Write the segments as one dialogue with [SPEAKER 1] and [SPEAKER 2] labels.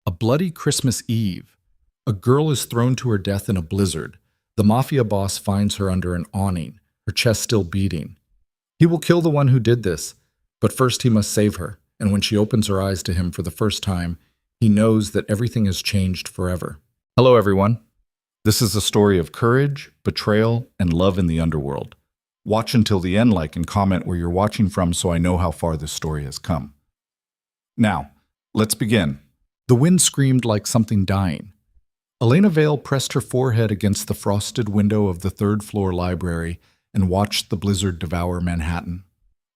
[SPEAKER 1] A bloody Christmas Eve. A girl is thrown to her death in a blizzard. The Mafia Boss finds her under an awning, her chest still beating. He will kill the one who did this, but first he must save her, and when she opens her eyes to him for the first time, he knows that everything has changed forever. Hello, everyone. This is a story of courage, betrayal, and love in the underworld. Watch until the end, like and comment where you're watching from so I know how far this story has come. Now, let's begin. The wind screamed like something dying. Elena Vale pressed her forehead against the frosted window of the third-floor library and watched the blizzard devour Manhattan.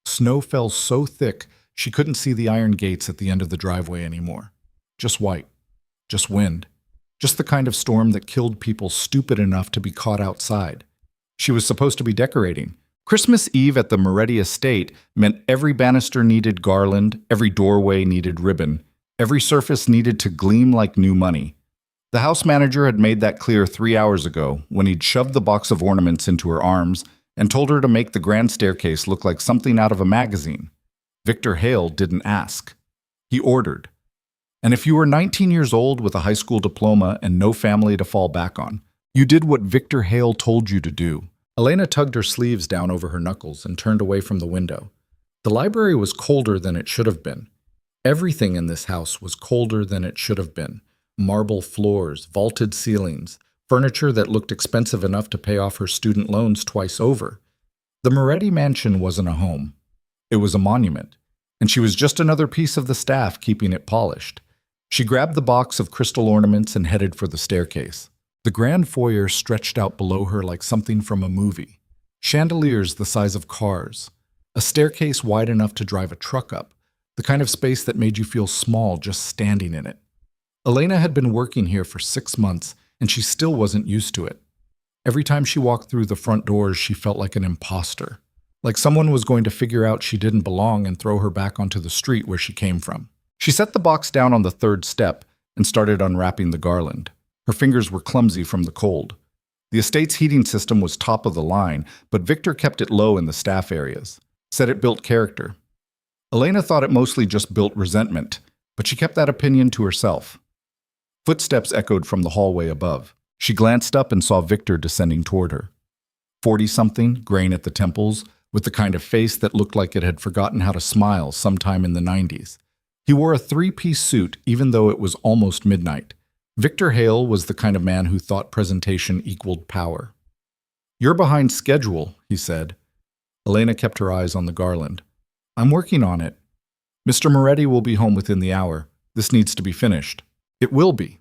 [SPEAKER 1] Snow fell so thick she couldn't see the iron gates at the end of the driveway anymore. Just white. Just wind. Just the kind of storm that killed people stupid enough to be caught outside. She was supposed to be decorating. Christmas Eve at the Moretti estate meant every banister needed garland, every doorway needed ribbon, every surface needed to gleam like new money. The house manager had made that clear 3 hours ago when he'd shoved the box of ornaments into her arms and told her to make the grand staircase look like something out of a magazine. Victor Hale didn't ask. He ordered. And if you were 19 years old with a high school diploma and no family to fall back on, you did what Victor Hale told you to do. Elena tugged her sleeves down over her knuckles and turned away from the window. The library was colder than it should have been. Everything in this house was colder than it should have been. Marble floors, vaulted ceilings, furniture that looked expensive enough to pay off her student loans twice over. The Moretti mansion wasn't a home. It was a monument, and she was just another piece of the staff keeping it polished. She grabbed the box of crystal ornaments and headed for the staircase. The grand foyer stretched out below her like something from a movie. Chandeliers the size of cars. A staircase wide enough to drive a truck up. The kind of space that made you feel small just standing in it. Elena had been working here for 6 months, and she still wasn't used to it. Every time she walked through the front doors, she felt like an imposter. Like someone was going to figure out she didn't belong and throw her back onto the street where she came from. She set the box down on the third step and started unwrapping the garland. Her fingers were clumsy from the cold. The estate's heating system was top of the line, but Victor kept it low in the staff areas. Said it built character. Elena thought it mostly just built resentment, but she kept that opinion to herself. Footsteps echoed from the hallway above. She glanced up and saw Victor descending toward her. 40-something, graying at the temples, with the kind of face that looked like it had forgotten how to smile sometime in the 90s. He wore a 3-piece suit even though it was almost midnight. Victor Hale was the kind of man who thought presentation equaled power. "You're behind schedule," he said. Elena kept her eyes on the garland. "I'm working on it. Mr. Moretti will be home within the hour. This needs to be finished." "It will be."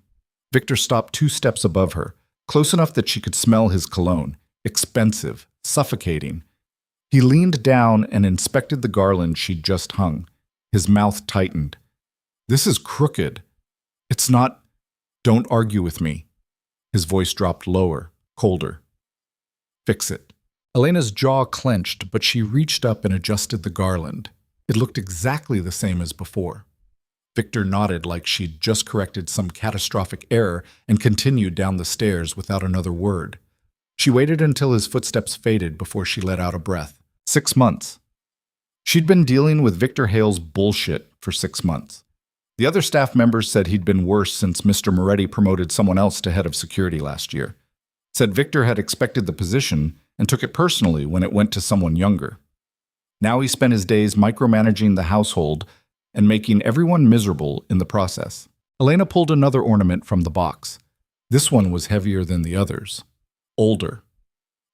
[SPEAKER 1] Victor stopped 2 steps above her, close enough that she could smell his cologne. Expensive, suffocating. He leaned down and inspected the garland she'd just hung. His mouth tightened. "This is crooked. It's not. Don't argue with me." His voice dropped lower, colder. "Fix it." Elena's jaw clenched, but she reached up and adjusted the garland. It looked exactly the same as before. Victor nodded like she'd just corrected some catastrophic error and continued down the stairs without another word. She waited until his footsteps faded before she let out a breath. 6 months. She'd been dealing with Victor Hale's bullshit for 6 months. The other staff members said he'd been worse since Mr. Moretti promoted someone else to head of security last year. Said Victor had expected the position and took it personally when it went to someone younger. Now he spent his days micromanaging the household and making everyone miserable in the process. Elena pulled another ornament from the box. This one was heavier than the others. Older.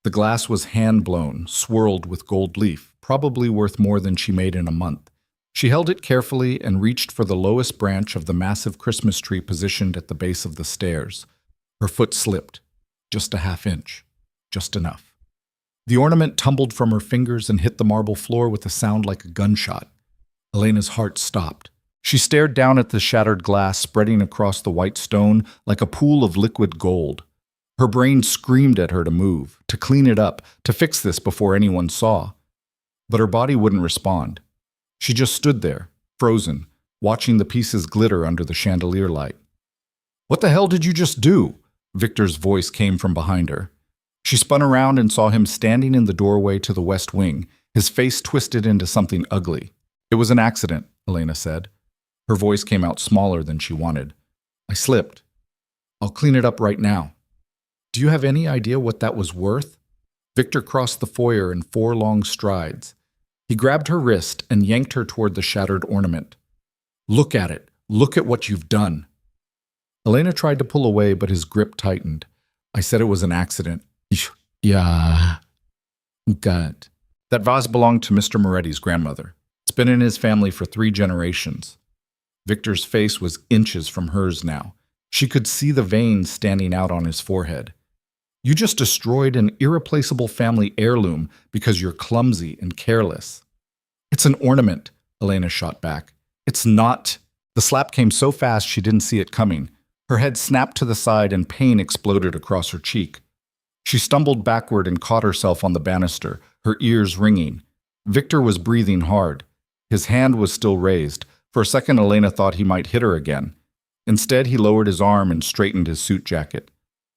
[SPEAKER 1] The glass was hand-blown, swirled with gold leaf, probably worth more than she made in a month. She held it carefully and reached for the lowest branch of the massive Christmas tree positioned at the base of the stairs. Her foot slipped. Just a half inch. Just enough. The ornament tumbled from her fingers and hit the marble floor with a sound like a gunshot. Elena's heart stopped. She stared down at the shattered glass spreading across the white stone like a pool of liquid gold. Her brain screamed at her to move, to clean it up, to fix this before anyone saw. But her body wouldn't respond. She just stood there, frozen, watching the pieces glitter under the chandelier light. "What the hell did you just do?" Victor's voice came from behind her. She spun around and saw him standing in the doorway to the west wing, his face twisted into something ugly. "It was an accident," Elena said. Her voice came out smaller than she wanted. I slipped. I'll clean it up right now. Do you have any idea what that was worth? Victor crossed the foyer in 4 long strides. He grabbed her wrist and yanked her toward the shattered ornament. Look at it. Look at what you've done. Elena tried to pull away, but his grip tightened. I said it was an accident. Yeah. God. That vase belonged to Mr. Moretti's grandmother. It's been in his family for 3 generations. Victor's face was inches from hers now. She could see the veins standing out on his forehead. You just destroyed an irreplaceable family heirloom because you're clumsy and careless. It's an ornament, Elena shot back. It's not. The slap came so fast she didn't see it coming. Her head snapped to the side and pain exploded across her cheek. She stumbled backward and caught herself on the banister, her ears ringing. Victor was breathing hard. His hand was still raised. For a second, Elena thought he might hit her again. Instead, he lowered his arm and straightened his suit jacket.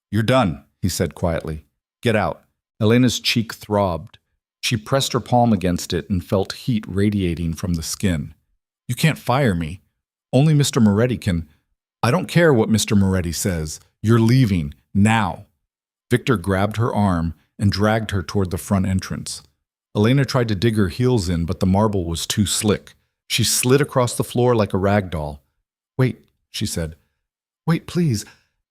[SPEAKER 1] You're done, he said quietly. Get out. Elena's cheek throbbed. She pressed her palm against it and felt heat radiating from the skin. You can't fire me. Only Mr. Moretti can. I don't care what Mr. Moretti says. You're leaving, now. Victor grabbed her arm and dragged her toward the front entrance. Elena tried to dig her heels in, but the marble was too slick. She slid across the floor like a rag doll. Wait, she said. Wait, please.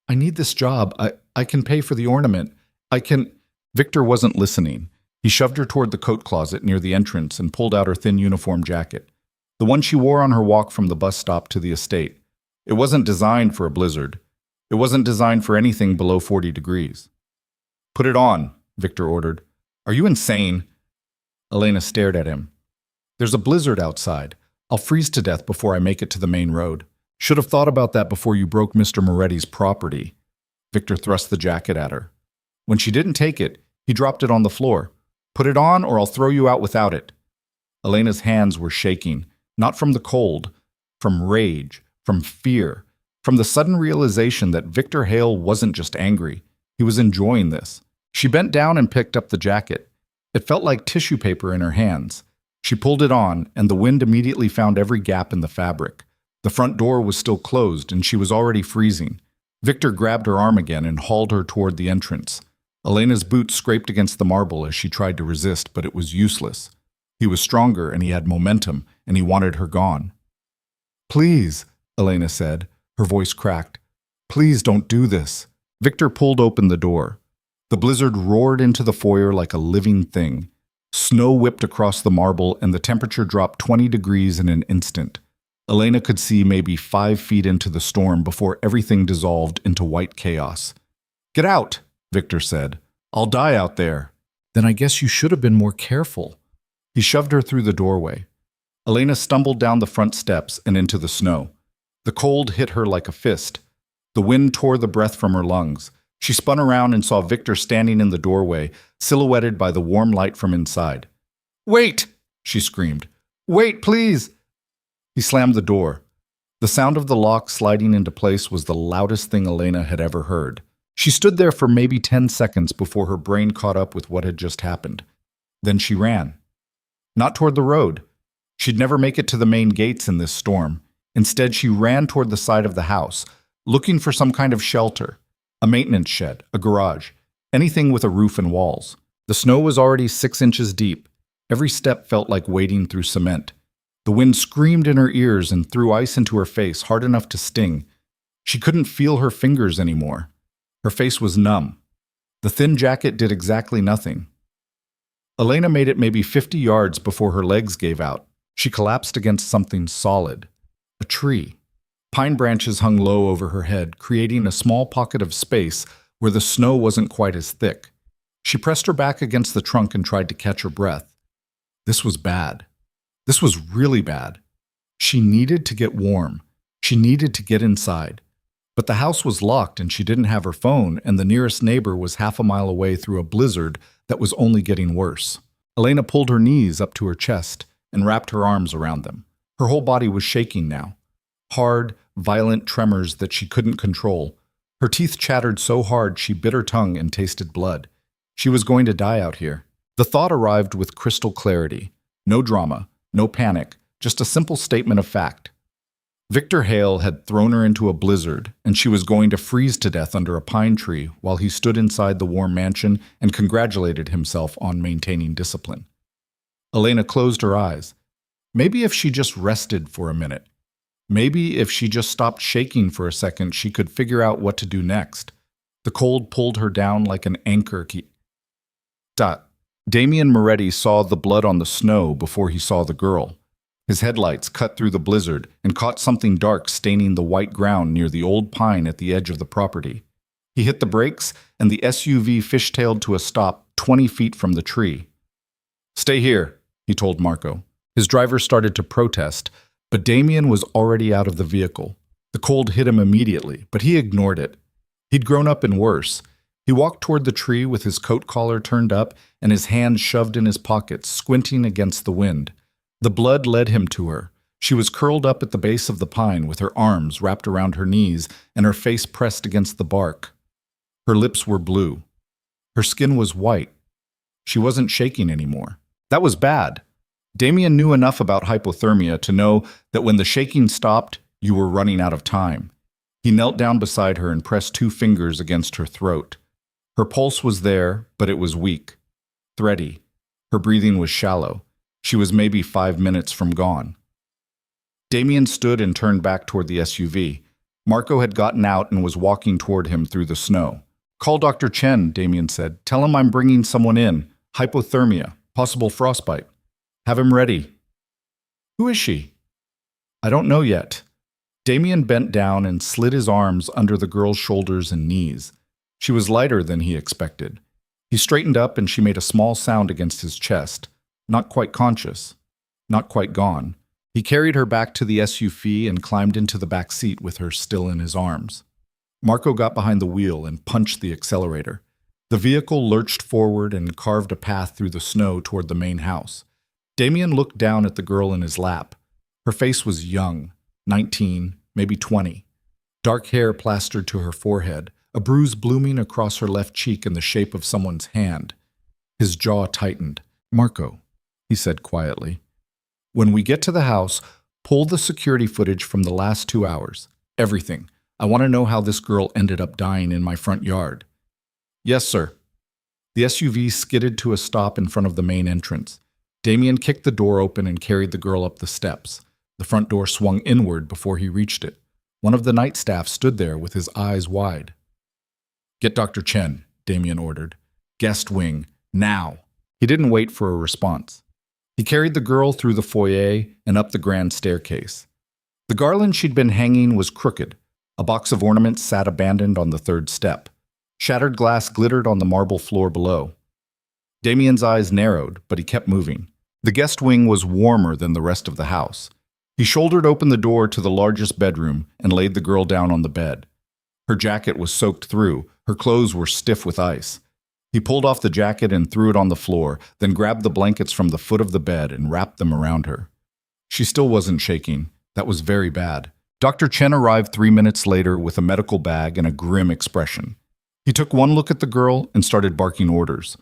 [SPEAKER 1] I need this job. I can pay for the ornament. I can... Victor wasn't listening. He shoved her toward the coat closet near the entrance and pulled out her thin uniform jacket, the one she wore on her walk from the bus stop to the estate. It wasn't designed for a blizzard. It wasn't designed for anything below 40 degrees. Put it on, Victor ordered. Are you insane? Elena stared at him. There's a blizzard outside. I'll freeze to death before I make it to the main road. Should have thought about that before you broke Mr. Moretti's property. Victor thrust the jacket at her. When she didn't take it, he dropped it on the floor. Put it on or I'll throw you out without it. Elena's hands were shaking, not from the cold, from rage, from fear, from the sudden realization that Victor Hale wasn't just angry. He was enjoying this. She bent down and picked up the jacket. It felt like tissue paper in her hands. She pulled it on, and the wind immediately found every gap in the fabric. The front door was still closed, and she was already freezing. Victor grabbed her arm again and hauled her toward the entrance. Elena's boot scraped against the marble as she tried to resist, but it was useless. He was stronger, and he had momentum, and he wanted her gone. Please, Elena said, her voice cracked. Please don't do this. Victor pulled open the door. The blizzard roared into the foyer like a living thing. Snow whipped across the marble, and the temperature dropped 20 degrees in an instant. Elena could see maybe 5 feet into the storm before everything dissolved into white chaos. Get out, Victor said. I'll die out there. Then I guess you should have been more careful. He shoved her through the doorway. Elena stumbled down the front steps and into the snow. The cold hit her like a fist. The wind tore the breath from her lungs. She spun around and saw Victor standing in the doorway, silhouetted by the warm light from inside. Wait! She screamed. Wait, please! He slammed the door. The sound of the lock sliding into place was the loudest thing Elena had ever heard. She stood there for maybe 10 seconds before her brain caught up with what had just happened. Then she ran. Not toward the road. She'd never make it to the main gates in this storm. Instead, she ran toward the side of the house, looking for some kind of shelter. A maintenance shed, a garage, anything with a roof and walls. The snow was already 6 inches deep. Every step felt like wading through cement. The wind screamed in her ears and threw ice into her face hard enough to sting. She couldn't feel her fingers anymore. Her face was numb. The thin jacket did exactly nothing. Elena made it maybe 50 yards before her legs gave out. She collapsed against something solid. A tree. Pine branches hung low over her head, creating a small pocket of space where the snow wasn't quite as thick. She pressed her back against the trunk and tried to catch her breath. This was bad. This was really bad. She needed to get warm. She needed to get inside. But the house was locked and she didn't have her phone, and the nearest neighbor was half a mile away through a blizzard that was only getting worse. Elena pulled her knees up to her chest and wrapped her arms around them. Her whole body was shaking now. Hard, violent tremors that she couldn't control. Her teeth chattered so hard she bit her tongue and tasted blood. She was going to die out here. The thought arrived with crystal clarity. No drama, no panic, just a simple statement of fact. Victor Hale had thrown her into a blizzard, and she was going to freeze to death under a pine tree while he stood inside the warm mansion and congratulated himself on maintaining discipline. Elena closed her eyes. Maybe if she just rested for a minute. Maybe if she just stopped shaking for a second, she could figure out what to do next. The cold pulled her down like an anchor key. Damien Moretti saw the blood on the snow before he saw the girl. His headlights cut through the blizzard and caught something dark staining the white ground near the old pine at the edge of the property. He hit the brakes, and the SUV fishtailed to a stop 20 feet from the tree. "Stay here," he told Marco. His driver started to protest, but Damien was already out of the vehicle. The cold hit him immediately, but he ignored it. He'd grown up in worse. He walked toward the tree with his coat collar turned up and his hands shoved in his pockets, squinting against the wind. The blood led him to her. She was curled up at the base of the pine with her arms wrapped around her knees and her face pressed against the bark. Her lips were blue. Her skin was white. She wasn't shaking anymore. That was bad. Damien knew enough about hypothermia to know that when the shaking stopped, you were running out of time. He knelt down beside her and pressed 2 fingers against her throat. Her pulse was there, but it was weak, thready. Her breathing was shallow. She was maybe 5 minutes from gone. Damien stood and turned back toward the SUV. Marco had gotten out and was walking toward him through the snow. "Call Dr. Chen," Damien said. "Tell him I'm bringing someone in. Hypothermia, possible frostbite. Have him ready." "Who is she?" "I don't know yet." Damien bent down and slid his arms under the girl's shoulders and knees. She was lighter than he expected. He straightened up and she made a small sound against his chest. Not quite conscious. Not quite gone. He carried her back to the SUV and climbed into the back seat with her still in his arms. Marco got behind the wheel and punched the accelerator. The vehicle lurched forward and carved a path through the snow toward the main house. Damien looked down at the girl in his lap. Her face was young, 19, maybe 20. Dark hair plastered to her forehead, a bruise blooming across her left cheek in the shape of someone's hand. His jaw tightened. "Marco," he said quietly, "when we get to the house, pull the security footage from the last 2 hours. Everything. I want to know how this girl ended up dying in my front yard." "Yes, sir." The SUV skidded to a stop in front of the main entrance. Damien kicked the door open and carried the girl up the steps. The front door swung inward before he reached it. One of the night staff stood there with his eyes wide. "Get Dr. Chen," Damien ordered. "Guest wing, now." He didn't wait for a response. He carried the girl through the foyer and up the grand staircase. The garland she'd been hanging was crooked. A box of ornaments sat abandoned on the 3rd step. Shattered glass glittered on the marble floor below. Damien's eyes narrowed, but he kept moving. The guest wing was warmer than the rest of the house. He shouldered open the door to the largest bedroom and laid the girl down on the bed. Her jacket was soaked through. Her clothes were stiff with ice. He pulled off the jacket and threw it on the floor, then grabbed the blankets from the foot of the bed and wrapped them around her. She still wasn't shaking. That was very bad. Dr. Chen arrived 3 minutes later with a medical bag and a grim expression. He took one look at the girl and started barking orders.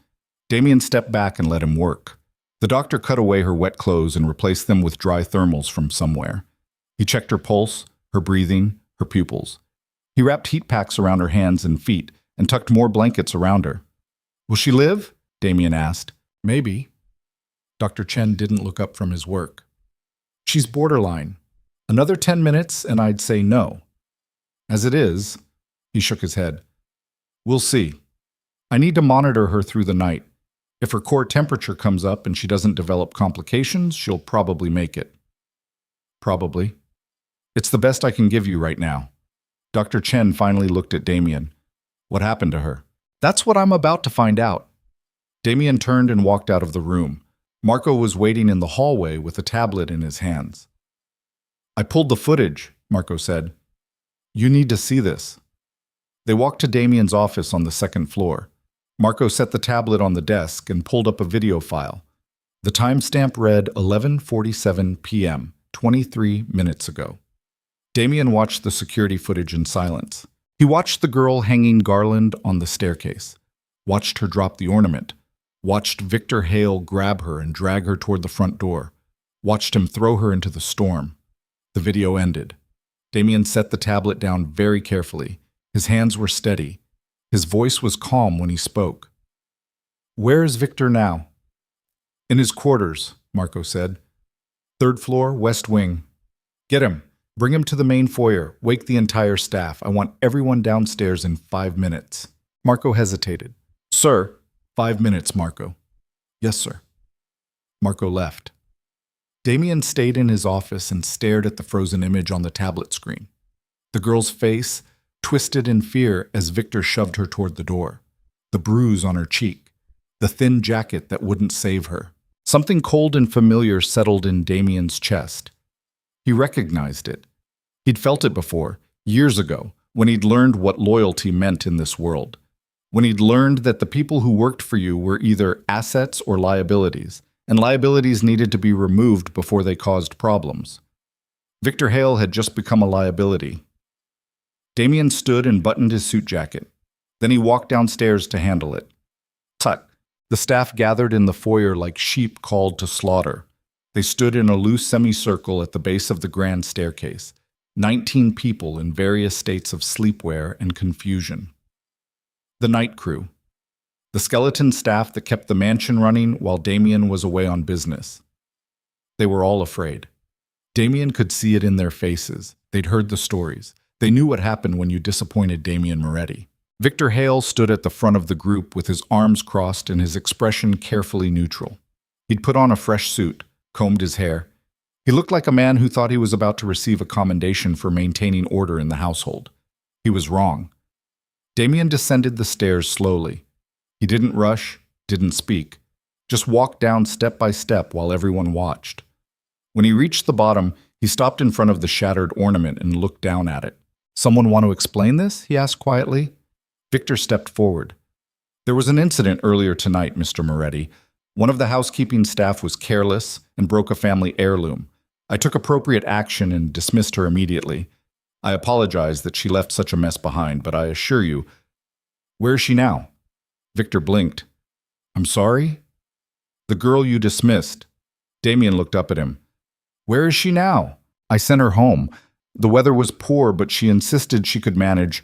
[SPEAKER 1] Damien stepped back and let him work. The doctor cut away her wet clothes and replaced them with dry thermals from somewhere. He checked her pulse, her breathing, her pupils. He wrapped heat packs around her hands and feet and tucked more blankets around her. "Will she live?" Damien asked. "Maybe." Dr. Chen didn't look up from his work. "She's borderline. Another 10 minutes and I'd say no. As it is," he shook his head, "we'll see. I need to monitor her through the night. If her core temperature comes up and she doesn't develop complications, she'll probably make it." "Probably. It's the best I can give you right now." Dr. Chen finally looked at Damien. "What happened to her?" "That's what I'm about to find out." Damien turned and walked out of the room. Marco was waiting in the hallway with a tablet in his hands. "I pulled the footage," Marco said. "You need to see this." They walked to Damien's office on the 2nd floor. Marco set the tablet on the desk and pulled up a video file. The timestamp read 11:47 p.m., 23 minutes ago. Damien watched the security footage in silence. He watched the girl hanging garland on the staircase, watched her drop the ornament, watched Victor Hale grab her and drag her toward the front door, watched him throw her into the storm. The video ended. Damien set the tablet down very carefully. His hands were steady. His voice was calm when he spoke. "Where is Victor now?" "In his quarters," Marco said. "Third floor, west wing. Get him. Bring him to the main foyer. Wake the entire staff. I want everyone downstairs in 5 minutes." Marco hesitated. "Sir." 5 minutes, Marco." "Yes, sir." Marco left. Damien stayed in his office and stared at the frozen image on the tablet screen. The girl's face twisted in fear as Victor shoved her toward the door. The bruise on her cheek. The thin jacket that wouldn't save her. Something cold and familiar settled in Damien's chest. He recognized it. He'd felt it before, years ago, when he'd learned what loyalty meant in this world. When he'd learned that the people who worked for you were either assets or liabilities, and liabilities needed to be removed before they caused problems. Victor Hale had just become a liability. Damien stood and buttoned his suit jacket. Then he walked downstairs to handle it. Tut! The staff gathered in the foyer like sheep called to slaughter. They stood in a loose semicircle at the base of the grand staircase. 19 people in various states of sleepwear and confusion. The night crew. The skeleton staff that kept the mansion running while Damien was away on business. They were all afraid. Damien could see it in their faces. They'd heard the stories. They knew what happened when you disappointed Damien Moretti. Victor Hale stood at the front of the group with his arms crossed and his expression carefully neutral. He'd put on a fresh suit, combed his hair. He looked like a man who thought he was about to receive a commendation for maintaining order in the household. He was wrong. Damien descended the stairs slowly. He didn't rush, didn't speak, just walked down step by step while everyone watched. When he reached the bottom, he stopped in front of the shattered ornament and looked down at it. "Someone want to explain this?" he asked quietly. Victor stepped forward. "There was an incident earlier tonight, Mr. Moretti. One of the housekeeping staff was careless and broke a family heirloom. I took appropriate action and dismissed her immediately. I apologize that she left such a mess behind, but I assure you..." "Where is she now?" Victor blinked. "I'm sorry?" "The girl you dismissed." Damien looked up at him. "Where is she now?" "I sent her home. The weather was poor, but she insisted she could manage."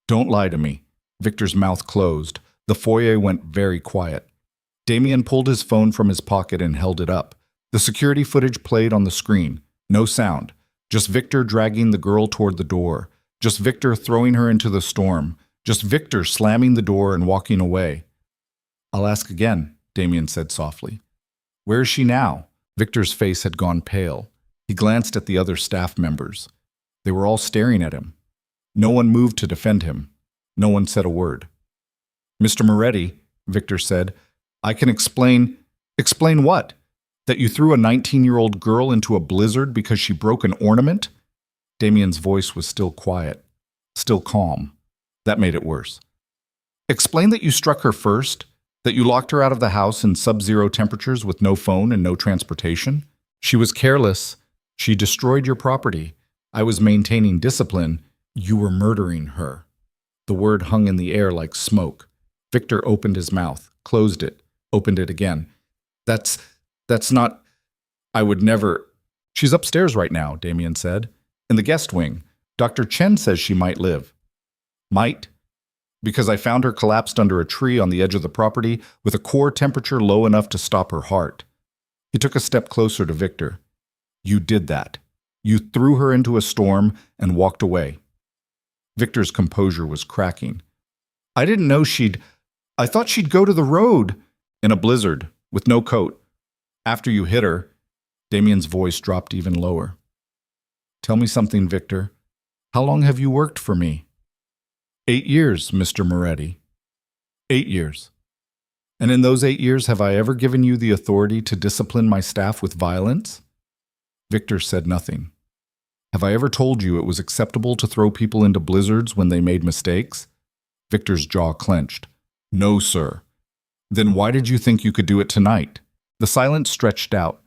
[SPEAKER 1] "Don't lie to me." Victor's mouth closed. The foyer went very quiet. Damien pulled his phone from his pocket and held it up. The security footage played on the screen. No sound. Just Victor dragging the girl toward the door. Just Victor throwing her into the storm. Just Victor slamming the door and walking away. "I'll ask again," Damien said softly. "Where is she now?" Victor's face had gone pale. He glanced at the other staff members. They were all staring at him. No one moved to defend him. No one said a word. "Mr. Moretti," Victor said, "I can explain..." "Explain what? That you threw a 19-year-old girl into a blizzard because she broke an ornament?" Damien's voice was still quiet, still calm. That made it worse. "Explain that you struck her first, that you locked her out of the house in sub-zero temperatures with no phone and no transportation. She was careless. She destroyed your property. I was maintaining discipline. You were murdering her." The word hung in the air like smoke. Victor opened his mouth, closed it, opened it again. That's not... I would never... "She's upstairs right now," Damien said. "In the guest wing. Dr. Chen says she might live." "Might?" "Because I found her collapsed under a tree on the edge of the property with a core temperature low enough to stop her heart." He took a step closer to Victor. "You did that. You threw her into a storm and walked away." Victor's composure was cracking. "I didn't know I thought she'd go to the road." "In a blizzard, with no coat. After you hit her..." Damien's voice dropped even lower. "Tell me something, Victor. How long have you worked for me?" 8 years, Mr. Moretti." 8 years. "And in those 8 years, have I ever given you the authority to discipline my staff with violence?" Victor said nothing. "Have I ever told you it was acceptable to throw people into blizzards when they made mistakes?" Victor's jaw clenched. "No, sir." "Then why did you think you could do it tonight?" The silence stretched out.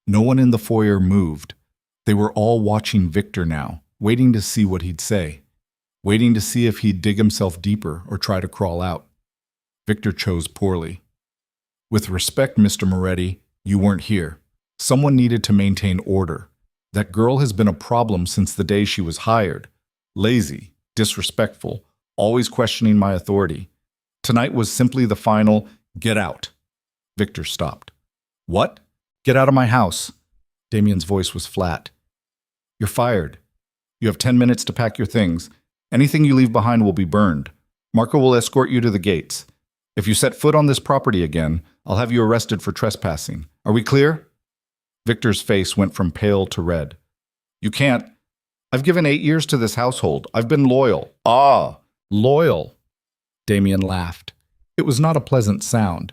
[SPEAKER 1] No one in the foyer moved. They were all watching Victor now, waiting to see what he'd say, waiting to see if he'd dig himself deeper or try to crawl out. Victor chose poorly. "With respect, Mr. Moretti, you weren't here. Someone needed to maintain order. That girl has been a problem since the day she was hired. Lazy, disrespectful, always questioning my authority. Tonight was simply the final, get out. Victor stopped. What? Get out of my house. Damien's voice was flat. You're fired. You have 10 minutes to pack your things. Anything you leave behind will be burned. Marco will escort you to the gates. If you set foot on this property again, I'll have you arrested for trespassing. Are we clear? Victor's face went from pale to red. You can't. I've given 8 years to this household. I've been loyal. Ah, loyal. Damien laughed. It was not a pleasant sound.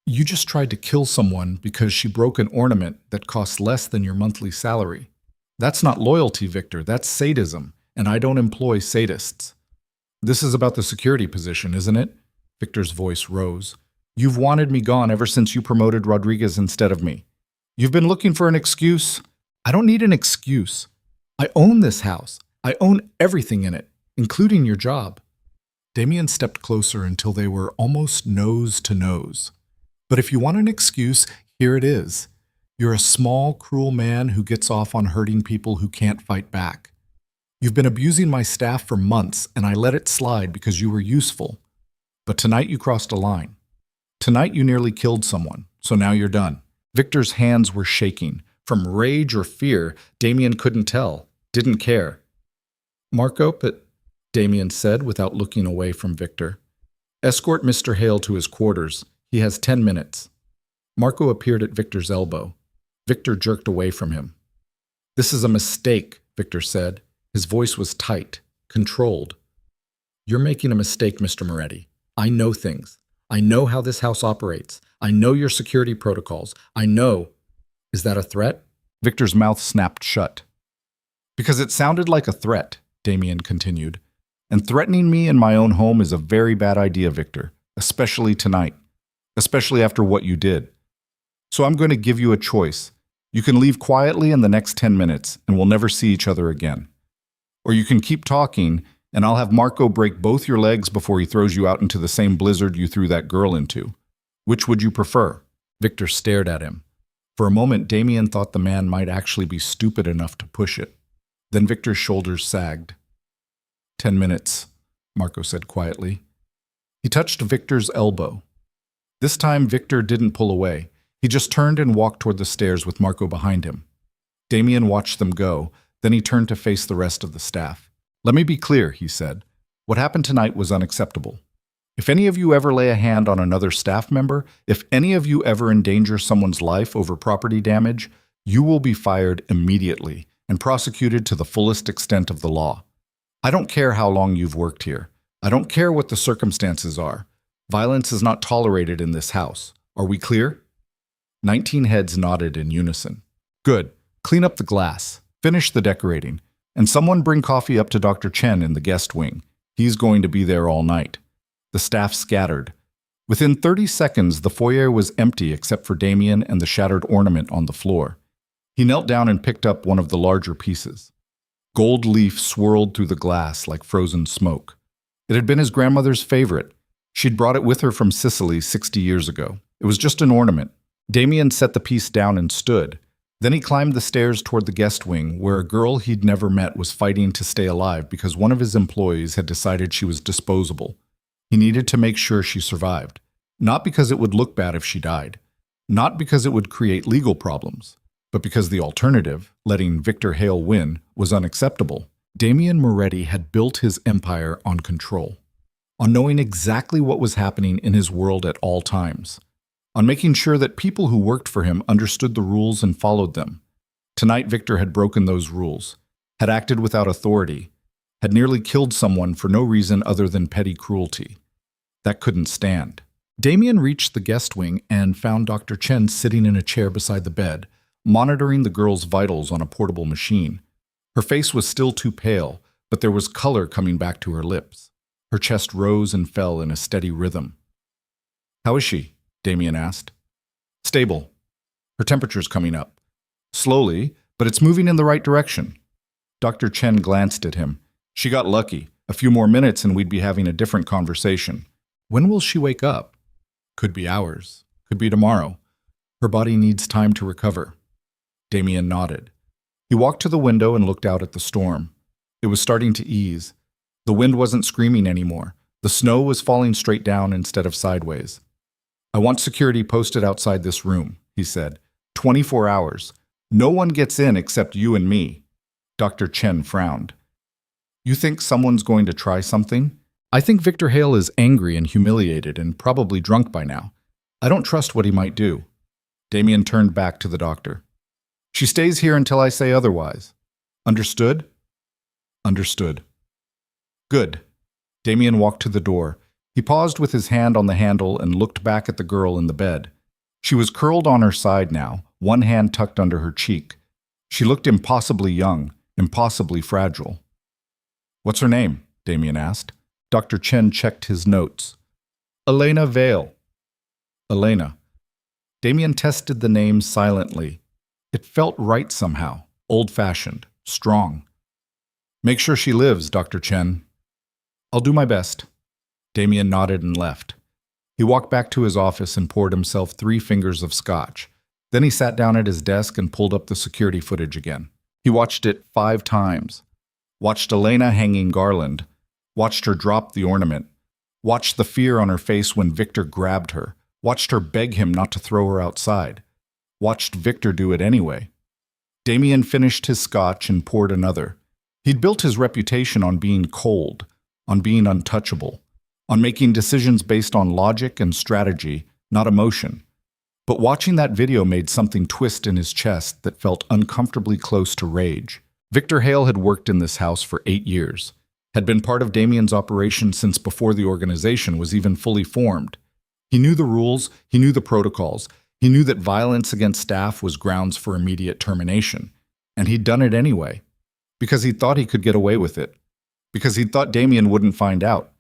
[SPEAKER 1] You just tried to kill someone because she broke an ornament that costs less than your monthly salary. That's not loyalty, Victor. That's sadism, and I don't employ sadists. This is about the security position, isn't it? Victor's voice rose. You've wanted me gone ever since you promoted Rodriguez instead of me. You've been looking for an excuse. I don't need an excuse. I own this house. I own everything in it, including your job. Damien stepped closer until they were almost nose to nose. But if you want an excuse, here it is. You're a small, cruel man who gets off on hurting people who can't fight back. You've been abusing my staff for months, and I let it slide because you were useful. But tonight you crossed a line. Tonight you nearly killed someone, so now you're done. Victor's hands were shaking. From rage or fear, Damien couldn't tell, didn't care. Marco, Damien said without looking away from Victor. Escort Mr. Hale to his quarters. He has 10 minutes. Marco appeared at Victor's elbow. Victor jerked away from him. This is a mistake, Victor said. His voice was tight, controlled. You're making a mistake, Mr. Moretti. I know things. I know how this house operates. I know your security protocols. I know. Is that a threat? Victor's mouth snapped shut. Because it sounded like a threat, Damien continued. And threatening me in my own home is a very bad idea, Victor, especially tonight, especially after what you did. So I'm going to give you a choice. You can leave quietly in the next 10 minutes and we'll never see each other again. Or you can keep talking and I'll have Marco break both your legs before he throws you out into the same blizzard you threw that girl into. Which would you prefer? Victor stared at him. For a moment, Damien thought the man might actually be stupid enough to push it. Then Victor's shoulders sagged. 10 minutes, Marco said quietly. He touched Victor's elbow. This time, Victor didn't pull away. He just turned and walked toward the stairs with Marco behind him. Damien watched them go, then he turned to face the rest of the staff. Let me be clear, he said. What happened tonight was unacceptable. If any of you ever lay a hand on another staff member, if any of you ever endanger someone's life over property damage, you will be fired immediately and prosecuted to the fullest extent of the law. I don't care how long you've worked here. I don't care what the circumstances are. Violence is not tolerated in this house. Are we clear? 19 heads nodded in unison. Good. Clean up the glass. Finish the decorating. And someone bring coffee up to Dr. Chen in the guest wing. He's going to be there all night. The staff scattered. Within 30 seconds, the foyer was empty except for Damien and the shattered ornament on the floor. He knelt down and picked up one of the larger pieces. Gold leaf swirled through the glass like frozen smoke. It had been his grandmother's favorite. She'd brought it with her from Sicily 60 years ago. It was just an ornament. Damien set the piece down and stood. Then he climbed the stairs toward the guest wing, where a girl he'd never met was fighting to stay alive because one of his employees had decided she was disposable. He needed to make sure she survived. Not because it would look bad if she died. Not because it would create legal problems. But because the alternative, letting Victor Hale win, was unacceptable. Damien Moretti had built his empire on control. On knowing exactly what was happening in his world at all times. On making sure that people who worked for him understood the rules and followed them. Tonight, Victor had broken those rules, had acted without authority, had nearly killed someone for no reason other than petty cruelty. That couldn't stand. Damien reached the guest wing and found Dr. Chen sitting in a chair beside the bed, monitoring the girl's vitals on a portable machine. Her face was still too pale, but there was color coming back to her lips. Her chest rose and fell in a steady rhythm. How is she? Damien asked. Stable. Her temperature's coming up. Slowly, but it's moving in the right direction. Dr. Chen glanced at him. She got lucky. A few more minutes and we'd be having a different conversation. When will she wake up? Could be hours. Could be tomorrow. Her body needs time to recover. Damien nodded. He walked to the window and looked out at the storm. It was starting to ease. The wind wasn't screaming anymore. The snow was falling straight down instead of sideways. "I want security posted outside this room," he said. 24 hours. No one gets in except you and me." Dr. Chen frowned. "You think someone's going to try something?" "I think Victor Hale is angry and humiliated and probably drunk by now. I don't trust what he might do." Damien turned back to the doctor. "She stays here until I say otherwise. Understood?" "Understood." "Good." Damien walked to the door. He paused with his hand on the handle and looked back at the girl in the bed. She was curled on her side now, one hand tucked under her cheek. She looked impossibly young, impossibly fragile. "What's her name?" Damien asked. Dr. Chen checked his notes. "Elena Vale." "Elena." Damien tested the name silently. It felt right somehow, old-fashioned, strong. "Make sure she lives, Dr. Chen." "I'll do my best." Damien nodded and left. He walked back to his office and poured himself 3 fingers of scotch. Then he sat down at his desk and pulled up the security footage again. He watched it 5 times. Watched Elena hanging garland. Watched her drop the ornament. Watched the fear on her face when Victor grabbed her. Watched her beg him not to throw her outside. Watched Victor do it anyway. Damien finished his scotch and poured another. He'd built his reputation on being cold, on being untouchable, on making decisions based on logic and strategy, not emotion. But watching that video made something twist in his chest that felt uncomfortably close to rage. Victor Hale had worked in this house for 8 years, had been part of Damien's operation since before the organization was even fully formed. He knew the rules, he knew the protocols, he knew that violence against staff was grounds for immediate termination, and he'd done it anyway, because he thought he could get away with it, because he thought Damien wouldn't find out,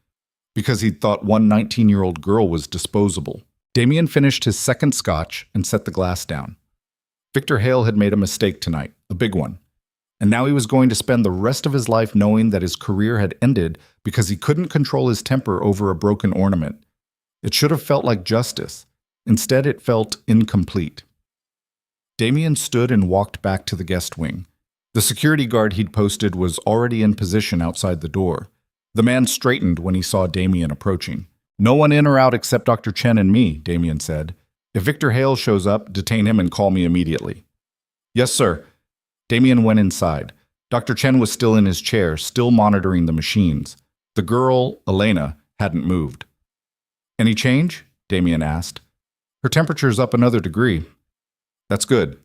[SPEAKER 1] because he thought one 19-year-old girl was disposable. Damien finished his second scotch and set the glass down. Victor Hale had made a mistake tonight, a big one. And now he was going to spend the rest of his life knowing that his career had ended because he couldn't control his temper over a broken ornament. It should have felt like justice. Instead, it felt incomplete. Damien stood and walked back to the guest wing. The security guard he'd posted was already in position outside the door. The man straightened when he saw Damien approaching. "No one in or out except Dr. Chen and me," Damien said. "If Victor Hale shows up, detain him and call me immediately." "Yes, sir." Damien went inside. Dr. Chen was still in his chair, still monitoring the machines. The girl, Elena, hadn't moved. "Any change?" Damien asked. "Her temperature's up another degree." "That's good.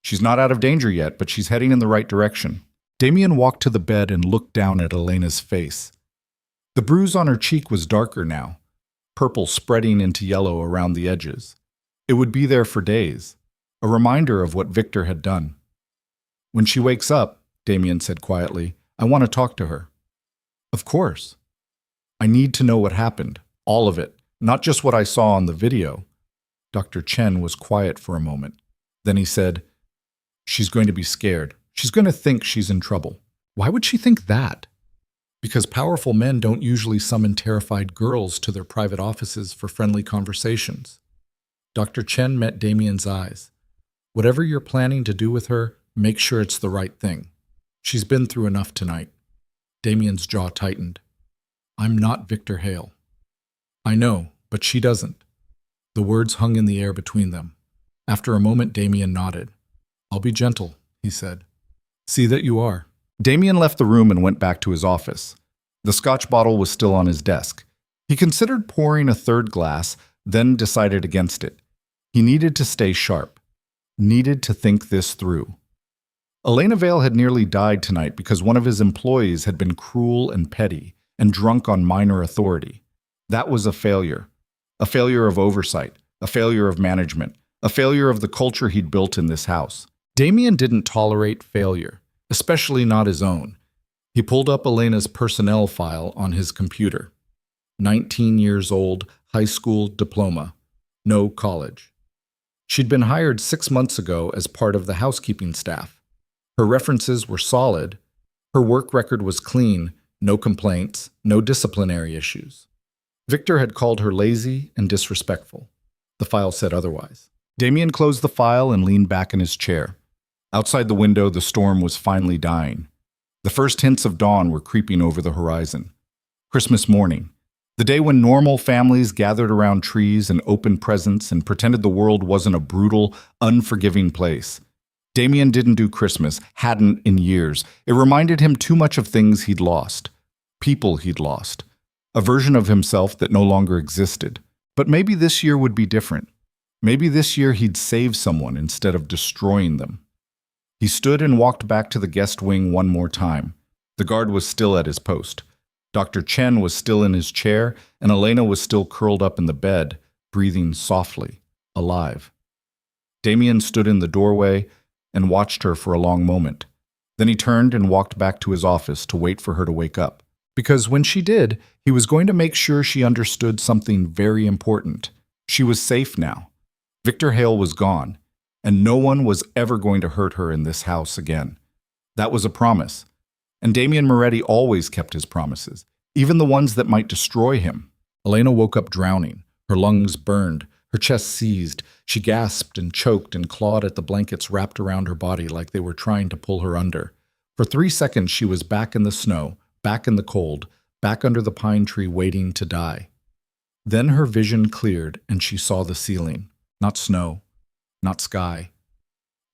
[SPEAKER 1] She's not out of danger yet, but she's heading in the right direction." Damien walked to the bed and looked down at Elena's face. The bruise on her cheek was darker now, purple spreading into yellow around the edges. It would be there for days, a reminder of what Victor had done. "When she wakes up," Damien said quietly, "I want to talk to her." "Of course. I need to know what happened, all of it, not just what I saw on the video." Dr. Chen was quiet for a moment. Then he said, "She's going to be scared. She's going to think she's in trouble." "Why would she think that?" "Because powerful men don't usually summon terrified girls to their private offices for friendly conversations." Dr. Chen met Damien's eyes. "Whatever you're planning to do with her, make sure it's the right thing. She's been through enough tonight." Damien's jaw tightened. "I'm not Victor Hale." "I know, but she doesn't." The words hung in the air between them. After a moment, Damien nodded. "I'll be gentle," he said. "See that you are." Damien left the room and went back to his office. The scotch bottle was still on his desk. He considered pouring a third glass, then decided against it. He needed to stay sharp. Needed to think this through. Elena Vale had nearly died tonight because one of his employees had been cruel and petty and drunk on minor authority. That was a failure. A failure of oversight. A failure of management. A failure of the culture he'd built in this house. Damien didn't tolerate failure, especially not his own. He pulled up Elena's personnel file on his computer. 19 years old, high school diploma. No college. She'd been hired 6 months ago as part of the housekeeping staff. Her references were solid. Her work record was clean, no complaints, no disciplinary issues. Victor had called her lazy and disrespectful. The file said otherwise. Damien closed the file and leaned back in his chair. Outside the window, the storm was finally dying. The first hints of dawn were creeping over the horizon. Christmas morning, the day when normal families gathered around trees and opened presents and pretended the world wasn't a brutal, unforgiving place. Damien didn't do Christmas, hadn't in years. It reminded him too much of things he'd lost, people he'd lost, a version of himself that no longer existed. But maybe this year would be different. Maybe this year he'd save someone instead of destroying them. He stood and walked back to the guest wing one more time. The guard was still at his post. Dr. Chen was still in his chair, and Elena was still curled up in the bed, breathing softly, alive. Damien stood in the doorway and watched her for a long moment. Then he turned and walked back to his office to wait for her to wake up. Because when she did, he was going to make sure she understood something very important. She was safe now. Victor Hale was gone, and no one was ever going to hurt her in this house again. That was a promise. And Damien Moretti always kept his promises, even the ones that might destroy him. Elena woke up drowning. Her lungs burned, her chest seized. She gasped and choked and clawed at the blankets wrapped around her body like they were trying to pull her under. For 3 seconds she was back in the snow, back in the cold, back under the pine tree waiting to die. Then her vision cleared and she saw the ceiling. Not snow, not sky.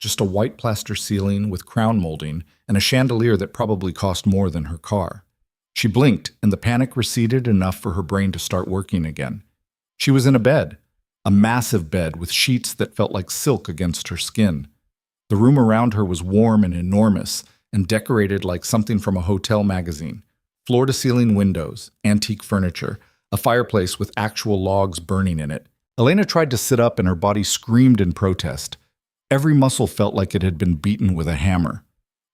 [SPEAKER 1] Just a white plaster ceiling with crown molding and a chandelier that probably cost more than her car. She blinked, and the panic receded enough for her brain to start working again. She was in a bed, a massive bed with sheets that felt like silk against her skin. The room around her was warm and enormous and decorated like something from a hotel magazine. Floor-to-ceiling windows, antique furniture, a fireplace with actual logs burning in it. Elena tried to sit up and her body screamed in protest. Every muscle felt like it had been beaten with a hammer.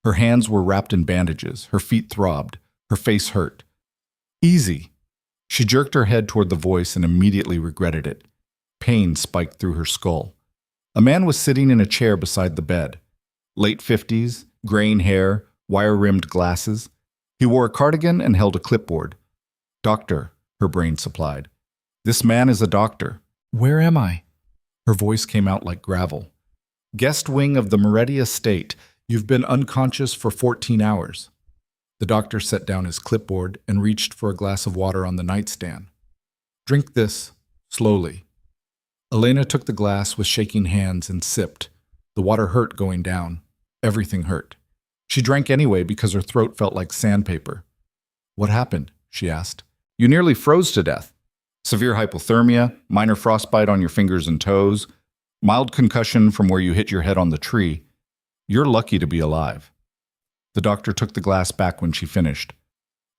[SPEAKER 1] Her hands were wrapped in bandages, her feet throbbed, her face hurt. Easy. She jerked her head toward the voice and immediately regretted it. Pain spiked through her skull. A man was sitting in a chair beside the bed. Late 50s, graying hair, wire-rimmed glasses. He wore a cardigan and held a clipboard. "Doctor," her brain supplied. "This man is a doctor." "Where am I?" Her voice came out like gravel. "Guest wing of the Moretti estate. You've been unconscious for 14 hours. The doctor set down his clipboard and reached for a glass of water on the nightstand. "Drink this, slowly." Elena took the glass with shaking hands and sipped. The water hurt going down. Everything hurt. She drank anyway because her throat felt like sandpaper. "What happened?" she asked. "You nearly froze to death. Severe hypothermia, minor frostbite on your fingers and toes, mild concussion from where you hit your head on the tree. You're lucky to be alive." The doctor took the glass back when she finished.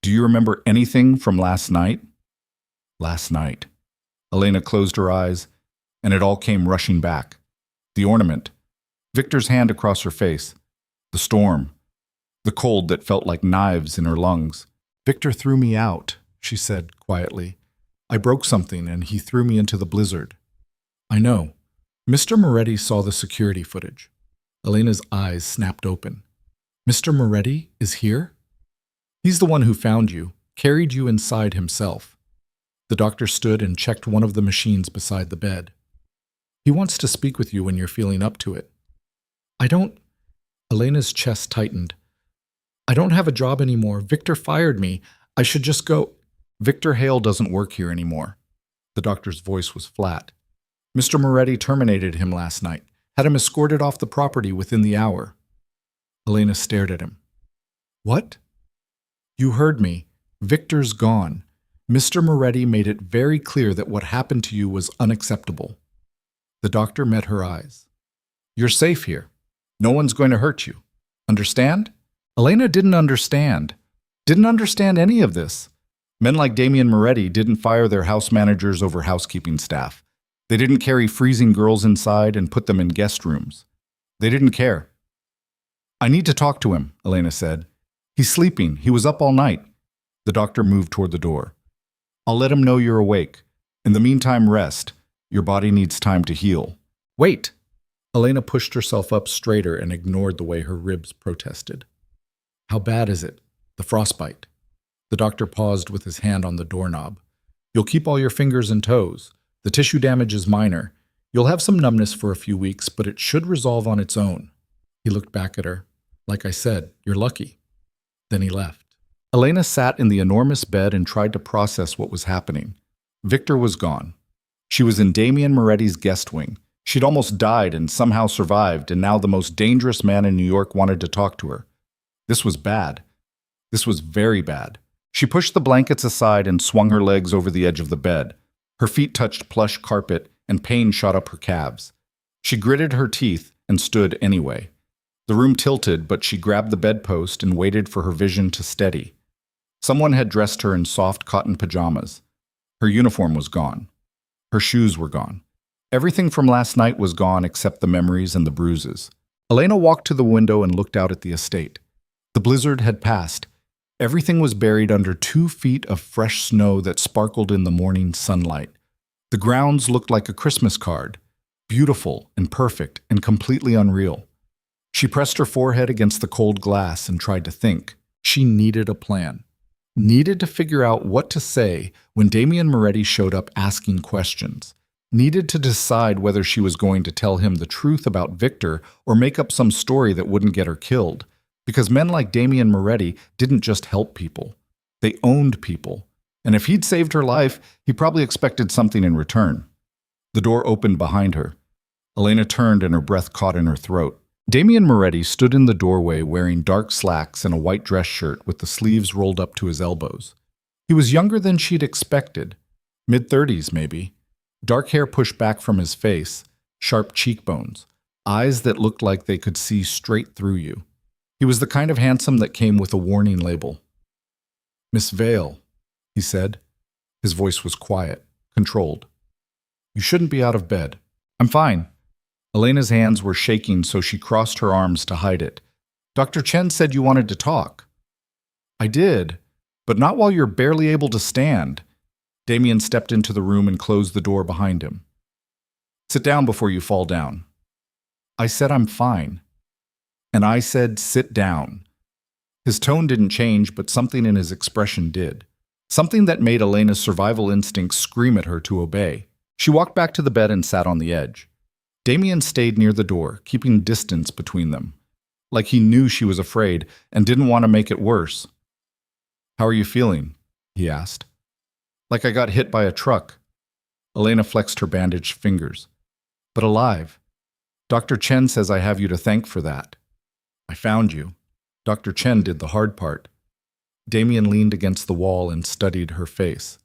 [SPEAKER 1] "Do you remember anything from last night?" Last night. Elena closed her eyes, and it all came rushing back. The ornament, Victor's hand across her face, the storm, the cold that felt like knives in her lungs. "Victor threw me out," she said quietly. "I broke something and he threw me into the blizzard." "I know." Mr. Moretti saw the security footage. Elena's eyes snapped open. "Mr. Moretti is here?" "He's the one who found you, carried you inside himself." The doctor stood and checked one of the machines beside the bed. "He wants to speak with you when you're feeling up to it." "I don't—" Elena's chest tightened. "I don't have a job anymore. Victor fired me. I should just go—" "Victor Hale doesn't work here anymore." The doctor's voice was flat. "Mr. Moretti terminated him last night, had him escorted off the property within the hour." Elena stared at him. "What?" "You heard me. Victor's gone. Mr. Moretti made it very clear that what happened to you was unacceptable." The doctor met her eyes. "You're safe here. No one's going to hurt you. Understand?" Elena didn't understand. Didn't understand any of this. Men like Damien Moretti didn't fire their house managers over housekeeping staff. They didn't carry freezing girls inside and put them in guest rooms. They didn't care. "I need to talk to him," Elena said. "He's sleeping. He was up all night." The doctor moved toward the door. "I'll let him know you're awake. In the meantime, rest. Your body needs time to heal." "Wait!" Elena pushed herself up straighter and ignored the way her ribs protested. "How bad is it? The frostbite?" The doctor paused with his hand on the doorknob. "You'll keep all your fingers and toes. The tissue damage is minor. You'll have some numbness for a few weeks, but it should resolve on its own." He looked back at her. Like I said, you're lucky. Then he left. Elena sat in the enormous bed and tried to process what was happening. Victor was gone. She was in Damien Moretti's guest wing. She'd almost died and somehow survived, and now the most dangerous man in New York wanted to talk to her. This was bad. This was very bad. She pushed the blankets aside and swung her legs over the edge of the bed. Her feet touched plush carpet, and pain shot up her calves. She gritted her teeth and stood anyway. The room tilted, but she grabbed the bedpost and waited for her vision to steady. Someone had dressed her in soft cotton pajamas. Her uniform was gone. Her shoes were gone. Everything from last night was gone except the memories and the bruises. Elena walked to the window and looked out at the estate. The blizzard had passed. Everything was buried under 2 feet of fresh snow that sparkled in the morning sunlight. The grounds looked like a Christmas card, beautiful and perfect and completely unreal. She pressed her forehead against the cold glass and tried to think. She needed a plan. Needed to figure out what to say when Damien Moretti showed up asking questions. Needed to decide whether she was going to tell him the truth about Victor or make up some story that wouldn't get her killed. Because men like Damien Moretti didn't just help people. They owned people. And if he'd saved her life, he probably expected something in return. The door opened behind her. Elena turned and her breath caught in her throat. Damien Moretti stood in the doorway wearing dark slacks and a white dress shirt with the sleeves rolled up to his elbows. He was younger than she'd expected. Mid-30s, maybe. Dark hair pushed back from his face, sharp cheekbones, eyes that looked like they could see straight through you. He was the kind of handsome that came with a warning label. "Miss Vale," he said. His voice was quiet, controlled. "You shouldn't be out of bed." "I'm fine." Elena's hands were shaking, so she crossed her arms to hide it. "Dr. Chen said you wanted to talk." "I did, but not while you're barely able to stand." Damien stepped into the room and closed the door behind him. "Sit down before you fall down." "I said I'm fine." "And I said sit down." His tone didn't change, but something in his expression did. Something that made Elena's survival instincts scream at her to obey. She walked back to the bed and sat on the edge. Damien stayed near the door, keeping distance between them, like he knew she was afraid and didn't want to make it worse. "How are you feeling?" he asked. "Like I got hit by a truck." Elena flexed her bandaged fingers. "But alive. Dr. Chen says I have you to thank for that." "I found you. Dr. Chen did the hard part." Damien leaned against the wall and studied her face.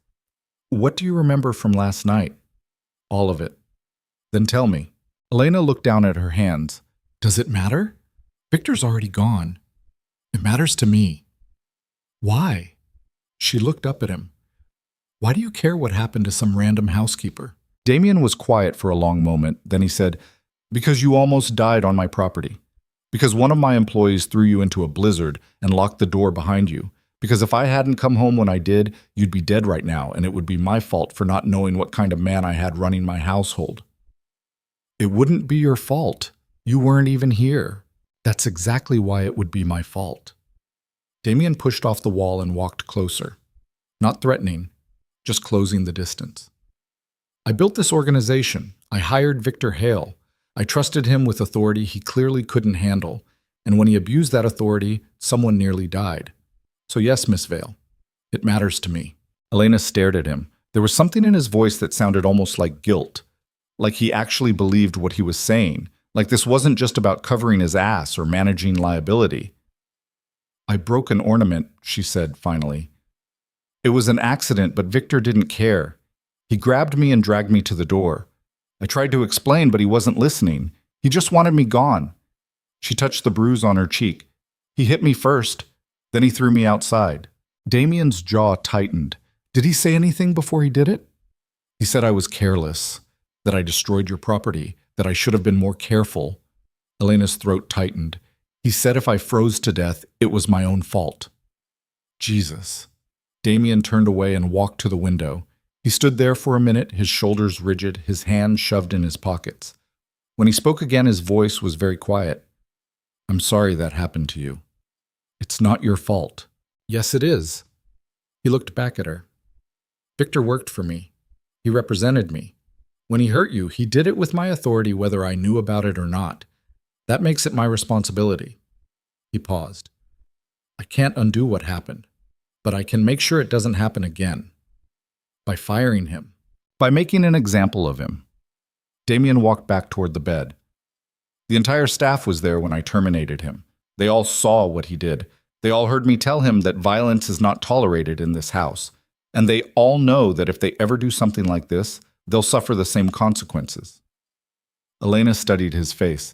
[SPEAKER 1] "What do you remember from last night?" "All of it." "Then tell me." Elena looked down at her hands. "Does it matter? Victor's already gone. It matters to me." "Why?" She looked up at him. "Why do you care what happened to some random housekeeper?" Damien was quiet for a long moment. Then he said, "Because you almost died on my property. Because one of my employees threw you into a blizzard and locked the door behind you. Because if I hadn't come home when I did, you'd be dead right now, and it would be my fault for not knowing what kind of man I had running my household." "It wouldn't be your fault. You weren't even here." "That's exactly why it would be my fault." Damien pushed off the wall and walked closer. Not threatening, just closing the distance. "I built this organization. I hired Victor Hale. I trusted him with authority he clearly couldn't handle, and when he abused that authority, someone nearly died. So yes, Miss Vale, it matters to me." Elena stared at him. There was something in his voice that sounded almost like guilt, like he actually believed what he was saying, like this wasn't just about covering his ass or managing liability. "I broke an ornament," she said finally. "It was an accident, but Victor didn't care. He grabbed me and dragged me to the door. I tried to explain, but he wasn't listening. He just wanted me gone." She touched the bruise on her cheek. "He hit me first, then he threw me outside." Damien's jaw tightened. "Did he say anything before he did it?" "He said I was careless, that I destroyed your property, that I should have been more careful." Elena's throat tightened. "He said if I froze to death, it was my own fault." Jesus. Damien turned away and walked to the window. He stood there for a minute, his shoulders rigid, his hands shoved in his pockets. When he spoke again, his voice was very quiet. "I'm sorry that happened to you. It's not your fault." "Yes, it is." He looked back at her. "Victor worked for me. He represented me. When he hurt you, he did it with my authority whether I knew about it or not. That makes it my responsibility. He paused. I can't undo what happened, but I can make sure it doesn't happen again. By firing him. By making an example of him. Damien walked back toward the bed. The entire staff was there when I terminated him. They all saw what he did. They all heard me tell him that violence is not tolerated in this house. And they all know that if they ever do something like this, they'll suffer the same consequences. Elena studied his face.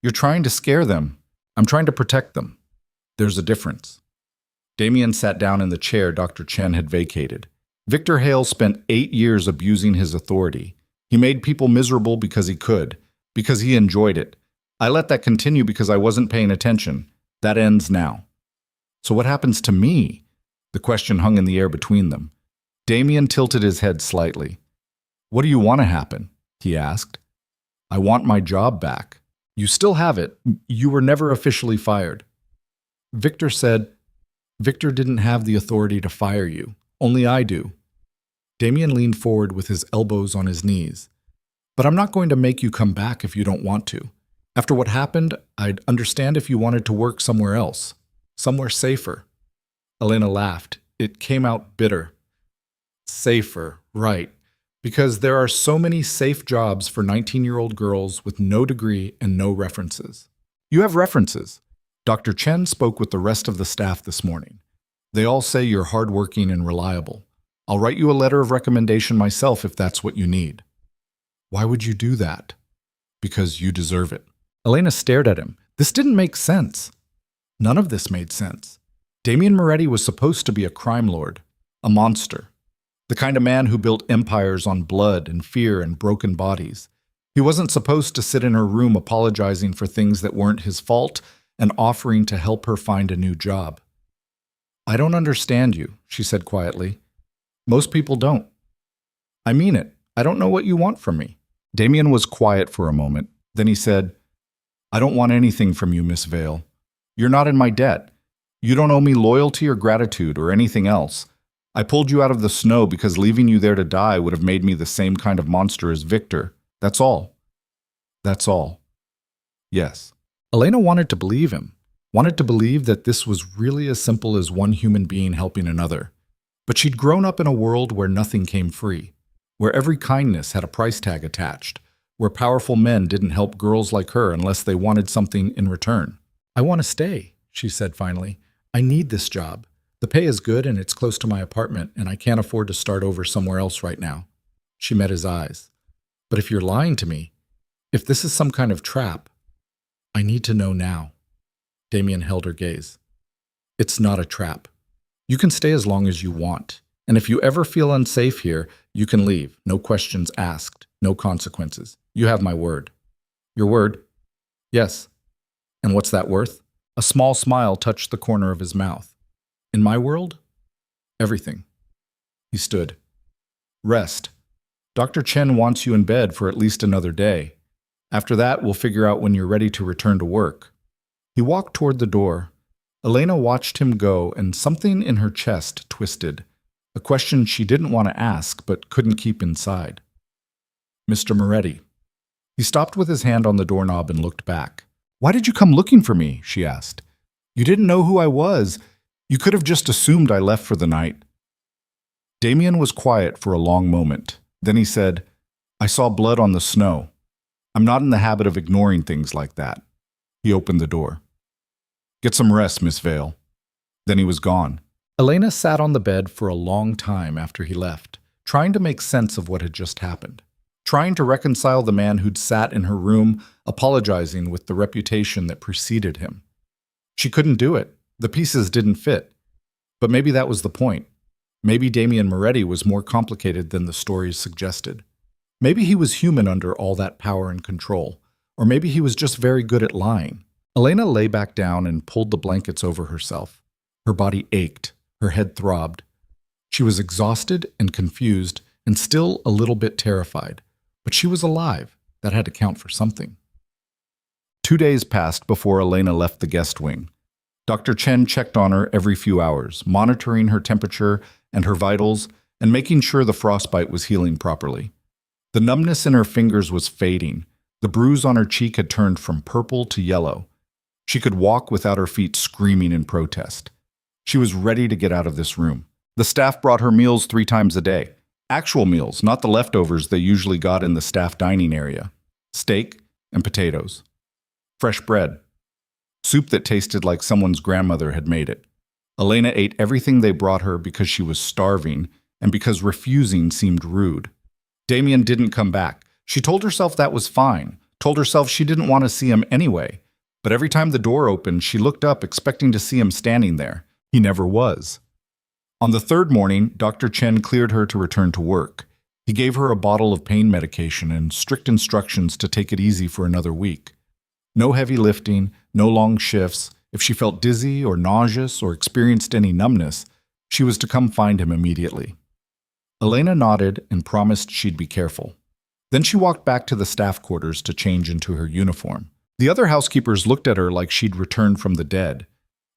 [SPEAKER 1] You're trying to scare them. I'm trying to protect them. There's a difference. Damien sat down in the chair Dr. Chen had vacated. Victor Hale spent 8 years abusing his authority. He made people miserable because he could, because he enjoyed it. I let that continue because I wasn't paying attention. That ends now. So what happens to me? The question hung in the air between them. Damien tilted his head slightly. What do you want to happen? He asked. I want my job back. You still have it. You were never officially fired. Victor said, Victor didn't have the authority to fire you. Only I do. Damien leaned forward with his elbows on his knees. But I'm not going to make you come back if you don't want to. After what happened, I'd understand if you wanted to work somewhere else. Somewhere safer. Elena laughed. It came out bitter. Safer, right. Because there are so many safe jobs for 19-year-old girls with no degree and no references. You have references. Dr. Chen spoke with the rest of the staff this morning. They all say you're hardworking and reliable. I'll write you a letter of recommendation myself if that's what you need. Why would you do that? Because you deserve it. Elena stared at him. This didn't make sense. None of this made sense. Damien Moretti was supposed to be a crime lord, a monster, the kind of man who built empires on blood and fear and broken bodies. He wasn't supposed to sit in her room apologizing for things that weren't his fault and offering to help her find a new job. I don't understand you, she said quietly. Most people don't. I mean it. I don't know what you want from me. Damien was quiet for a moment. Then he said, I don't want anything from you, Miss Vale. You're not in my debt. You don't owe me loyalty or gratitude or anything else. I pulled you out of the snow because leaving you there to die would have made me the same kind of monster as Victor. That's all. That's all. Yes. Elena wanted to believe him, wanted to believe that this was really as simple as one human being helping another. But she'd grown up in a world where nothing came free, where every kindness had a price tag attached, where powerful men didn't help girls like her unless they wanted something in return. I want to stay, she said finally. I need this job. The pay is good and it's close to my apartment, and I can't afford to start over somewhere else right now. She met his eyes. But if you're lying to me, if this is some kind of trap, I need to know now. Damien held her gaze. It's not a trap. You can stay as long as you want, and if you ever feel unsafe here, you can leave. No questions asked, no consequences. You have my word. Your word? Yes. And what's that worth? A small smile touched the corner of his mouth. In my world? Everything. He stood. Rest. Dr. Chen wants you in bed for at least another day. After that, we'll figure out when you're ready to return to work. He walked toward the door. Elena watched him go, and something in her chest twisted. A question she didn't want to ask, but couldn't keep inside. Mr. Moretti. He stopped with his hand on the doorknob and looked back. Why did you come looking for me? She asked. You didn't know who I was. You could have just assumed I left for the night. Damien was quiet for a long moment. Then he said, I saw blood on the snow. I'm not in the habit of ignoring things like that. He opened the door. Get some rest, Miss Vale. Then he was gone. Elena sat on the bed for a long time after he left, trying to make sense of what had just happened, trying to reconcile the man who'd sat in her room apologizing with the reputation that preceded him. She couldn't do it. The pieces didn't fit. But maybe that was the point. Maybe Damien Moretti was more complicated than the stories suggested. Maybe he was human under all that power and control, or maybe he was just very good at lying. Elena lay back down and pulled the blankets over herself. Her body ached. Her head throbbed. She was exhausted and confused and still a little bit terrified. But she was alive. That had to count for something. 2 days passed before Elena left the guest wing. Dr. Chen checked on her every few hours, monitoring her temperature and her vitals and making sure the frostbite was healing properly. The numbness in her fingers was fading. The bruise on her cheek had turned from purple to yellow. She could walk without her feet screaming in protest. She was ready to get out of this room. The staff brought her meals 3 times a day. Actual meals, not the leftovers they usually got in the staff dining area. Steak and potatoes. Fresh bread. Soup that tasted like someone's grandmother had made it. Elena ate everything they brought her because she was starving and because refusing seemed rude. Damien didn't come back. She told herself that was fine, told herself she didn't want to see him anyway. But every time the door opened, she looked up expecting to see him standing there. He never was. On the 3rd morning, Dr. Chen cleared her to return to work. He gave her a bottle of pain medication and strict instructions to take it easy for another week. No heavy lifting, no long shifts. If she felt dizzy or nauseous or experienced any numbness, she was to come find him immediately. Elena nodded and promised she'd be careful. Then she walked back to the staff quarters to change into her uniform. The other housekeepers looked at her like she'd returned from the dead.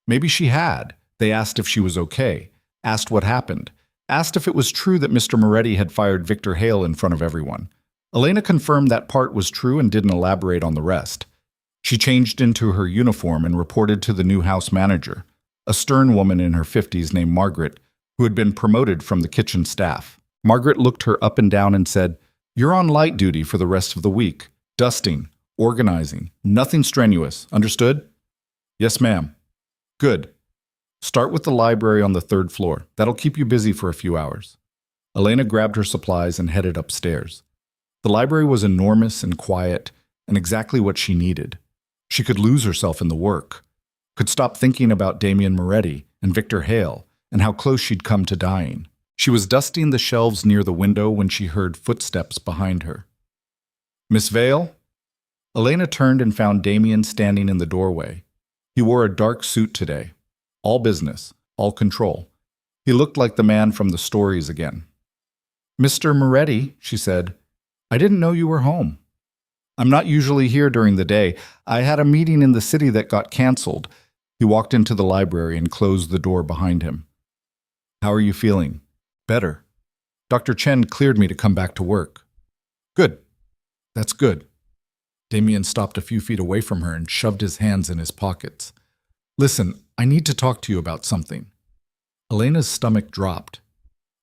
[SPEAKER 1] Maybe she had. They asked if she was okay, asked what happened, asked if it was true that Mr. Moretti had fired Victor Hale in front of everyone. Elena confirmed that part was true and didn't elaborate on the rest. She changed into her uniform and reported to the new house manager, a stern woman in her 50s named Margaret, who had been promoted from the kitchen staff. Margaret looked her up and down and said, "You're on light duty for the rest of the week. Dusting, organizing, nothing strenuous. Understood?" "Yes, ma'am." "Good. Start with the library on the 3rd floor. That'll keep you busy for a few hours." Elena grabbed her supplies and headed upstairs. The library was enormous and quiet, and exactly what she needed. She could lose herself in the work, could stop thinking about Damien Moretti and Victor Hale and how close she'd come to dying. She was dusting the shelves near the window when she heard footsteps behind her. "Miss Vale?" Elena turned and found Damien standing in the doorway. He wore a dark suit today. All business, all control. He looked like the man from the stories again. "Mr. Moretti," she said, "I didn't know you were home." "I'm not usually here during the day. I had a meeting in the city that got canceled." He walked into the library and closed the door behind him. "How are you feeling?" "Better. Dr. Chen cleared me to come back to work." "Good. That's good." Damien stopped a few feet away from her and shoved his hands in his pockets. "Listen, I need to talk to you about something." Elena's stomach dropped.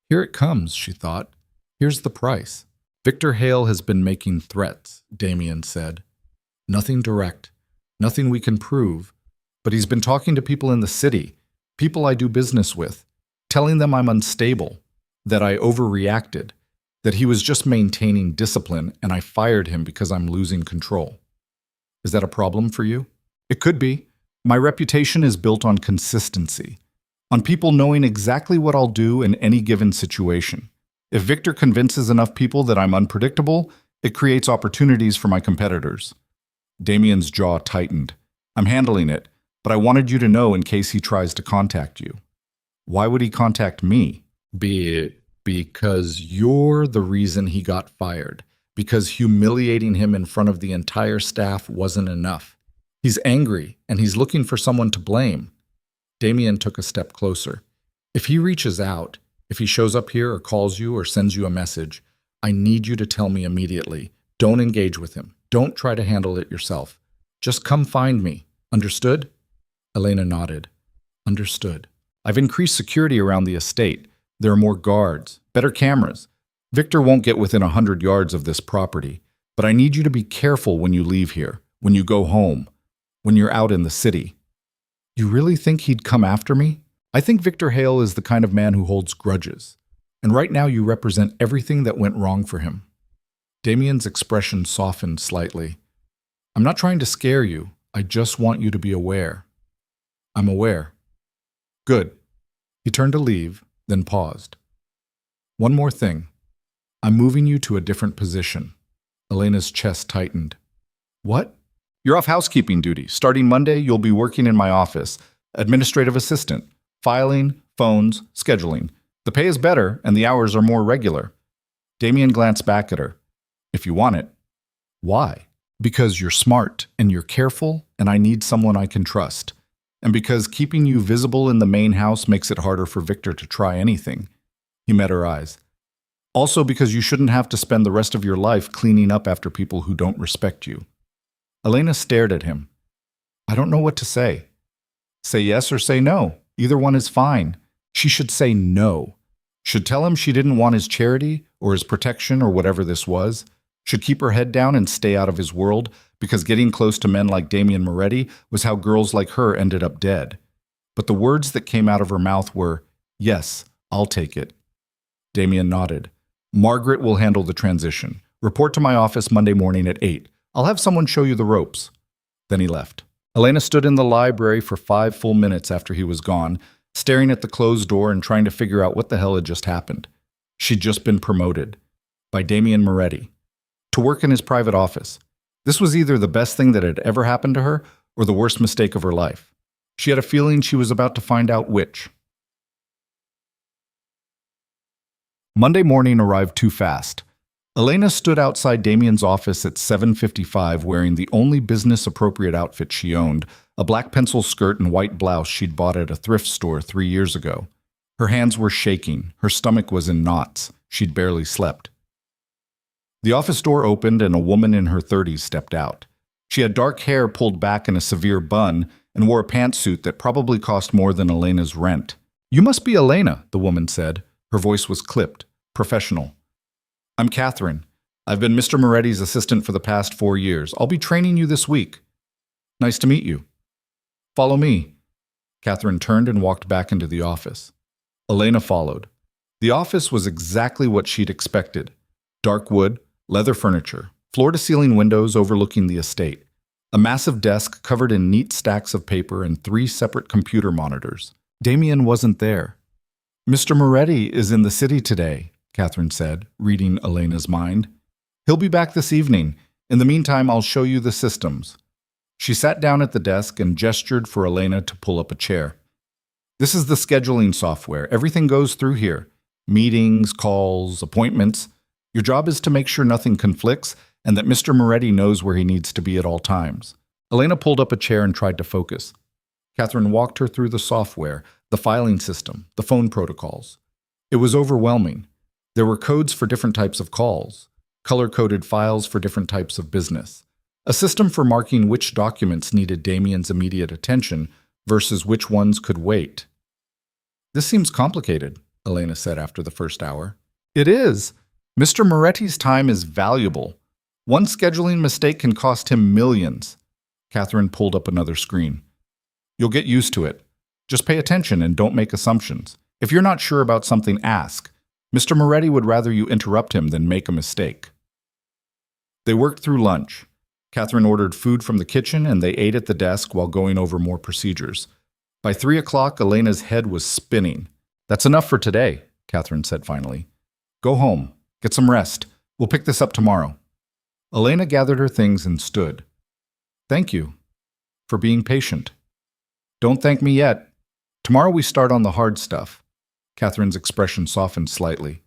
[SPEAKER 1] Here it comes, she thought. Here's the price. "Victor Hale has been making threats," Damien said. "Nothing direct, nothing we can prove, but he's been talking to people in the city, people I do business with, telling them I'm unstable, that I overreacted, that he was just maintaining discipline and I fired him because I'm losing control. Is that a problem for you?" "It could be. My reputation is built on consistency, on people knowing exactly what I'll do in any given situation. If Victor convinces enough people that I'm unpredictable, it creates opportunities for my competitors." Damien's jaw tightened. "I'm handling it, but I wanted you to know in case he tries to contact you." "Why would he contact me?" Because you're the reason he got fired. Because humiliating him in front of the entire staff wasn't enough. He's angry, and he's looking for someone to blame." Damien took a step closer. "If he reaches out, if he shows up here or calls you or sends you a message, I need you to tell me immediately. Don't engage with him. Don't try to handle it yourself. Just come find me. Understood?" Elena nodded. "Understood. I've increased security around the estate. There are more guards, better cameras. Victor won't get within 100 yards of this property, but I need you to be careful when you leave here, when you go home, when you're out in the city." "You really think he'd come after me?" "I think Victor Hale is the kind of man who holds grudges, and right now you represent everything that went wrong for him." Damien's expression softened slightly. "I'm not trying to scare you. I just want you to be aware." "I'm aware." "Good." He turned to leave, then paused. "One more thing. I'm moving you to a different position." Elena's chest tightened. "What?" "You're off housekeeping duty. Starting Monday, you'll be working in my office. Administrative assistant. Filing, phones, scheduling. The pay is better, and the hours are more regular." Damien glanced back at her. "If you want it." "Why?" "Because you're smart, and you're careful, and I need someone I can trust. And because keeping you visible in the main house makes it harder for Victor to try anything." He met her eyes. Also because you shouldn't have to spend the rest of your life cleaning up after people who don't respect you. Elena stared at him. I don't know what to say. Say yes or say no. Either one is fine. She should say no. Should tell him she didn't want his charity or his protection or whatever this was. Should keep her head down and stay out of his world because getting close to men like Damien Moretti was how girls like her ended up dead. But the words that came out of her mouth were, yes, I'll take it. Damien nodded. Margaret will handle the transition. Report to my office Monday morning at 8. I'll have someone show you the ropes. Then he left. Elena stood in the library for 5 full minutes after he was gone, staring at the closed door and trying to figure out what the hell had just happened. She'd just been promoted by Damien Moretti to work in his private office. This was either the best thing that had ever happened to her or the worst mistake of her life. She had a feeling she was about to find out which. Monday morning arrived too fast. Elena stood outside Damien's office at 7:55 wearing the only business-appropriate outfit she owned, a black pencil skirt and white blouse she'd bought at a thrift store 3 years ago. Her hands were shaking, her stomach was in knots, she'd barely slept. The office door opened and a woman in her 30s stepped out. She had dark hair pulled back in a severe bun and wore a pantsuit that probably cost more than Elena's rent. You must be Elena, the woman said. Her voice was clipped, professional. I'm Catherine. I've been Mr. Moretti's assistant for the past 4 years. I'll be training you this week. Nice to meet you. Follow me. Catherine turned and walked back into the office. Elena followed. The office was exactly what she'd expected. Dark wood, leather furniture, floor-to-ceiling windows overlooking the estate, a massive desk covered in neat stacks of paper and 3 separate computer monitors. Damien wasn't there. Mr. Moretti is in the city today, Catherine said, reading Elena's mind. He'll be back this evening. In the meantime, I'll show you the systems. She sat down at the desk and gestured for Elena to pull up a chair. This is the scheduling software. Everything goes through here. Meetings, calls, appointments. Your job is to make sure nothing conflicts and that Mr. Moretti knows where he needs to be at all times. Elena pulled up a chair and tried to focus. Catherine walked her through the software, the filing system, the phone protocols. It was overwhelming. There were codes for different types of calls, color-coded files for different types of business, a system for marking which documents needed Damien's immediate attention versus which ones could wait. This seems complicated, Elena said after the first hour. It is. Mr. Moretti's time is valuable. One scheduling mistake can cost him millions. Catherine pulled up another screen. You'll get used to it. Just pay attention and don't make assumptions. If you're not sure about something, ask. Mr. Moretti would rather you interrupt him than make a mistake. They worked through lunch. Catherine ordered food from the kitchen and they ate at the desk while going over more procedures. By 3 o'clock, Elena's head was spinning. That's enough for today, Catherine said finally. Go home. Get some rest. We'll pick this up tomorrow. Elena gathered her things and stood. Thank you for being patient. Don't thank me yet. Tomorrow we start on the hard stuff. Catherine's expression softened slightly.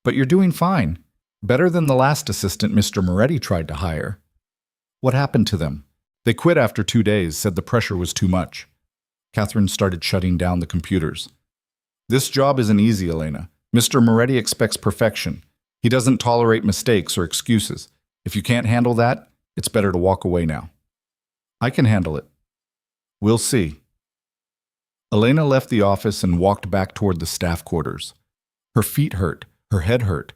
[SPEAKER 1] But you're doing fine. Better than the last assistant Mr. Moretti tried to hire. What happened to them? They quit after 2 days, said the pressure was too much. Catherine started shutting down the computers. This job isn't easy, Elena. Mr. Moretti expects perfection. He doesn't tolerate mistakes or excuses. If you can't handle that, it's better to walk away now. I can handle it. We'll see. Elena left the office and walked back toward the staff quarters. Her feet hurt, her head hurt,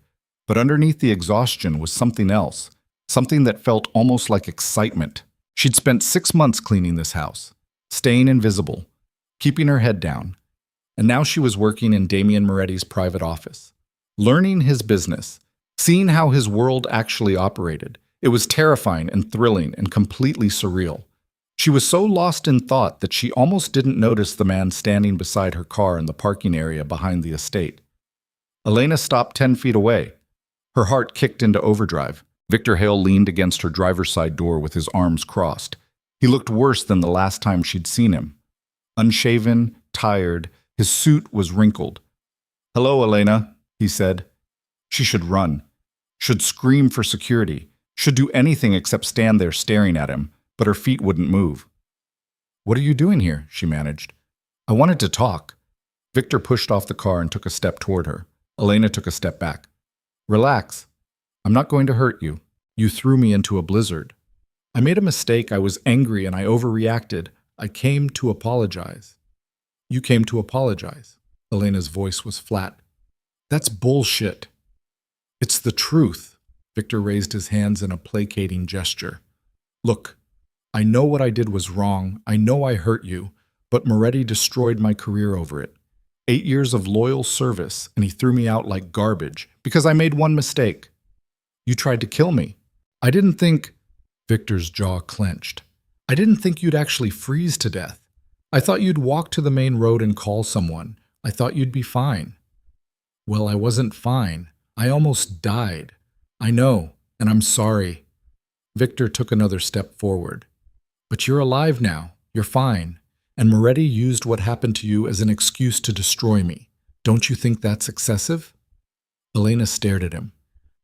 [SPEAKER 1] but underneath the exhaustion was something else, something that felt almost like excitement. She'd spent 6 months cleaning this house, staying invisible, keeping her head down, and now she was working in Damien Moretti's private office, learning his business, seeing how his world actually operated. It was terrifying and thrilling and completely surreal. She was so lost in thought that she almost didn't notice the man standing beside her car in the parking area behind the estate. Elena stopped 10 feet away. Her heart kicked into overdrive. Victor Hale leaned against her driver's side door with his arms crossed. He looked worse than the last time she'd seen him. Unshaven, tired, his suit was wrinkled. "Hello, Elena," he said. She should run, should scream for security, should do anything except stand there staring at him, but her feet wouldn't move. "What are you doing here?" she managed. "I wanted to talk." Victor pushed off the car and took a step toward her. Elena took a step back. Relax. I'm not going to hurt you. You threw me into a blizzard. I made a mistake. I was angry and I overreacted. I came to apologize. You came to apologize. Elena's voice was flat. That's bullshit. It's the truth. Victor raised his hands in a placating gesture. Look, I know what I did was wrong. I know I hurt you, but Moretti destroyed my career over it. 8 years of loyal service, and he threw me out like garbage because I made one mistake. You tried to kill me. I didn't think... Victor's jaw clenched. I didn't think you'd actually freeze to death. I thought you'd walk to the main road and call someone. I thought you'd be fine. Well, I wasn't fine. I almost died. I know, and I'm sorry. Victor took another step forward. But you're alive now. You're fine. And Moretti used what happened to you as an excuse to destroy me. Don't you think that's excessive? Elena stared at him.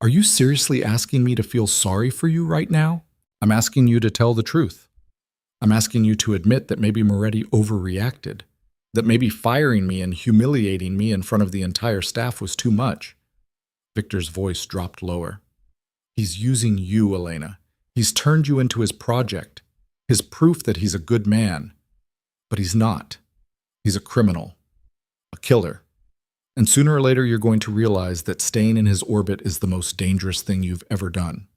[SPEAKER 1] Are you seriously asking me to feel sorry for you right now? I'm asking you to tell the truth. I'm asking you to admit that maybe Moretti overreacted, that maybe firing me and humiliating me in front of the entire staff was too much. Victor's voice dropped lower. He's using you, Elena. He's turned you into his project, his proof that he's a good man. But he's not. He's a criminal, a killer. And sooner or later you're going to realize that staying in his orbit is the most dangerous thing you've ever done.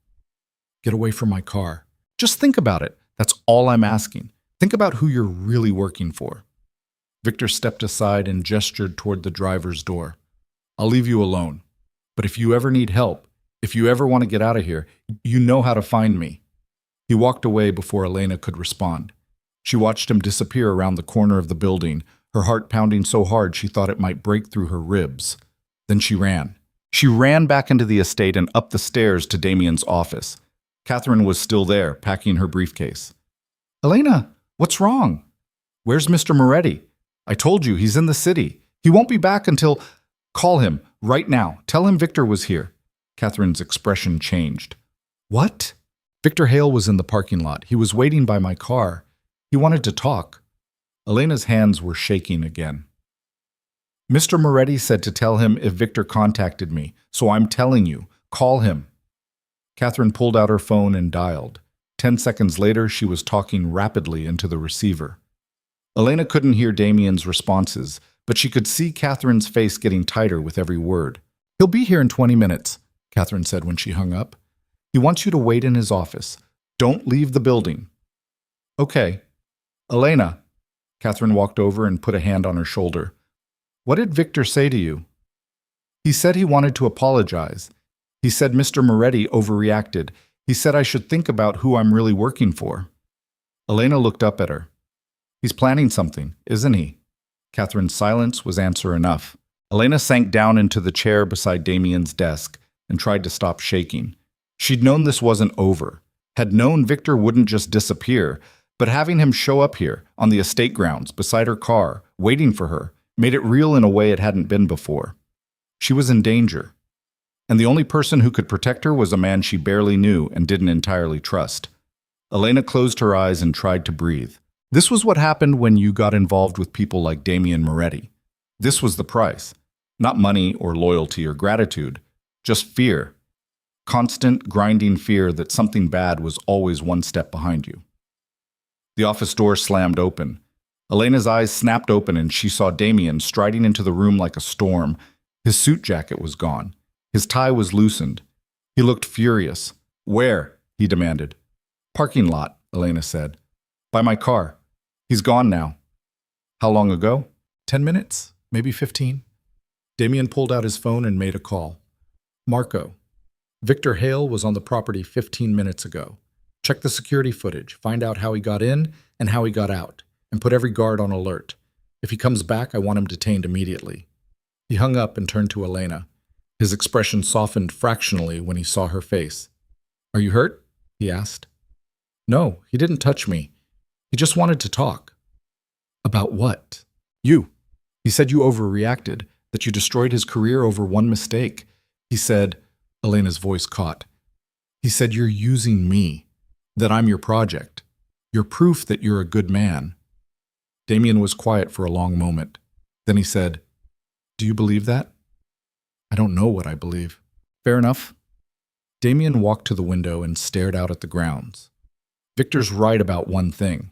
[SPEAKER 1] Get away from my car. Just think about it. That's all I'm asking. Think about who you're really working for. Victor stepped aside and gestured toward the driver's door. I'll leave you alone. But if you ever need help, if you ever want to get out of here, you know how to find me. He walked away before Elena could respond. She watched him disappear around the corner of the building, her heart pounding so hard she thought it might break through her ribs. Then she ran. She ran back into the estate and up the stairs to Damien's office. Catherine was still there, packing her briefcase. Elena, what's wrong? Where's Mr. Moretti? I told you, he's in the city. He won't be back until... Call him, right now. Tell him Victor was here. Catherine's expression changed. What? Victor Hale was in the parking lot. He was waiting by my car. He wanted to talk. Elena's hands were shaking again. Mr. Moretti said to tell him if Victor contacted me, so I'm telling you, call him. Catherine pulled out her phone and dialed. 10 seconds later, she was talking rapidly into the receiver. Elena couldn't hear Damien's responses, but she could see Catherine's face getting tighter with every word. He'll be here in 20 minutes, Catherine said when she hung up. He wants you to wait in his office. Don't leave the building. Okay. Elena. Catherine walked over and put a hand on her shoulder. What did Victor say to you? He said he wanted to apologize. He said Mr. Moretti overreacted. He said I should think about who I'm really working for. Elena looked up at her. He's planning something, isn't he? Catherine's silence was answer enough. Elena sank down into the chair beside Damien's desk and tried to stop shaking. She'd known this wasn't over, had known Victor wouldn't just disappear, but having him show up here, on the estate grounds, beside her car, waiting for her, made it real in a way it hadn't been before. She was in danger. And the only person who could protect her was a man she barely knew and didn't entirely trust. Elena closed her eyes and tried to breathe. This was what happened when you got involved with people like Damien Moretti. This was the price. Not money or loyalty or gratitude, just fear. Constant, grinding fear that something bad was always one step behind you. The office door slammed open. Elena's eyes snapped open and she saw Damien striding into the room like a storm. His suit jacket was gone. His tie was loosened. He looked furious. Where? He demanded. Parking lot, Elena said. By my car. He's gone now. How long ago? 10 minutes, maybe 15. Damien pulled out his phone and made a call. Marco. Victor Hale was on the property 15 minutes ago. Check the security footage, find out how he got in and how he got out, and put every guard on alert. If he comes back, I want him detained immediately. He hung up and turned to Elena. His expression softened fractionally when he saw her face. Are you hurt? He asked. No, he didn't touch me. He just wanted to talk. About what? You. He said you overreacted, that you destroyed his career over one mistake. He said, Elena's voice caught. He said you're using me, that I'm your project. You're proof that you're a good man. Damien was quiet for a long moment. Then he said, Do you believe that? I don't know what I believe. Fair enough. Damien walked to the window and stared out at the grounds. Victor's right about one thing.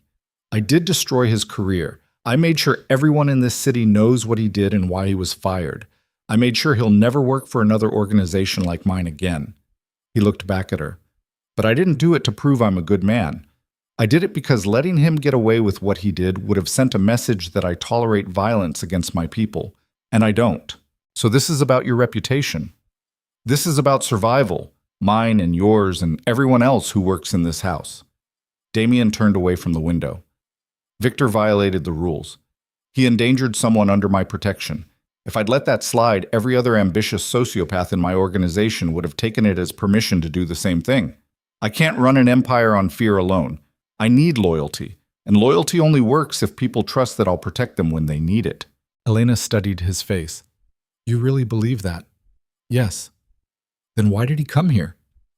[SPEAKER 1] I did destroy his career. I made sure everyone in this city knows what he did and why he was fired. I made sure he'll never work for another organization like mine again. He looked back at her. But I didn't do it to prove I'm a good man. I did it because letting him get away with what he did would have sent a message that I tolerate violence against my people. And I don't. So this is about your reputation. This is about survival, mine and yours and everyone else who works in this house. Damien turned away from the window. Victor violated the rules. He endangered someone under my protection. If I'd let that slide, every other ambitious sociopath in my organization would have taken it as permission to do the same thing. I can't run an empire on fear alone. I need loyalty, and loyalty only works if people trust that I'll protect them when they need it. Elena studied his face. You really believe that? Yes. Then why did he come here?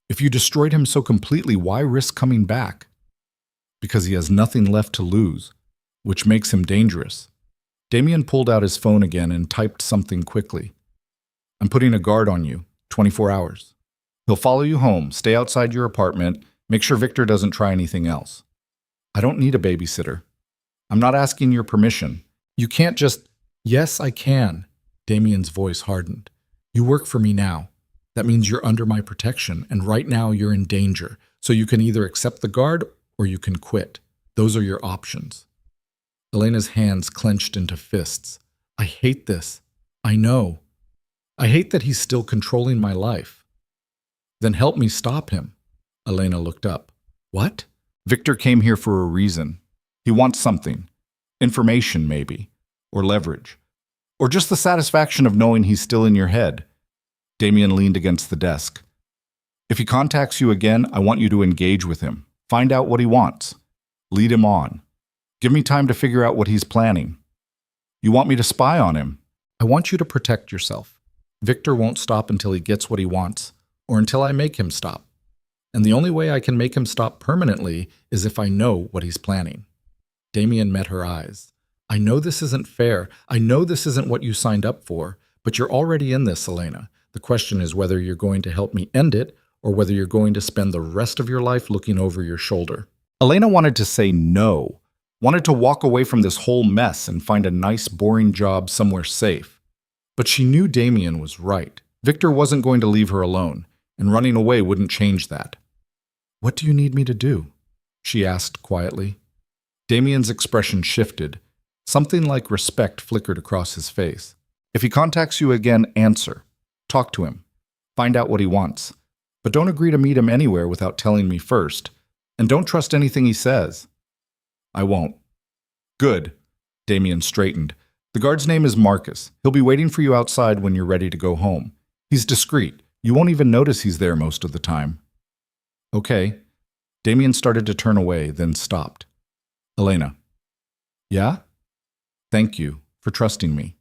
[SPEAKER 1] If you destroyed him so completely, why risk coming back? Because he has nothing left to lose, which makes him dangerous. Damien pulled out his phone again and typed something quickly. I'm putting a guard on you, 24 hours. He'll follow you home, stay outside your apartment, make sure Victor doesn't try anything else. I don't need a babysitter. I'm not asking your permission. You can't just... Yes, I can. Damien's voice hardened. You work for me now. That means you're under my protection, and right now you're in danger. So you can either accept the guard or you can quit. Those are your options. Elena's hands clenched into fists. I hate this. I know. I hate that he's still controlling my life. Then help me stop him. Elena looked up. What? Victor came here for a reason. He wants something. Information, maybe. Or leverage. Or just the satisfaction of knowing he's still in your head. Damien leaned against the desk. If he contacts you again, I want you to engage with him. Find out what he wants. Lead him on. Give me time to figure out what he's planning. You want me to spy on him? I want you to protect yourself. Victor won't stop until he gets what he wants, or until I make him stop. And the only way I can make him stop permanently is if I know what he's planning. Damien met her eyes. I know this isn't fair. I know this isn't what you signed up for, but you're already in this, Elena. The question is whether you're going to help me end it or whether you're going to spend the rest of your life looking over your shoulder. Elena wanted to say no, wanted to walk away from this whole mess and find a nice, boring job somewhere safe. But she knew Damien was right. Victor wasn't going to leave her alone, and running away wouldn't change that. What do you need me to do? She asked quietly. Damien's expression shifted. Something like respect flickered across his face. If he contacts you again, answer. Talk to him. Find out what he wants. But don't agree to meet him anywhere without telling me first. And don't trust anything he says. I won't. Good. Damien straightened. The guard's name is Marcus. He'll be waiting for you outside when you're ready to go home. He's discreet. You won't even notice he's there most of the time. Okay. Damien started to turn away, then stopped. Elena. Yeah? Thank you for trusting me.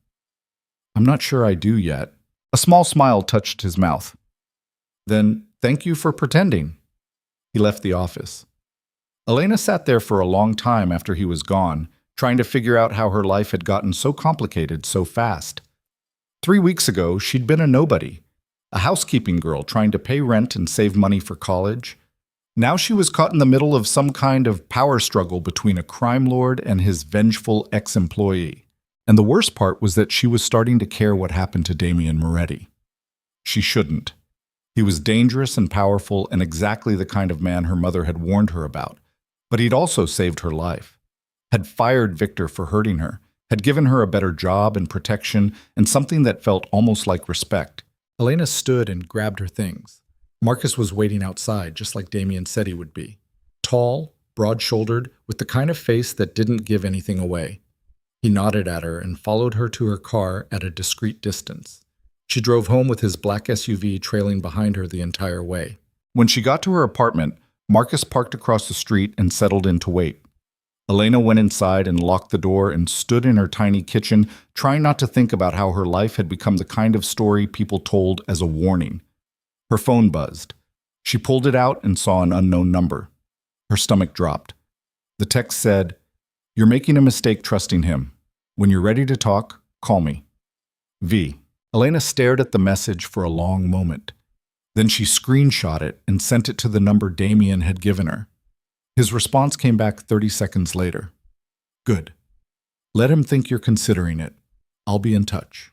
[SPEAKER 1] I'm not sure I do yet. A small smile touched his mouth. Then thank you for pretending. He left the office. Elena sat there for a long time after he was gone, trying to figure out how her life had gotten so complicated so fast. 3 weeks ago, she'd been a nobody, a housekeeping girl trying to pay rent and save money for college. Now she was caught in the middle of some kind of power struggle between a crime lord and his vengeful ex-employee. And the worst part was that she was starting to care what happened to Damien Moretti. She shouldn't. He was dangerous and powerful and exactly the kind of man her mother had warned her about. But he'd also saved her life. Had fired Victor for hurting her, had given her a better job and protection and something that felt almost like respect. Elena stood and grabbed her things. Marcus was waiting outside, just like Damien said he would be. Tall, broad-shouldered, with the kind of face that didn't give anything away. He nodded at her and followed her to her car at a discreet distance. She drove home with his black SUV trailing behind her the entire way. When she got to her apartment, Marcus parked across the street and settled in to wait. Elena went inside and locked the door and stood in her tiny kitchen, trying not to think about how her life had become the kind of story people told as a warning. Her phone buzzed. She pulled it out and saw an unknown number. Her stomach dropped. The text said, "You're making a mistake trusting him. When you're ready to talk, call me. V." Elena stared at the message for a long moment. Then she screenshot it and sent it to the number Damien had given her. His response came back 30 seconds later. Good. Let him think you're considering it. I'll be in touch.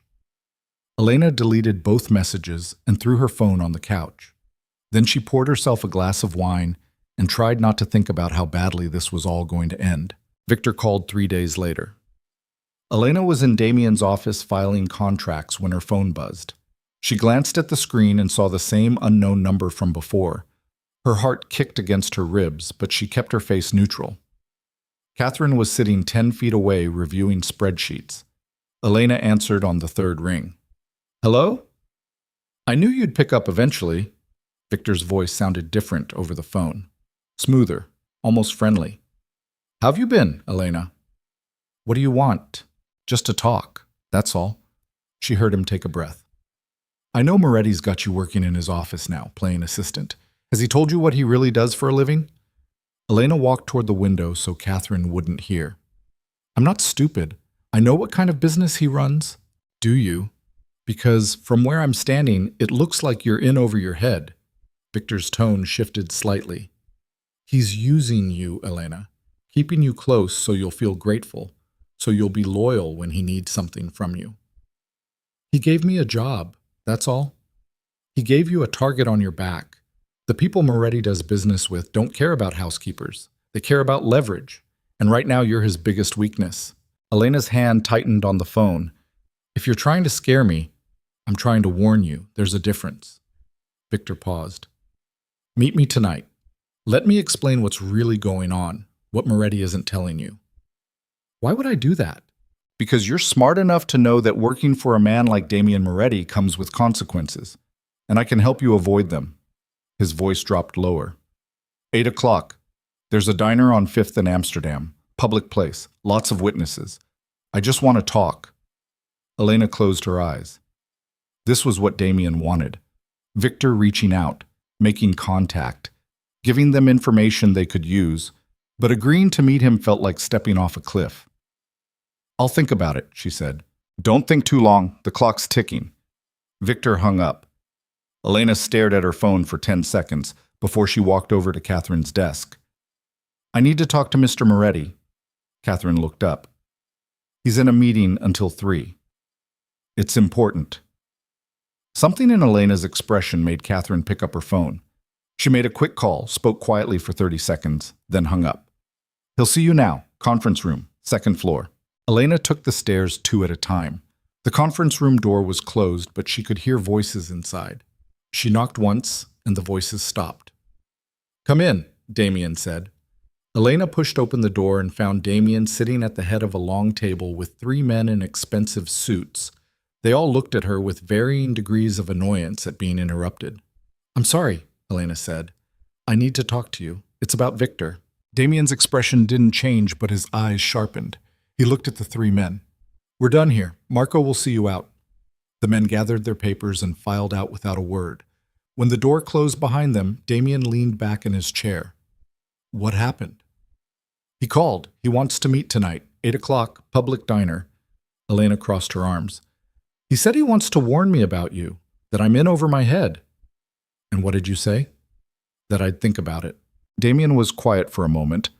[SPEAKER 1] Elena deleted both messages and threw her phone on the couch. Then she poured herself a glass of wine and tried not to think about how badly this was all going to end. Victor called 3 days later. Elena was in Damien's office filing contracts when her phone buzzed. She glanced at the screen and saw the same unknown number from before. Her heart kicked against her ribs, but she kept her face neutral. Catherine was sitting 10 feet away reviewing spreadsheets. Elena answered on the third ring. Hello? I knew you'd pick up eventually. Victor's voice sounded different over the phone. Smoother, almost friendly. How've you been, Elena? What do you want? Just to talk, that's all. She heard him take a breath. I know Moretti's got you working in his office now, playing assistant. Has he told you what he really does for a living? Elena walked toward the window so Catherine wouldn't hear. I'm not stupid. I know what kind of business he runs. Do you? Because from where I'm standing, it looks like you're in over your head. Victor's tone shifted slightly. He's using you, Elena, keeping you close so you'll feel grateful, so you'll be loyal when he needs something from you. He gave me a job, that's all. He gave you a target on your back. The people Moretti does business with don't care about housekeepers. They care about leverage, and right now you're his biggest weakness. Elena's hand tightened on the phone. If you're trying to scare me, I'm trying to warn you. There's a difference. Victor paused. Meet me tonight. Let me explain what's really going on, what Moretti isn't telling you. Why would I do that? Because you're smart enough to know that working for a man like Damien Moretti comes with consequences, and I can help you avoid them. His voice dropped lower. 8 o'clock. There's a diner on 5th in Amsterdam. Public place. Lots of witnesses. I just want to talk. Elena closed her eyes. This was what Damien wanted. Victor reaching out, making contact, giving them information they could use, but agreeing to meet him felt like stepping off a cliff. I'll think about it, she said. Don't think too long. The clock's ticking. Victor hung up. Elena stared at her phone for 10 seconds before she walked over to Catherine's desk. I need to talk to Mr. Moretti. Catherine looked up. He's in a meeting until 3. It's important. Something in Elena's expression made Catherine pick up her phone. She made a quick call, spoke quietly for 30 seconds, then hung up. He'll see you now. Conference room, 2nd floor. Elena took the stairs 2 at a time. The conference room door was closed, but she could hear voices inside. She knocked once, and the voices stopped. Come in, Damien said. Elena pushed open the door and found Damien sitting at the head of a long table with 3 men in expensive suits. They all looked at her with varying degrees of annoyance at being interrupted. I'm sorry, Elena said. I need to talk to you. It's about Victor. Damien's expression didn't change, but his eyes sharpened. He looked at the 3 men. We're done here. Marco will see you out. The men gathered their papers and filed out without a word. When the door closed behind them, Damien leaned back in his chair. What happened? He called. He wants to meet tonight. 8 o'clock, public diner. Elena crossed her arms. He said he wants to warn me about you, that I'm in over my head. And what did you say? That I'd think about it. Damien was quiet for a moment.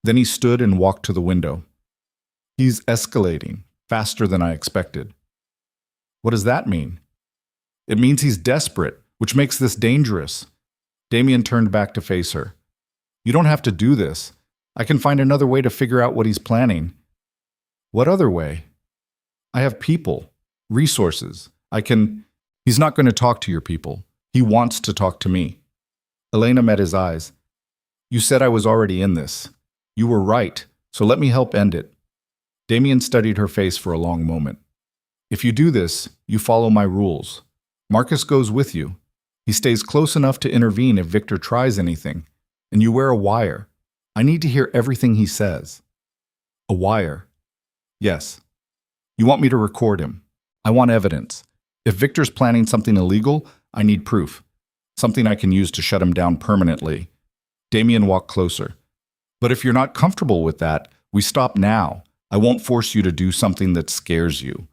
[SPEAKER 1] Then he stood and walked to the window. He's escalating, faster than I expected. What does that mean? It means he's desperate, which makes this dangerous. Damien turned back to face her. You don't have to do this. I can find another way to figure out what he's planning. What other way? I have people, resources. He's not going to talk to your people. He wants to talk to me. Elena met his eyes. You said I was already in this. You were right, so let me help end it. Damien studied her face for a long moment. If you do this, you follow my rules. Marcus goes with you. He stays close enough to intervene if Victor tries anything. And you wear a wire. I need to hear everything he says. A wire? Yes. You want me to record him. I want evidence. If Victor's planning something illegal, I need proof. Something I can use to shut him down permanently. Damien walked closer. But if you're not comfortable with that, we stop now. I won't force you to do something that scares you.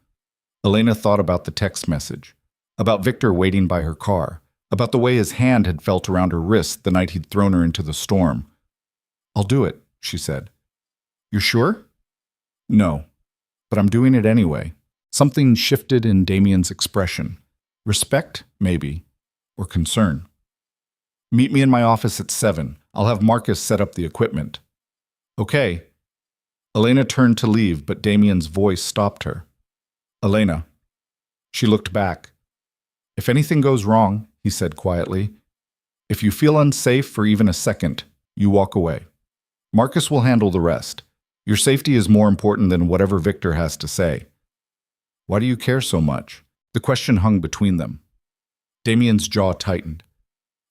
[SPEAKER 1] Elena thought about the text message. About Victor waiting by her car, about the way his hand had felt around her wrist the night he'd thrown her into the storm. "I'll do it," she said. "You're sure?" "No, but I'm doing it anyway." Something shifted in Damien's expression. Respect, maybe, or concern. "Meet me in my office at 7. I'll have Marcus set up the equipment." "Okay." Elena turned to leave, but Damien's voice stopped her. "Elena." She looked back. "If anything goes wrong," he said quietly, "if you feel unsafe for even a second, you walk away. Marcus will handle the rest. Your safety is more important than whatever Victor has to say." "Why do you care so much?" The question hung between them. Damien's jaw tightened.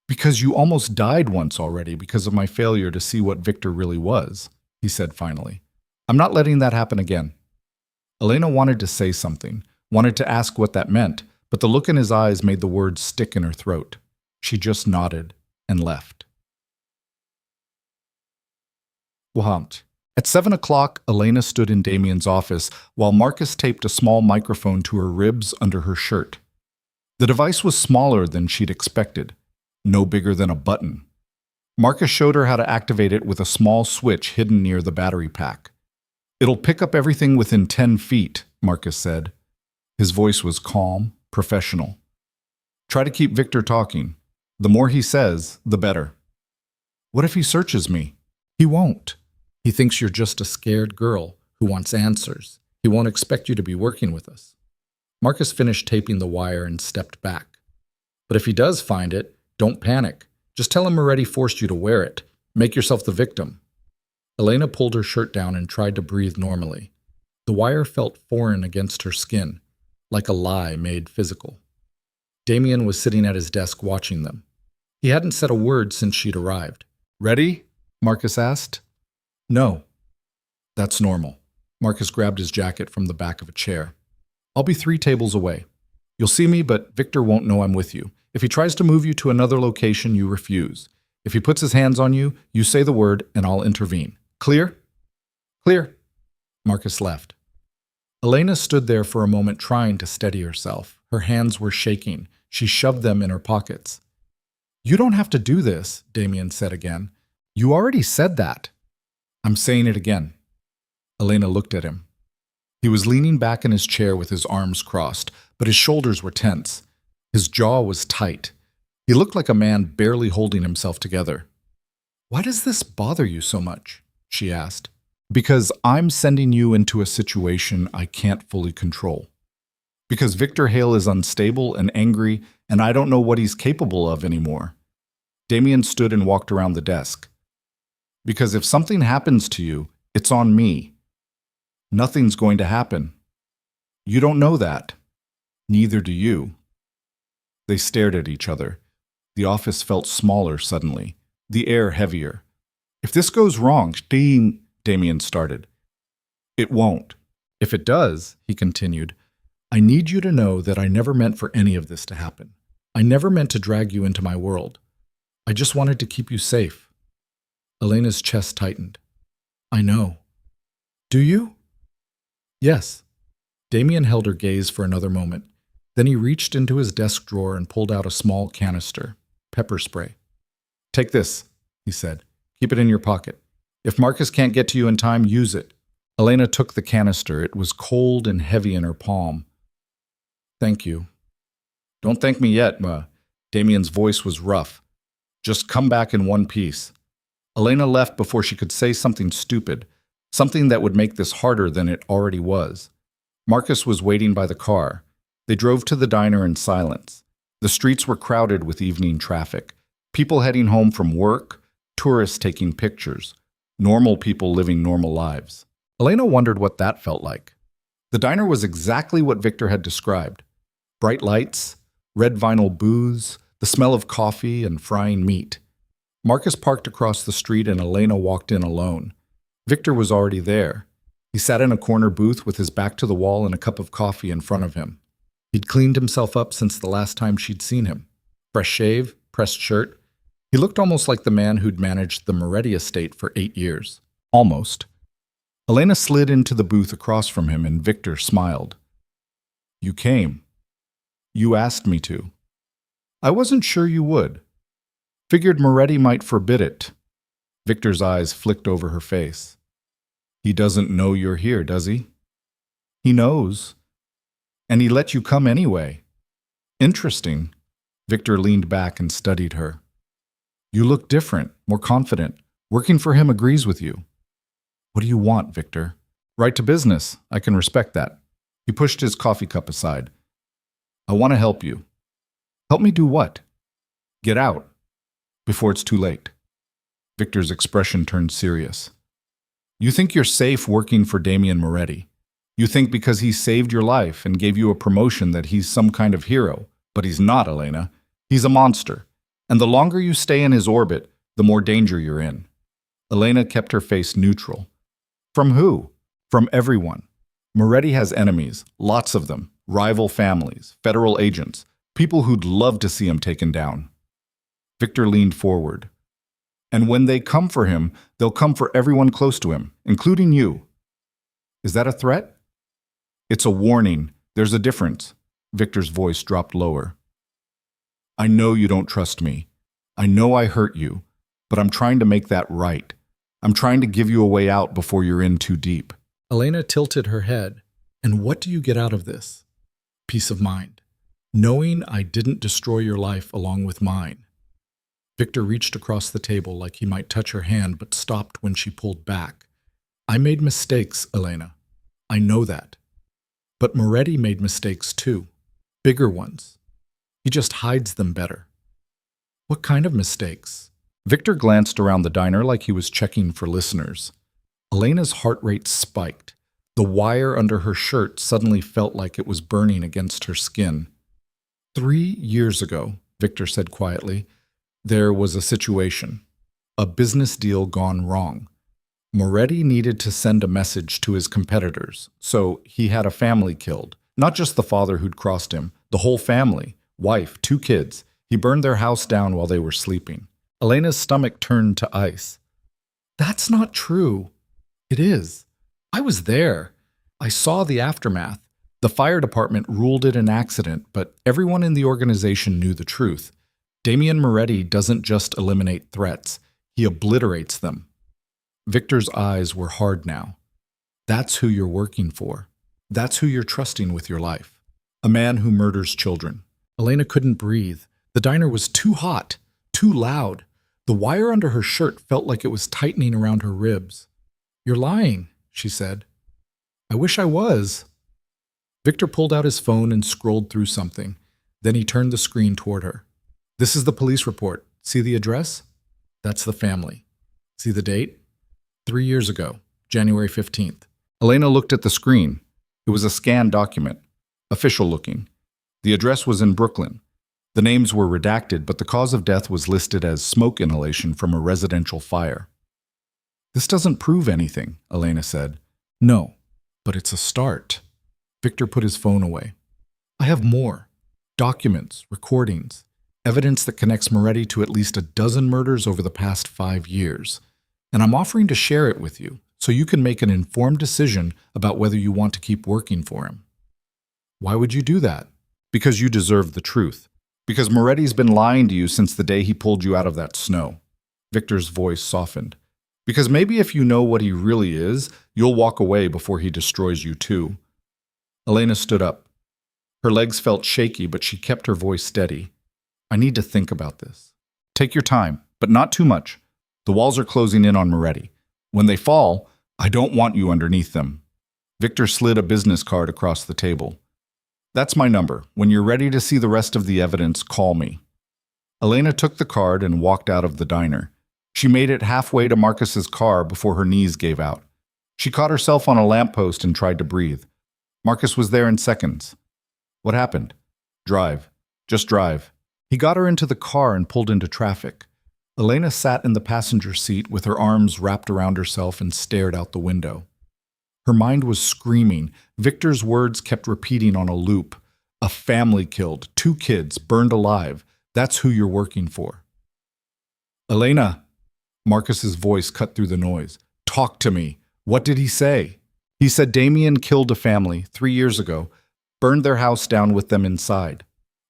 [SPEAKER 1] "Because you almost died once already because of my failure to see what Victor really was," he said finally. "I'm not letting that happen again." Elena wanted to say something, wanted to ask what that meant, but the look in his eyes made the words stick in her throat. She just nodded and left. Wahant. At 7 o'clock, Elena stood in Damien's office while Marcus taped a small microphone to her ribs under her shirt. The device was smaller than she'd expected, no bigger than a button. Marcus showed her how to activate it with a small switch hidden near the battery pack. "It'll pick up everything within 10 feet, Marcus said. His voice was calm, professional. "Try to keep Victor talking. The more he says, the better." "What if he searches me?" "He won't. He thinks you're just a scared girl who wants answers. He won't expect you to be working with us." Marcus finished taping the wire and stepped back. "But if he does find it, don't panic. Just tell him Moretti forced you to wear it. Make yourself the victim." Elena pulled her shirt down and tried to breathe normally. The wire felt foreign against her skin, like a lie made physical. Damien was sitting at his desk watching them. He hadn't said a word since she'd arrived. "Ready?" Marcus asked. "No." "That's normal." Marcus grabbed his jacket from the back of a chair. "I'll be 3 tables away. You'll see me, but Victor won't know I'm with you. If he tries to move you to another location, you refuse. If he puts his hands on you, you say the word and I'll intervene. Clear?" "Clear." Marcus left. Elena stood there for a moment trying to steady herself. Her hands were shaking. She shoved them in her pockets. "You don't have to do this," Damien said again. "You already said that." "I'm saying it again." Elena looked at him. He was leaning back in his chair with his arms crossed, but his shoulders were tense. His jaw was tight. He looked like a man barely holding himself together. "Why does this bother you so much?" she asked. "Because I'm sending you into a situation I can't fully control. Because Victor Hale is unstable and angry, and I don't know what he's capable of anymore." Damien stood and walked around the desk. "Because if something happens to you, it's on me. Nothing's going to happen. You don't know that. Neither do you." They stared at each other. The office felt smaller suddenly, the air heavier. "If this goes wrong, Damien started. "It won't. If it does," he continued, "I need you to know that I never meant for any of this to happen. I never meant to drag you into my world. I just wanted to keep you safe." Elena's chest tightened. "I know." "Do you?" "Yes." Damien held her gaze for another moment. Then he reached into his desk drawer and pulled out a small canister, pepper spray. "Take this," he said. "Keep it in your pocket. If Marcus can't get to you in time, use it." Elena took the canister. It was cold and heavy in her palm. "Thank you." "Don't thank me yet, Ma." Damien's voice was rough. "Just come back in one piece." Elena left before she could say something stupid, something that would make this harder than it already was. Marcus was waiting by the car. They drove to the diner in silence. The streets were crowded with evening traffic. People heading home from work, tourists taking pictures, normal people living normal lives. Elena wondered what that felt like. The diner was exactly what Victor had described. Bright lights, red vinyl booths, the smell of coffee and frying meat. Marcus parked across the street and Elena walked in alone. Victor was already there. He sat in a corner booth with his back to the wall and a cup of coffee in front of him. He'd cleaned himself up since the last time she'd seen him. Fresh shave, pressed shirt. He looked almost like the man who'd managed the Moretti estate for 8 years. Almost. Elena slid into the booth across from him and Victor smiled. "You came. You asked me to." I wasn't sure you would. Figured Moretti might forbid it. Victor's eyes flicked over her face. He doesn't know you're here, does he? He knows. And he let you come anyway. Interesting. Victor leaned back and studied her. You look different, more confident. Working for him agrees with you. What do you want, Victor? Right to business. I can respect that. He pushed his coffee cup aside. I want to help you. Help me do what? Get out. Before it's too late. Victor's expression turned serious. You think you're safe working for Damien Moretti. You think because he saved your life and gave you a promotion that he's some kind of hero. But he's not, Elena. He's a monster. And the longer you stay in his orbit, the more danger you're in. Elena kept her face neutral. From who? From everyone. Moretti has enemies, lots of them, rival families, federal agents, people who'd love to see him taken down. Victor leaned forward. And when they come for him, they'll come for everyone close to him, including you. Is that a threat? It's a warning. There's a difference. Victor's voice dropped lower. I know you don't trust me. I know I hurt you, but I'm trying to make that right. I'm trying to give you a way out before you're in too deep. Elena tilted her head. And what do you get out of this? Peace of mind. Knowing I didn't destroy your life along with mine. Victor reached across the table like he might touch her hand, but stopped when she pulled back. I made mistakes, Elena. I know that. But Moretti made mistakes too. Bigger ones. He just hides them better. What kind of mistakes? Victor glanced around the diner like he was checking for listeners. Elena's heart rate spiked. The wire under her shirt suddenly felt like it was burning against her skin. 3 years ago, Victor said quietly, there was a situation. A business deal gone wrong. Moretti needed to send a message to his competitors, so he had a family killed. Not just the father who'd crossed him, the whole family, wife, 2 kids. He burned their house down while they were sleeping. Elena's stomach turned to ice. That's not true. It is. I was there. I saw the aftermath. The fire department ruled it an accident, but everyone in the organization knew the truth. Damien Moretti doesn't just eliminate threats. He obliterates them. Victor's eyes were hard now. That's who you're working for. That's who you're trusting with your life. A man who murders children. Elena couldn't breathe. The diner was too hot, too loud. The wire under her shirt felt like it was tightening around her ribs. You're lying, she said. I wish I was. Victor pulled out his phone and scrolled through something. Then he turned the screen toward her. This is the police report. See the address? That's the family. See the date? 3 years ago, January 15th. Elena looked at the screen. It was a scanned document, official looking. The address was in Brooklyn. The names were redacted, but the cause of death was listed as smoke inhalation from a residential fire. This doesn't prove anything, Elena said. No, but it's a start. Victor put his phone away. I have more. Documents, recordings, evidence that connects Moretti to at least a dozen murders over the past 5 years. And I'm offering to share it with you so you can make an informed decision about whether you want to keep working for him. Why would you do that? Because you deserve the truth. Because Moretti's been lying to you since the day he pulled you out of that snow. Victor's voice softened. Because maybe if you know what he really is, you'll walk away before he destroys you too. Elena stood up. Her legs felt shaky, but she kept her voice steady. I need to think about this. Take your time, but not too much. The walls are closing in on Moretti. When they fall, I don't want you underneath them. Victor slid a business card across the table. That's my number. When you're ready to see the rest of the evidence, call me. Elena took the card and walked out of the diner. She made it halfway to Marcus's car before her knees gave out. She caught herself on a lamppost and tried to breathe. Marcus was there in seconds. What happened? Drive. Just drive. He got her into the car and pulled into traffic. Elena sat in the passenger seat with her arms wrapped around herself and stared out the window. Her mind was screaming. Victor's words kept repeating on a loop. A family killed, 2 kids burned alive. That's who you're working for. Elena! Marcus's voice cut through the noise. Talk to me. What did he say? He said Damien killed a family 3 years ago, burned their house down with them inside.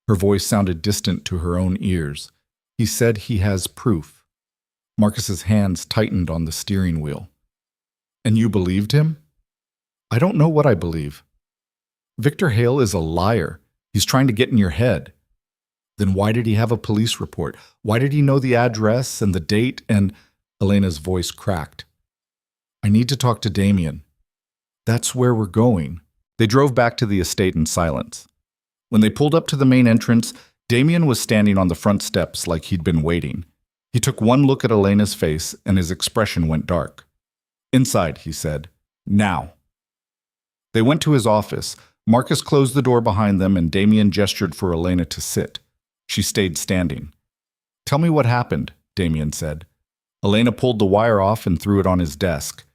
[SPEAKER 1] Her voice sounded distant to her own ears. He said he has proof. Marcus's hands tightened on the steering wheel. And you believed him? I don't know what I believe. Victor Hale is a liar. He's trying to get in your head. Then why did he have a police report? Why did he know the address and the date and... Elena's voice cracked. I need to talk to Damien. That's where we're going. They drove back to the estate in silence. When they pulled up to the main entrance, Damien was standing on the front steps like he'd been waiting. He took one look at Elena's face and his expression went dark. Inside, he said. Now. They went to his office. Marcus closed the door behind them and Damien gestured for Elena to sit. She stayed standing. Tell me what happened, Damien said. Elena pulled the wire off and threw it on his desk.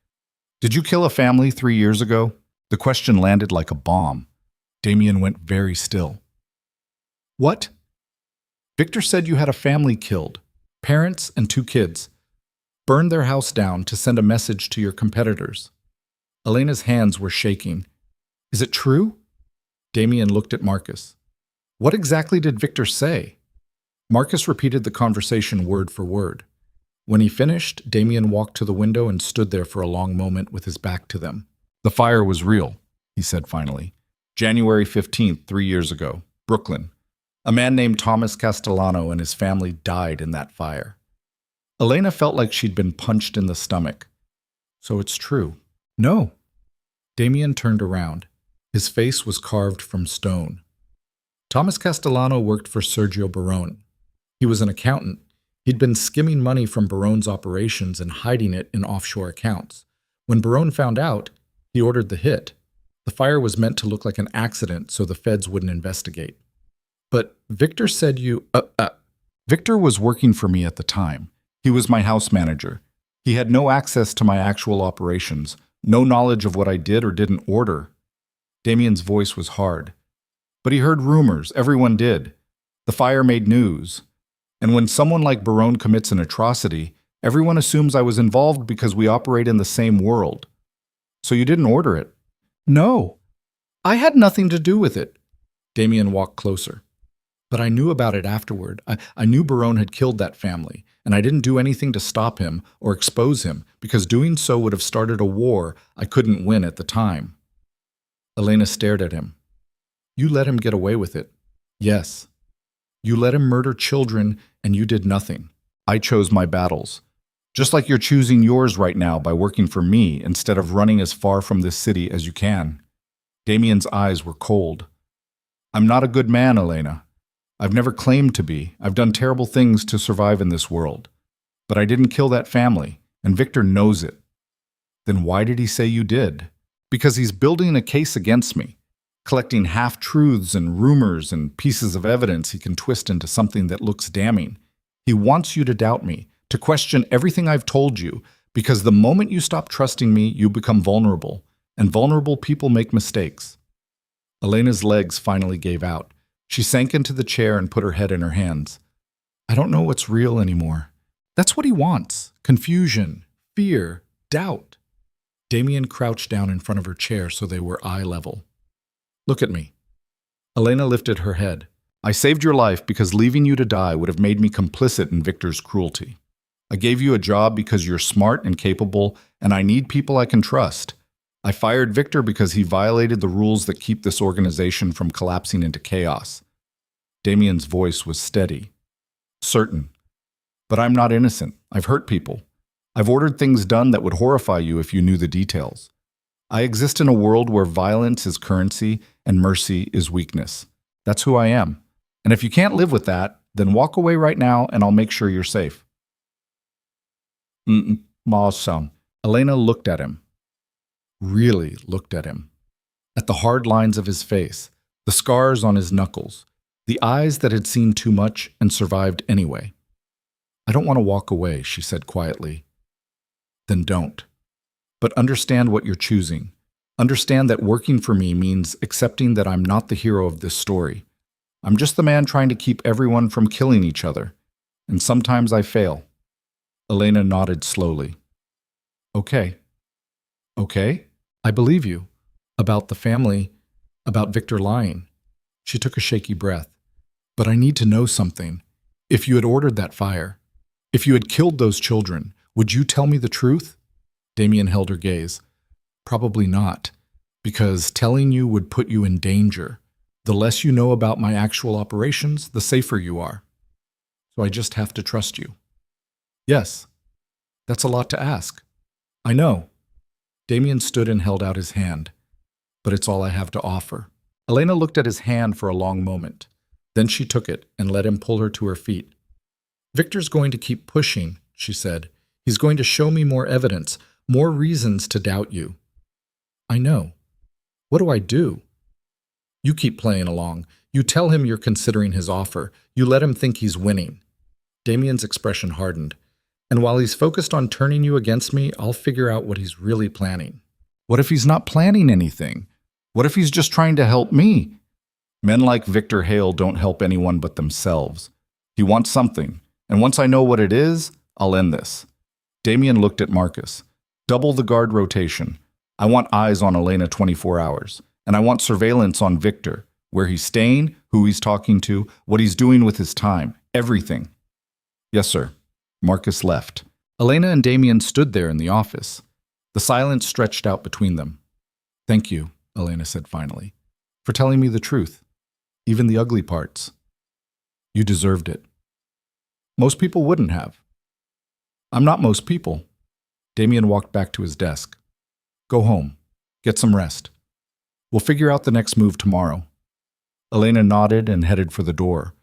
[SPEAKER 1] Did you kill a family 3 years ago? The question landed like a bomb. Damien went very still. What? Victor said you had a family killed. Parents and 2 kids. Burned their house down to send a message to your competitors. Elena's hands were shaking. Is it true? Damien looked at Marcus. What exactly did Victor say? Marcus repeated the conversation word for word. When he finished, Damien walked to the window and stood there for a long moment with his back to them. The fire was real, he said finally. January 15th, 3 years ago, Brooklyn. A man named Thomas Castellano and his family died in that fire. Elena felt like she'd been punched in the stomach. So it's true. No. Damien turned around. His face was carved from stone. Thomas Castellano worked for Sergio Barone. He was an accountant. He'd been skimming money from Barone's operations and hiding it in offshore accounts. When Barone found out, he ordered the hit. The fire was meant to look like an accident so the feds wouldn't investigate. But Victor said you... Victor was working for me at the time. He was my house manager. He had no access to my actual operations, no knowledge of what I did or didn't order. Damien's voice was hard. But he heard rumors, everyone did. The fire made news. And when someone like Barone commits an atrocity, everyone assumes I was involved because we operate in the same world. So you didn't order it? No. I had nothing to do with it. Damien walked closer. But I knew about it afterward. I knew Barone had killed that family, and I didn't do anything to stop him or expose him, because doing so would have started a war I couldn't win at the time. Elena stared at him. You let him get away with it. Yes. You let him murder children, and you did nothing. I chose my battles. Just like you're choosing yours right now by working for me instead of running as far from this city as you can. Damien's eyes were cold. I'm not a good man, Elena. I've never claimed to be. I've done terrible things to survive in this world. But I didn't kill that family, and Victor knows it. Then why did he say you did? Because he's building a case against me, collecting half-truths and rumors and pieces of evidence he can twist into something that looks damning. He wants you to doubt me, to question everything I've told you, because the moment you stop trusting me, you become vulnerable, and vulnerable people make mistakes. Elena's legs finally gave out. She sank into the chair and put her head in her hands. I don't know what's real anymore. That's what he wants. Confusion, fear, doubt. Damien crouched down in front of her chair so they were eye level. Look at me. Elena lifted her head. I saved your life because leaving you to die would have made me complicit in Victor's cruelty. I gave you a job because you're smart and capable, and I need people I can trust. I fired Victor because he violated the rules that keep this organization from collapsing into chaos. Damien's voice was steady. Certain. But I'm not innocent. I've hurt people. I've ordered things done that would horrify you if you knew the details. I exist in a world where violence is currency and mercy is weakness. That's who I am. And if you can't live with that, then walk away right now and I'll make sure you're safe. Ma's-san. Elena looked at him. Really looked at him. At the hard lines of his face, the scars on his knuckles, the eyes that had seen too much and survived anyway. I don't want to walk away, she said quietly. Then don't. But understand what you're choosing. Understand that working for me means accepting that I'm not the hero of this story. I'm just the man trying to keep everyone from killing each other. And sometimes I fail. Elena nodded slowly. Okay. Okay? I believe you. About the family, about Victor lying. She took a shaky breath. But I need to know something. If you had ordered that fire, if you had killed those children, would you tell me the truth? Damien held her gaze. Probably not, because telling you would put you in danger. The less you know about my actual operations, the safer you are. So I just have to trust you. Yes, that's a lot to ask. I know. Damien stood and held out his hand. But it's all I have to offer. Elena looked at his hand for a long moment. Then she took it and let him pull her to her feet. Victor's going to keep pushing, she said. He's going to show me more evidence, more reasons to doubt you. I know. What do I do? You keep playing along. You tell him you're considering his offer. You let him think he's winning. Damien's expression hardened. And while he's focused on turning you against me, I'll figure out what he's really planning. What if he's not planning anything? What if he's just trying to help me? Men like Victor Hale don't help anyone but themselves. He wants something, and once I know what it is, I'll end this. Damien looked at Marcus. Double the guard rotation. I want eyes on Elena 24 hours, and I want surveillance on Victor, where he's staying, who he's talking to, what he's doing with his time, everything. Yes, sir. Marcus left. Elena and Damien stood there in the office. The silence stretched out between them. Thank you, Elena said finally, for telling me the truth, even the ugly parts. You deserved it. Most people wouldn't have. I'm not most people. Damien walked back to his desk. Go home. Get some rest. We'll figure out the next move tomorrow. Elena nodded and headed for the door,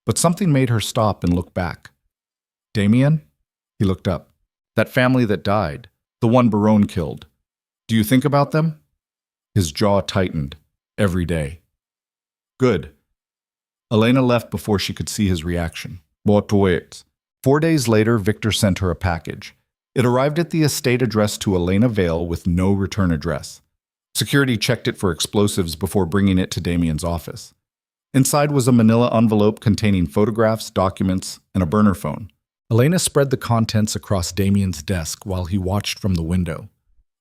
[SPEAKER 1] but something made her stop and look back. Damien? He looked up. That family that died, the one Barone killed. Do you think about them? His jaw tightened. Every day. Good. Elena left before she could see his reaction. But wait. 4 days later, Victor sent her a package. It arrived at the estate addressed to Elena Vale with no return address. Security checked it for explosives before bringing it to Damien's office. Inside was a manila envelope containing photographs, documents, and a burner phone. Elena spread the contents across Damien's desk while he watched from the window.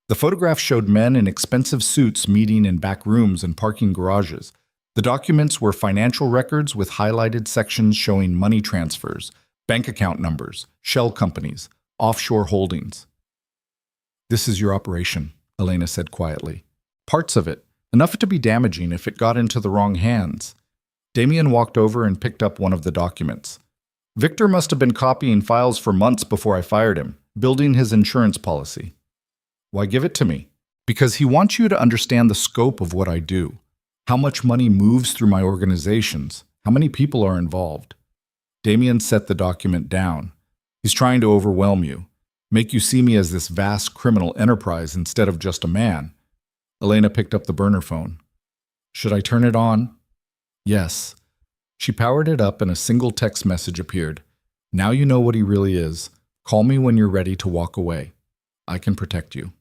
[SPEAKER 1] The photographs showed men in expensive suits meeting in back rooms and parking garages. The documents were financial records with highlighted sections showing money transfers, bank account numbers, shell companies, offshore holdings. This is your operation, Elena said quietly. Parts of it, enough to be damaging if it got into the wrong hands. Damien walked over and picked up one of the documents. Victor must have been copying files for months before I fired him, building his insurance policy. Why give it to me? Because he wants you to understand the scope of what I do, how much money moves through my organizations, how many people are involved. Damien set the document down. He's trying to overwhelm you, make you see me as this vast criminal enterprise instead of just a man. Elena picked up the burner phone. Should I turn it on? Yes. She powered it up and a single text message appeared. Now you know what he really is. Call me when you're ready to walk away. I can protect you.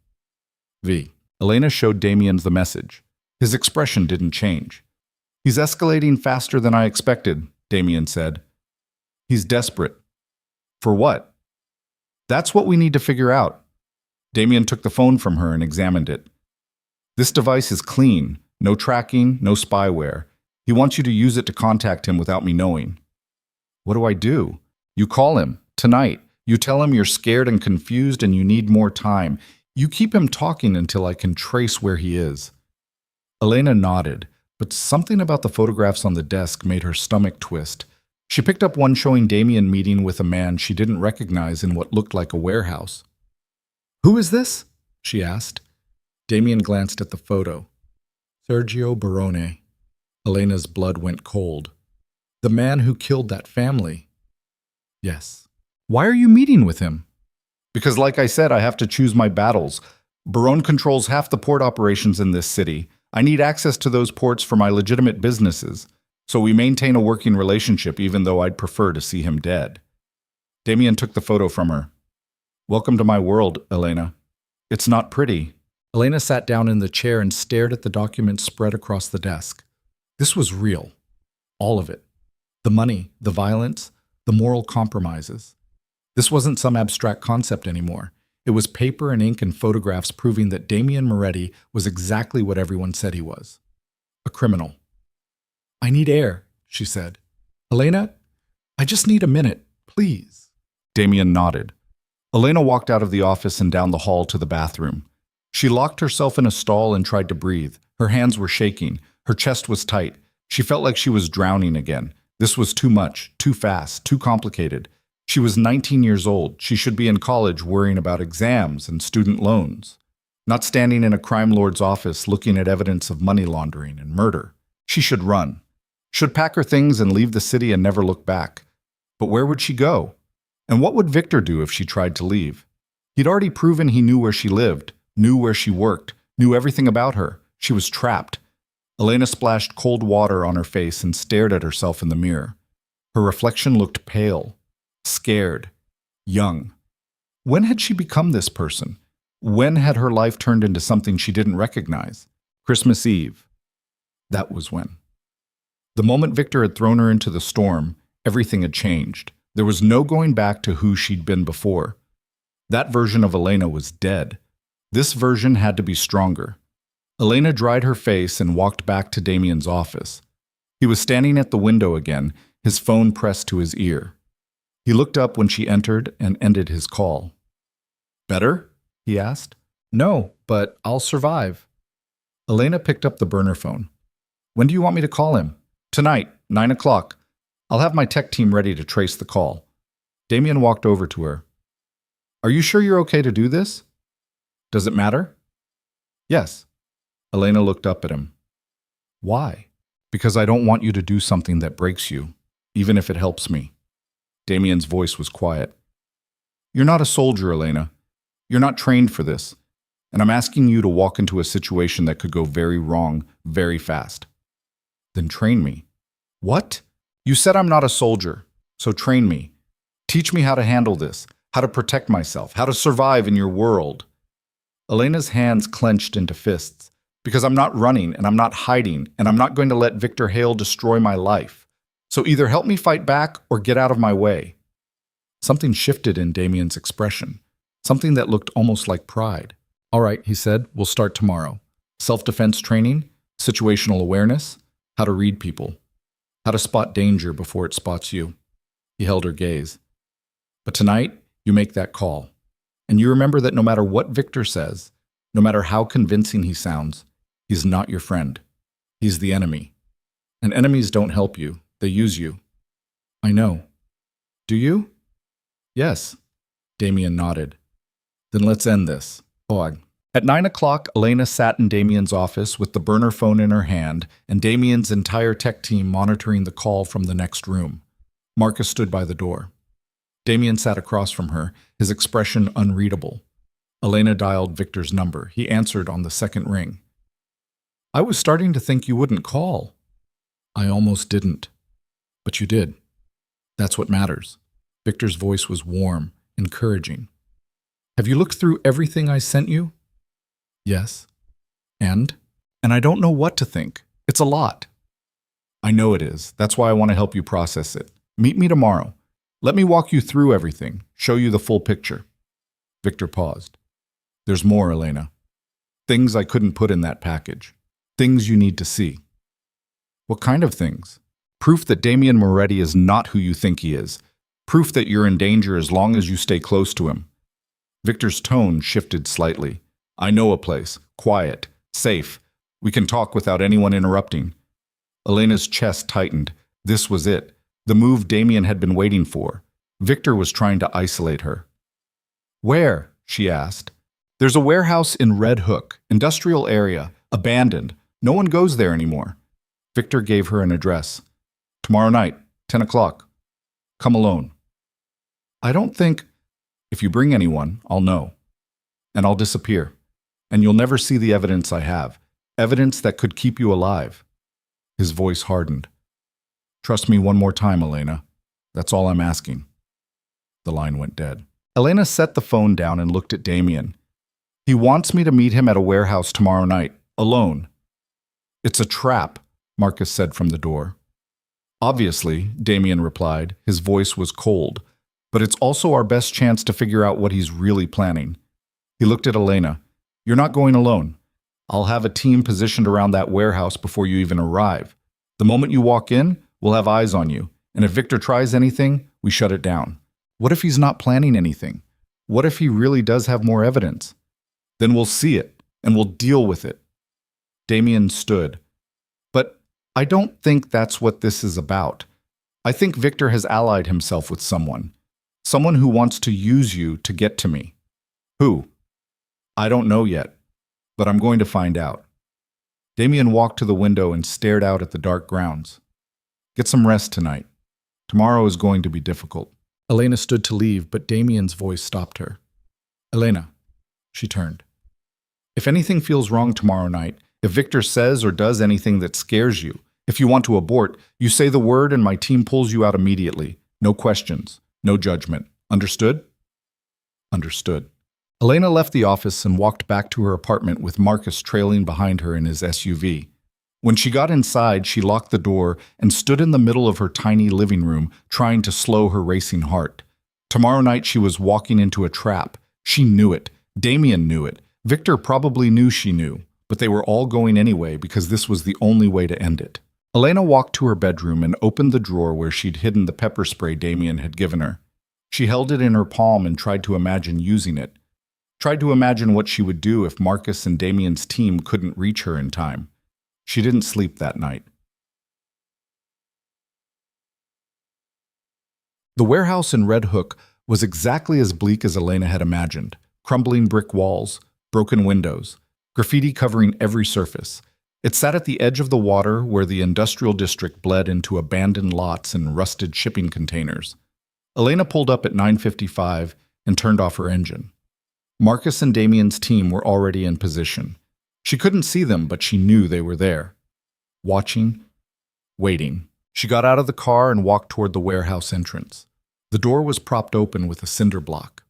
[SPEAKER 1] V. Elena showed Damien the message. His expression didn't change. He's escalating faster than I expected, Damien said. He's desperate. For what? That's what we need to figure out. Damien took the phone from her and examined it. This device is clean, no tracking, no spyware. He wants you to use it to contact him without me knowing. What do I do? You call him, tonight. You tell him you're scared and confused and you need more time. You keep him talking until I can trace where he is. Elena nodded, but something about the photographs on the desk made her stomach twist. She picked up one showing Damien meeting with a man she didn't recognize in what looked like a warehouse. Who is this? She asked. Damien glanced at the photo. Sergio Barone. Elena's blood went cold. The man who killed that family. Yes. Why are you meeting with him? Because like I said, I have to choose my battles. Barone controls half the port operations in this city. I need access to those ports for my legitimate businesses. So we maintain a working relationship even though I'd prefer to see him dead. Damien took the photo from her. Welcome to my world, Elena. It's not pretty. Elena sat down in the chair and stared at the documents spread across the desk. This was real. All of it. The money, the violence, the moral compromises. This wasn't some abstract concept anymore. It was paper and ink and photographs proving that Damien Moretti was exactly what everyone said he was. A criminal. I need air, she said. Elena, I just need a minute, please.
[SPEAKER 2] Damien nodded. Elena walked out of the office and down the hall to the bathroom. She locked herself in a stall and tried to breathe. Her hands were shaking. Her chest was tight. She felt like she was drowning again. This was too much, too fast, too complicated. She was 19 years old. She should be in college worrying about exams and student loans, not standing in a crime lord's office looking at evidence of money laundering and murder. She should run, should pack her things and leave the city and never look back. But where would she go? And what would Victor do if she tried to leave? He'd already proven he knew where she lived, knew where she worked, knew everything about her. She was trapped. Elena splashed cold water on her face and stared at herself in the mirror. Her reflection looked pale, scared, young. When had she become this person? When had her life turned into something she didn't recognize? Christmas Eve. That was when. The moment Victor had thrown her into the storm, everything had changed. There was no going back to who she'd been before. That version of Elena was dead. This version had to be stronger. Elena dried her face and walked back to Damien's office. He was standing at the window again, his phone pressed to his ear. He looked up when she entered and ended his call. "Better?" he asked.
[SPEAKER 1] No, but I'll survive.
[SPEAKER 2] Elena picked up the burner phone. "When do you want me to call him?" "Tonight, 9 o'clock. I'll have my tech team ready to trace the call." Damien walked over to her. "Are you sure you're okay to do this? Does it matter?" "Yes." Elena looked up at him. "Why?" "Because I don't want you to do something that breaks you, even if it helps me." Damien's voice was quiet. "You're not a soldier, Elena. You're not trained for this. And I'm asking you to walk into a situation that could go very wrong very fast." "Then train me." "What? You said I'm not a soldier, so train me. Teach me how to handle this, how to protect myself, how to survive in your world." Elena's hands clenched into fists. "Because I'm not running and I'm not hiding and I'm not going to let Victor Hale destroy my life. So either help me fight back or get out of my way." Something shifted in Damien's expression, something that looked almost like pride. "All right," he said, "we'll start tomorrow. Self-defense training, situational awareness, how to read people, how to spot danger before it spots you." He held her gaze. "But tonight, you make that call. And you remember that no matter what Victor says, no matter how convincing he sounds, he's not your friend. He's the enemy. And enemies don't help you. They use you." "I know." "Do you?" "Yes." Damien nodded. "Then let's end this." At 9 o'clock, Elena sat in Damien's office with the burner phone in her hand and Damien's entire tech team monitoring the call from the next room. Marcus stood by the door. Damien sat across from her, his expression unreadable. Elena dialed Victor's number. He answered on the second ring. "I was starting to think you wouldn't call." "I almost didn't. But you did. That's what matters." Victor's voice was warm, encouraging. "Have you looked through everything I sent you?" "Yes." And I don't know what to think. It's a lot." "I know it is. That's why I want to help you process it. Meet me tomorrow. Let me walk you through everything, show you the full picture." Victor paused. "There's more, Elena. Things I couldn't put in that package. Things you need to see." "What kind of things?" "Proof that Damien Moretti is not who you think he is. Proof that you're in danger as long as you stay close to him." Victor's tone shifted slightly. "I know a place. Quiet. Safe. We can talk without anyone interrupting." Elena's chest tightened. This was it. The move Damien had been waiting for. Victor was trying to isolate her. "Where?" she asked. "There's a warehouse in Red Hook, industrial area, abandoned. No one goes there anymore." Victor gave her an address. "Tomorrow night, 10 o'clock. Come alone." "I don't think—" "If you bring anyone, I'll know. And I'll disappear. And you'll never see the evidence I have. Evidence that could keep you alive." His voice hardened. "Trust me one more time, Elena. That's all I'm asking." The line went dead. Elena set the phone down and looked at Damien. "He wants me to meet him at a warehouse tomorrow night, alone." "It's a trap," Marcus said from the door. "Obviously," Damien replied. His voice was cold. "But it's also our best chance to figure out what he's really planning." He looked at Elena. "You're not going alone. I'll have a team positioned around that warehouse before you even arrive. The moment you walk in, we'll have eyes on you. And if Victor tries anything, we shut it down. What if he's not planning anything? What if he really does have more evidence? Then we'll see it, and we'll deal with it. Damien stood. But I don't think that's what this is about. I think Victor has allied himself with someone. Someone who wants to use you to get to me. Who? I don't know yet, but I'm going to find out. Damien walked to the window and stared out at the dark grounds. Get some rest tonight. Tomorrow is going to be difficult.
[SPEAKER 1] Elena stood to leave, but Damien's voice stopped her. Elena, she turned.
[SPEAKER 2] If anything feels wrong tomorrow night, if Victor says or does anything that scares you, if you want to abort, you say the word and my team pulls you out immediately. No questions, no judgment. Understood? Understood. Elena left the office and walked back to her apartment with Marcus trailing behind her in his SUV. When she got inside, she locked the door and stood in the middle of her tiny living room, trying to slow her racing heart. Tomorrow night she was walking into a trap. She knew it. Damien knew it. Victor probably knew she knew, but they were all going anyway because this was the only way to end it. Elena walked to her bedroom and opened the drawer where she'd hidden the pepper spray Damien had given her. She held it in her palm and tried to imagine using it. Tried to imagine what she would do if Marcus and Damien's team couldn't reach her in time. She didn't sleep that night. The warehouse in Red Hook was exactly as bleak as Elena had imagined. Crumbling brick walls, broken windows, graffiti covering every surface. It sat at the edge of the water where the industrial district bled into abandoned lots and rusted shipping containers. Elena pulled up at 9:55 and turned off her engine. Marcus and Damien's team were already in position. She couldn't see them, but she knew they were there. Watching, waiting. She got out of the car and walked toward the warehouse entrance. The door was propped open with a cinder block.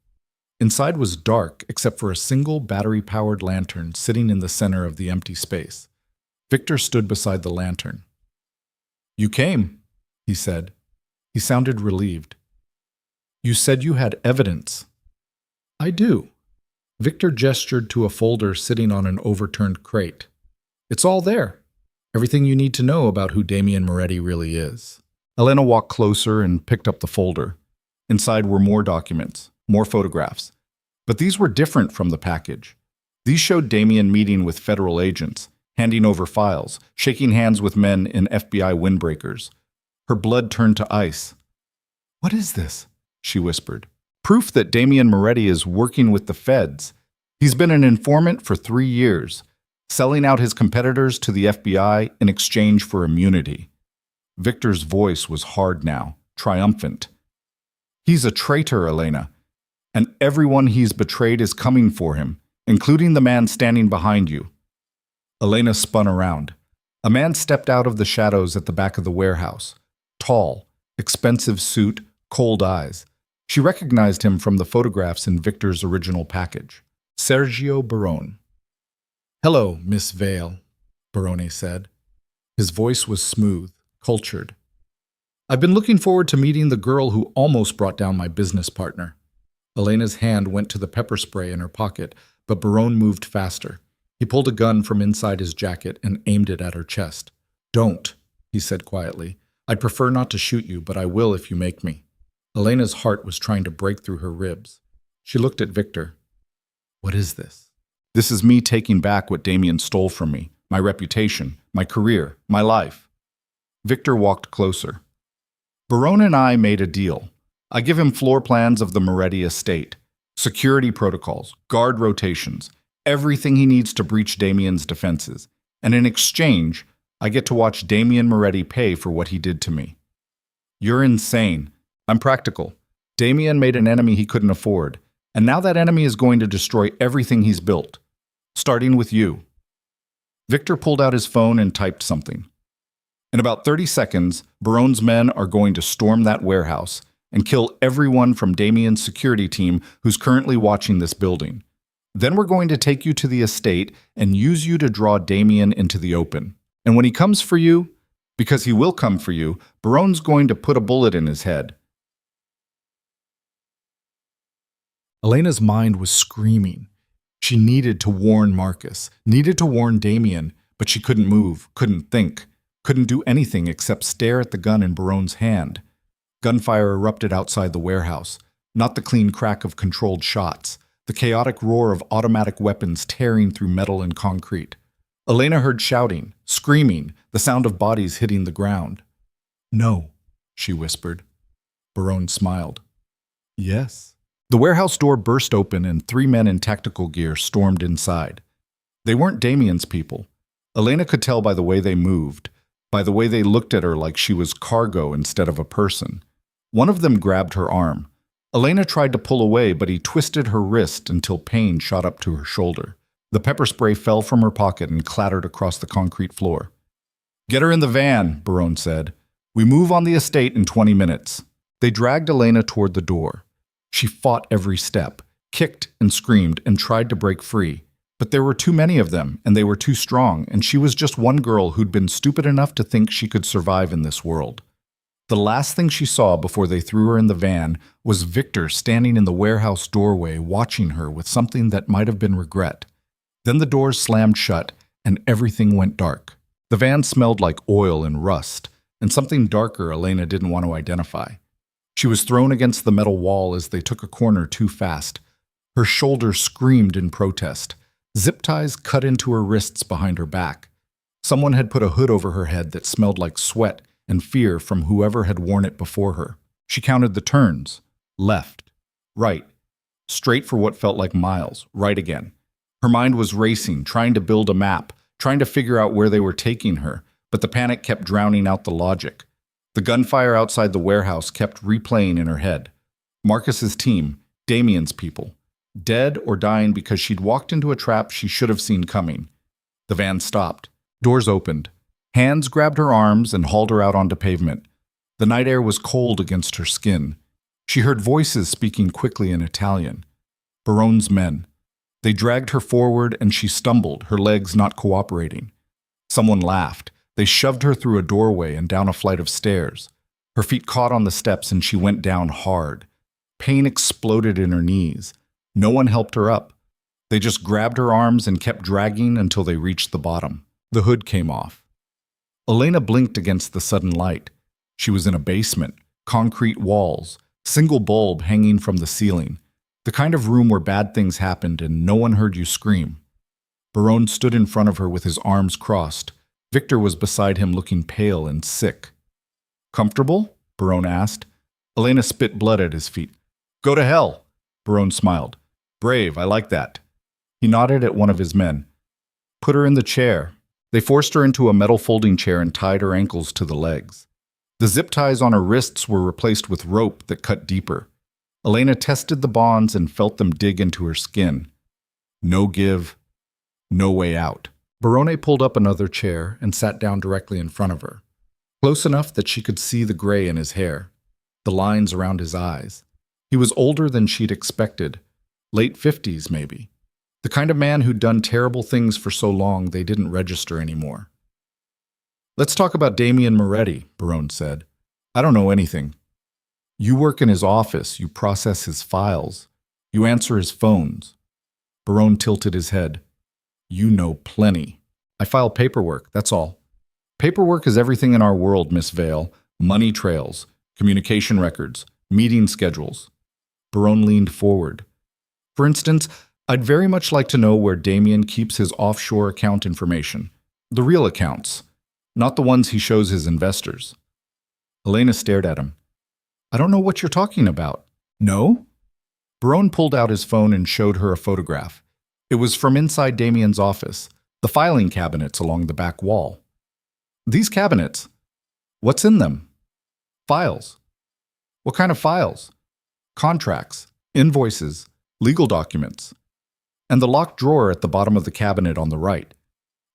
[SPEAKER 2] Inside was dark except for a single battery-powered lantern sitting in the center of the empty space. Victor stood beside the lantern. "You came," he said. He sounded relieved. "You said you had evidence." "I do." Victor gestured to a folder sitting on an overturned crate. "It's all there. Everything you need to know about who Damien Moretti really is." Elena walked closer and picked up the folder. Inside were more documents, more photographs. But these were different from the package. These showed Damien meeting with federal agents, handing over files, shaking hands with men in FBI windbreakers. Her blood turned to ice. "What is this?" she whispered. "Proof that Damien Moretti is working with the feds. He's been an informant for 3 years, selling out his competitors to the FBI in exchange for immunity." Victor's voice was hard now, triumphant. "He's a traitor, Elena, and everyone he's betrayed is coming for him, including the man standing behind you." Elena spun around. A man stepped out of the shadows at the back of the warehouse. Tall, expensive suit, cold eyes. She recognized him from the photographs in Victor's original package. Sergio Barone. "Hello, Miss Vale," Barone said. His voice was smooth, cultured. "I've been looking forward to meeting the girl who almost brought down my business partner." Elena's hand went to the pepper spray in her pocket, but Barone moved faster. He pulled a gun from inside his jacket and aimed it at her chest. "Don't," he said quietly. "I'd prefer not to shoot you, but I will if you make me." Elena's heart was trying to break through her ribs. She looked at Victor. "What is this?" "This is me taking back what Damien stole from me. My reputation, my career, my life." Victor walked closer. "Barone and I made a deal. I give him floor plans of the Moretti estate, security protocols, guard rotations, everything he needs to breach Damien's defenses. And in exchange, I get to watch Damien Moretti pay for what he did to me." "You're insane. I'm practical. Damien made an enemy he couldn't afford, and now that enemy is going to destroy everything he's built, starting with you." Victor pulled out his phone and typed something. "In about 30 seconds, Barone's men are going to storm that warehouse and kill everyone from Damien's security team who's currently watching this building. Then we're going to take you to the estate and use you to draw Damien into the open. And when he comes for you, because he will come for you, Barone's going to put a bullet in his head." Elena's mind was screaming. She needed to warn Marcus, needed to warn Damien, but she couldn't move, couldn't think, couldn't do anything except stare at the gun in Barone's hand. Gunfire erupted outside the warehouse, not the clean crack of controlled shots, the chaotic roar of automatic weapons tearing through metal and concrete. Elena heard shouting, screaming, the sound of bodies hitting the ground. "No," she whispered. Barone smiled. "Yes." The warehouse door burst open and 3 men in tactical gear stormed inside. They weren't Damien's people. Elena could tell by the way they moved, by the way they looked at her like she was cargo instead of a person. One of them grabbed her arm. Elena tried to pull away, but he twisted her wrist until pain shot up to her shoulder. The pepper spray fell from her pocket and clattered across the concrete floor. "Get her in the van," Barone said. "We move on the estate in 20 minutes." They dragged Elena toward the door. She fought every step, kicked and screamed, and tried to break free. But there were too many of them, and they were too strong, and she was just one girl who'd been stupid enough to think she could survive in this world. The last thing she saw before they threw her in the van was Victor standing in the warehouse doorway watching her with something that might have been regret. Then the doors slammed shut, and everything went dark. The van smelled like oil and rust, and something darker Elena didn't want to identify. She was thrown against the metal wall as they took a corner too fast. Her shoulder screamed in protest. Zip ties cut into her wrists behind her back. Someone had put a hood over her head that smelled like sweat and fear from whoever had worn it before her. She counted the turns. Left, right, straight for what felt like miles, right again. Her mind was racing, trying to build a map, trying to figure out where they were taking her, but the panic kept drowning out the logic. The gunfire outside the warehouse kept replaying in her head. Marcus's team, Damien's people, dead or dying because she'd walked into a trap she should have seen coming. The van stopped. Doors opened. Hands grabbed her arms and hauled her out onto pavement. The night air was cold against her skin. She heard voices speaking quickly in Italian. Barone's men. They dragged her forward and she stumbled, her legs not cooperating. Someone laughed. They shoved her through a doorway and down a flight of stairs. Her feet caught on the steps and she went down hard. Pain exploded in her knees. No one helped her up. They just grabbed her arms and kept dragging until they reached the bottom. The hood came off. Elena blinked against the sudden light. She was in a basement, concrete walls, single bulb hanging from the ceiling, the kind of room where bad things happened and no one heard you scream. Barone stood in front of her with his arms crossed. Victor was beside him looking pale and sick. "Comfortable?" Barone asked. Elena spit blood at his feet. "Go to hell." Barone smiled. "Brave, I like that." He nodded at one of his men. "Put her in the chair." They forced her into a metal folding chair and tied her ankles to the legs. The zip ties on her wrists were replaced with rope that cut deeper. Elena tested the bonds and felt them dig into her skin. No give, no way out. Barone pulled up another chair and sat down directly in front of her, close enough that she could see the gray in his hair, the lines around his eyes. He was older than she'd expected, late 50s maybe, the kind of man who'd done terrible things for so long they didn't register anymore. "Let's talk about Damien Moretti," Barone said. "I don't know anything. You work in his office, you process his files, you answer his phones." Barone tilted his head. "You know plenty. I file paperwork, that's all. Paperwork is everything in our world, Miss Vale. Money trails, communication records, meeting schedules." Barone leaned forward. "For instance, I'd very much like to know where Damien keeps his offshore account information. The real accounts, not the ones he shows his investors." Elena stared at him. "I don't know what you're talking about." "No?" Barone pulled out his phone and showed her a photograph. It was from inside Damien's office, the filing cabinets along the back wall. "These cabinets? What's in them?" "Files." "What kind of files?" "Contracts, invoices, legal documents." "And the locked drawer at the bottom of the cabinet on the right.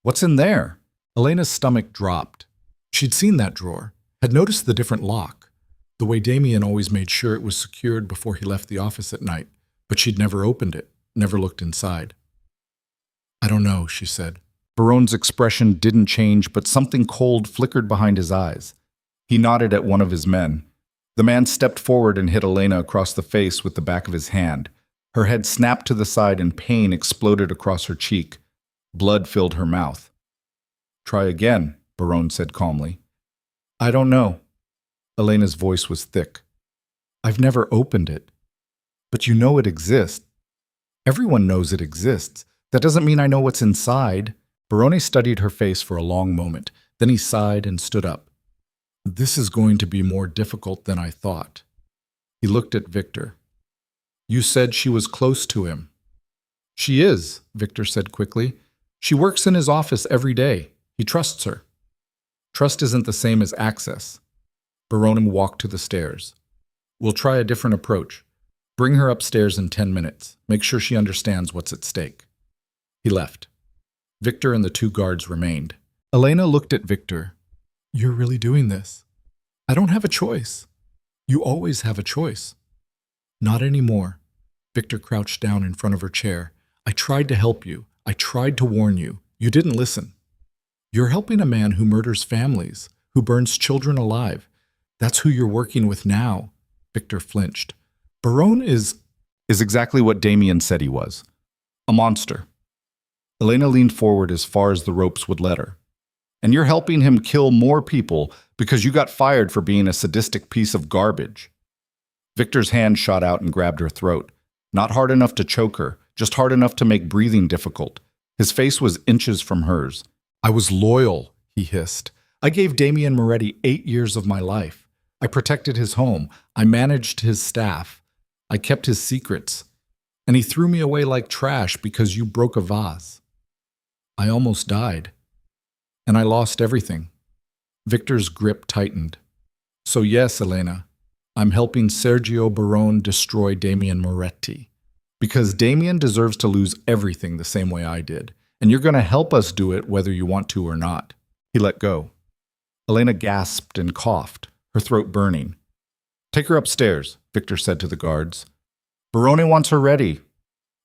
[SPEAKER 2] What's in there?" Elena's stomach dropped. She'd seen that drawer, had noticed the different lock, the way Damien always made sure it was secured before he left the office at night, but she'd never opened it, never looked inside. "I don't know," she said. Barone's expression didn't change, but something cold flickered behind his eyes. He nodded at one of his men. The man stepped forward and hit Elena across the face with the back of his hand. Her head snapped to the side and pain exploded across her cheek. Blood filled her mouth. "Try again," Barone said calmly. "I don't know." Elena's voice was thick. I've never opened it. But you know it exists. Everyone knows it exists. That doesn't mean I know what's inside. Barone studied her face for a long moment. Then he sighed and stood up. This is going to be more difficult than I thought. He looked at Victor. You said she was close to him. She is, Victor said quickly. She works in his office every day. He trusts her. Trust isn't the same as access. Barone walked to the stairs. We'll try a different approach. Bring her upstairs in 10 minutes. Make sure she understands what's at stake. He left. Victor and the two guards remained. Elena looked at Victor. You're really doing this? I don't have a choice. You always have a choice. Not anymore. Victor crouched down in front of her chair. I tried to help you. I tried to warn you. You didn't listen. You're helping a man who murders families, who burns children alive. That's who you're working with now. Victor flinched. Barone is exactly what Damien said he was. A monster. Elena leaned forward as far as the ropes would let her. And you're helping him kill more people because you got fired for being a sadistic piece of garbage. Victor's hand shot out and grabbed her throat. Not hard enough to choke her, just hard enough to make breathing difficult. His face was inches from hers. I was loyal, he hissed. I gave Damien Moretti 8 years of my life. I protected his home. I managed his staff. I kept his secrets. And he threw me away like trash because you broke a vase. I almost died. And I lost everything. Victor's grip tightened. So yes, Elena, I'm helping Sergio Barone destroy Damien Moretti. Because Damien deserves to lose everything the same way I did. And you're going to help us do it whether you want to or not. He let go. Elena gasped and coughed, her throat burning. Take her upstairs, Victor said to the guards. Barone wants her ready.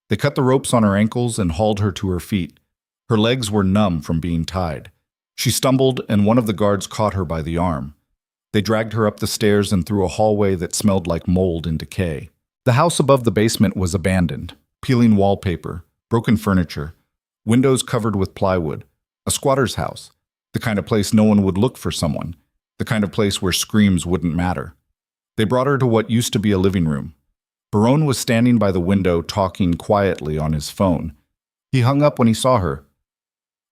[SPEAKER 2] They cut the ropes on her ankles and hauled her to her feet. Her legs were numb from being tied. She stumbled, and one of the guards caught her by the arm. They dragged her up the stairs and through a hallway that smelled like mold and decay. The house above the basement was abandoned. Peeling wallpaper, broken furniture, windows covered with plywood. A squatter's house. The kind of place no one would look for someone. The kind of place where screams wouldn't matter. They brought her to what used to be a living room. Barone was standing by the window talking quietly on his phone. He hung up when he saw her.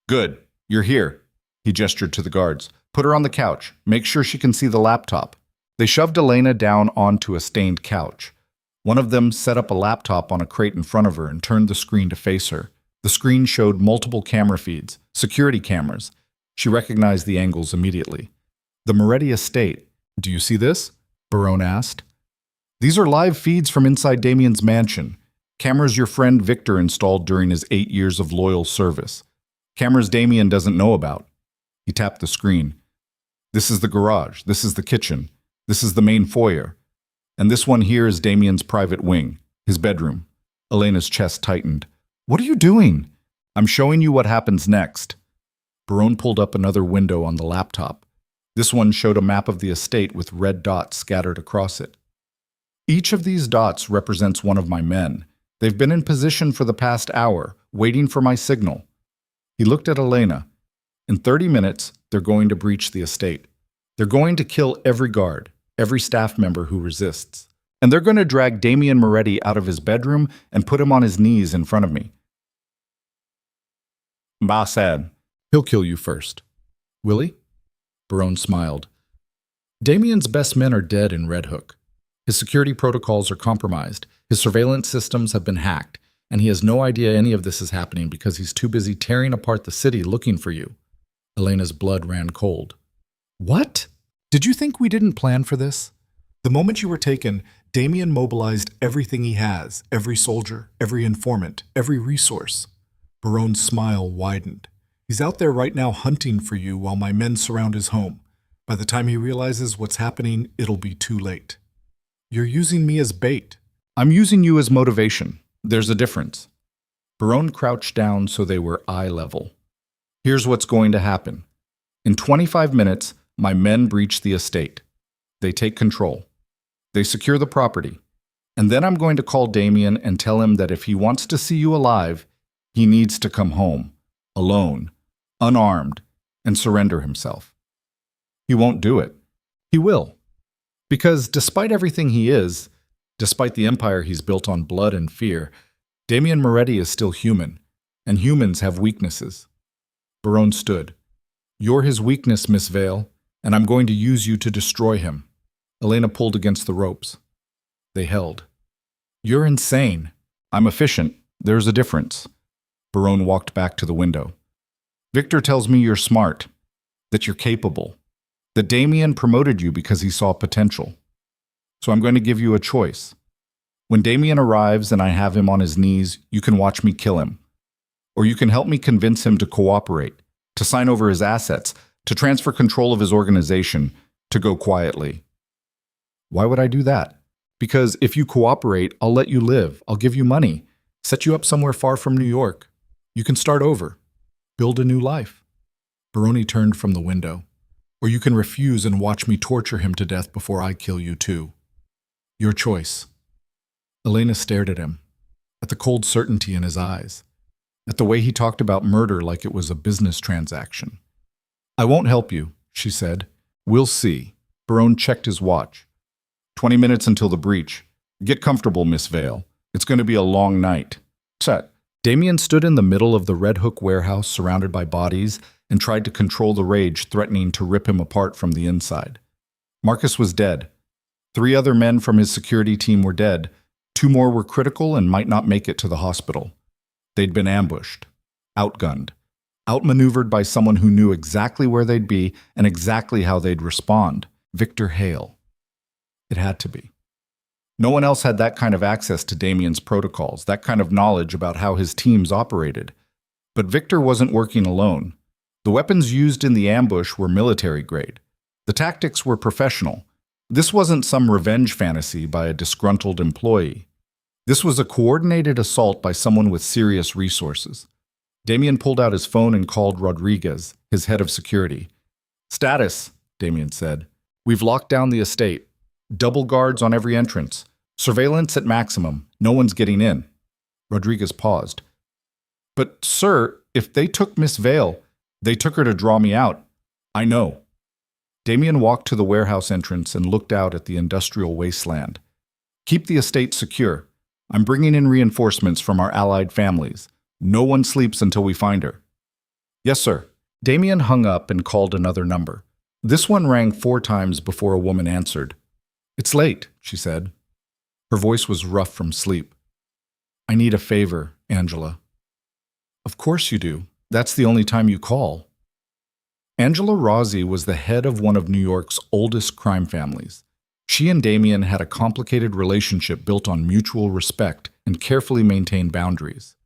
[SPEAKER 2] Good, you're here. He gestured to the guards. Put her on the couch. Make sure she can see the laptop. They shoved Elena down onto a stained couch. One of them set up a laptop on a crate in front of her and turned the screen to face her. The screen showed multiple camera feeds, security cameras. She recognized the angles immediately. The Moretti estate. Do you see this? Barone asked. These are live feeds from inside Damien's mansion. Cameras your friend Victor installed during his 8 years of loyal service. Cameras Damien doesn't know about. He tapped the screen. This is the garage. This is the kitchen. This is the main foyer. And this one here is Damien's private wing, his bedroom. Elena's chest tightened. What are you doing? I'm showing you what happens next. Barone pulled up another window on the laptop. This one showed a map of the estate with red dots scattered across it. Each of these dots represents one of my men. They've been in position for the past hour, waiting for my signal. He looked at Elena. In 30 minutes, they're going to breach the estate. They're going to kill every guard, every staff member who resists. And they're going to drag Damien Moretti out of his bedroom and put him on his knees in front of me. Ma said, he'll kill you first. Will he? Barone smiled. Damien's best men are dead in Red Hook. His security protocols are compromised. His surveillance systems have been hacked. And he has no idea any of this is happening because he's too busy tearing apart the city looking for you. Elena's blood ran cold. What? Did you think we didn't plan for this? The moment you were taken, Damien mobilized everything he has, every soldier, every informant, every resource. Barone's smile widened. He's out there right now hunting for you while my men surround his home. By the time he realizes what's happening, it'll be too late. You're using me as bait. I'm using you as motivation. There's a difference. Barone crouched down so they were eye level. Here's what's going to happen. In 25 minutes, my men breach the estate. They take control. They secure the property. And then I'm going to call Damien and tell him that if he wants to see you alive, he needs to come home, alone, unarmed, and surrender himself. He won't do it. He will.
[SPEAKER 1] Because despite everything he is, despite the empire he's built on blood and fear, Damien Moretti is still human, and humans have weaknesses. Barone stood. You're his weakness, Miss Vale, and I'm going to use you to destroy him. Elena pulled against the ropes. They held. You're insane. I'm efficient. There's a difference. Barone walked back to the window. Victor tells me you're smart, that you're capable, that Damien promoted you because he saw potential. So I'm going to give you a choice. When Damien arrives and I have him on his knees, you can watch me kill him. Or you can help me convince him to cooperate, to sign over his assets, to transfer control of his organization, to go quietly. Why would I do that? Because if you cooperate, I'll let you live. I'll give you money, set you up somewhere far from New York. You can start over, build a new life. Barone turned from the window. Or you can refuse and watch me torture him to death before I kill you too. Your choice. Elena stared at him, at the cold certainty in his eyes, at the way he talked about murder like it was a business transaction. I won't help you, she said. We'll see. Barone checked his watch. 20 minutes until the breach. Get comfortable, Miss Vale. It's going to be a long night. Set. Damien stood in the middle of the Red Hook warehouse surrounded by bodies and tried to control the rage threatening to rip him apart from the inside. Marcus was dead. 3 other men from his security team were dead. 2 more were critical and might not make it to the hospital. They'd been ambushed, outgunned, outmaneuvered by someone who knew exactly where they'd be and exactly how they'd respond. Victor Hale. It had to be. No one else had that kind of access to Damien's protocols, that kind of knowledge about how his teams operated. But Victor wasn't working alone. The weapons used in the ambush were military grade. The tactics were professional. This wasn't some revenge fantasy by a disgruntled employee. This was a coordinated assault by someone with serious resources. Damien pulled out his phone and called Rodriguez, his head of security. Status, Damien said. We've locked down the estate. Double guards on every entrance. Surveillance at maximum. No one's getting in. Rodriguez paused. But, sir, if they took Miss Vale, they took her to draw me out. I know. Damien walked to the warehouse entrance and looked out at the industrial wasteland. Keep the estate secure. I'm bringing in reinforcements from our allied families. No one sleeps until we find her. Yes, sir. Damien hung up and called another number. This one rang 4 times before a woman answered. It's late, she said. Her voice was rough from sleep. I need a favor, Angela. Of course you do. That's the only time you call. Angela Rossi was the head of one of New York's oldest crime families. She and Damien had a complicated relationship built on mutual respect and carefully maintained boundaries.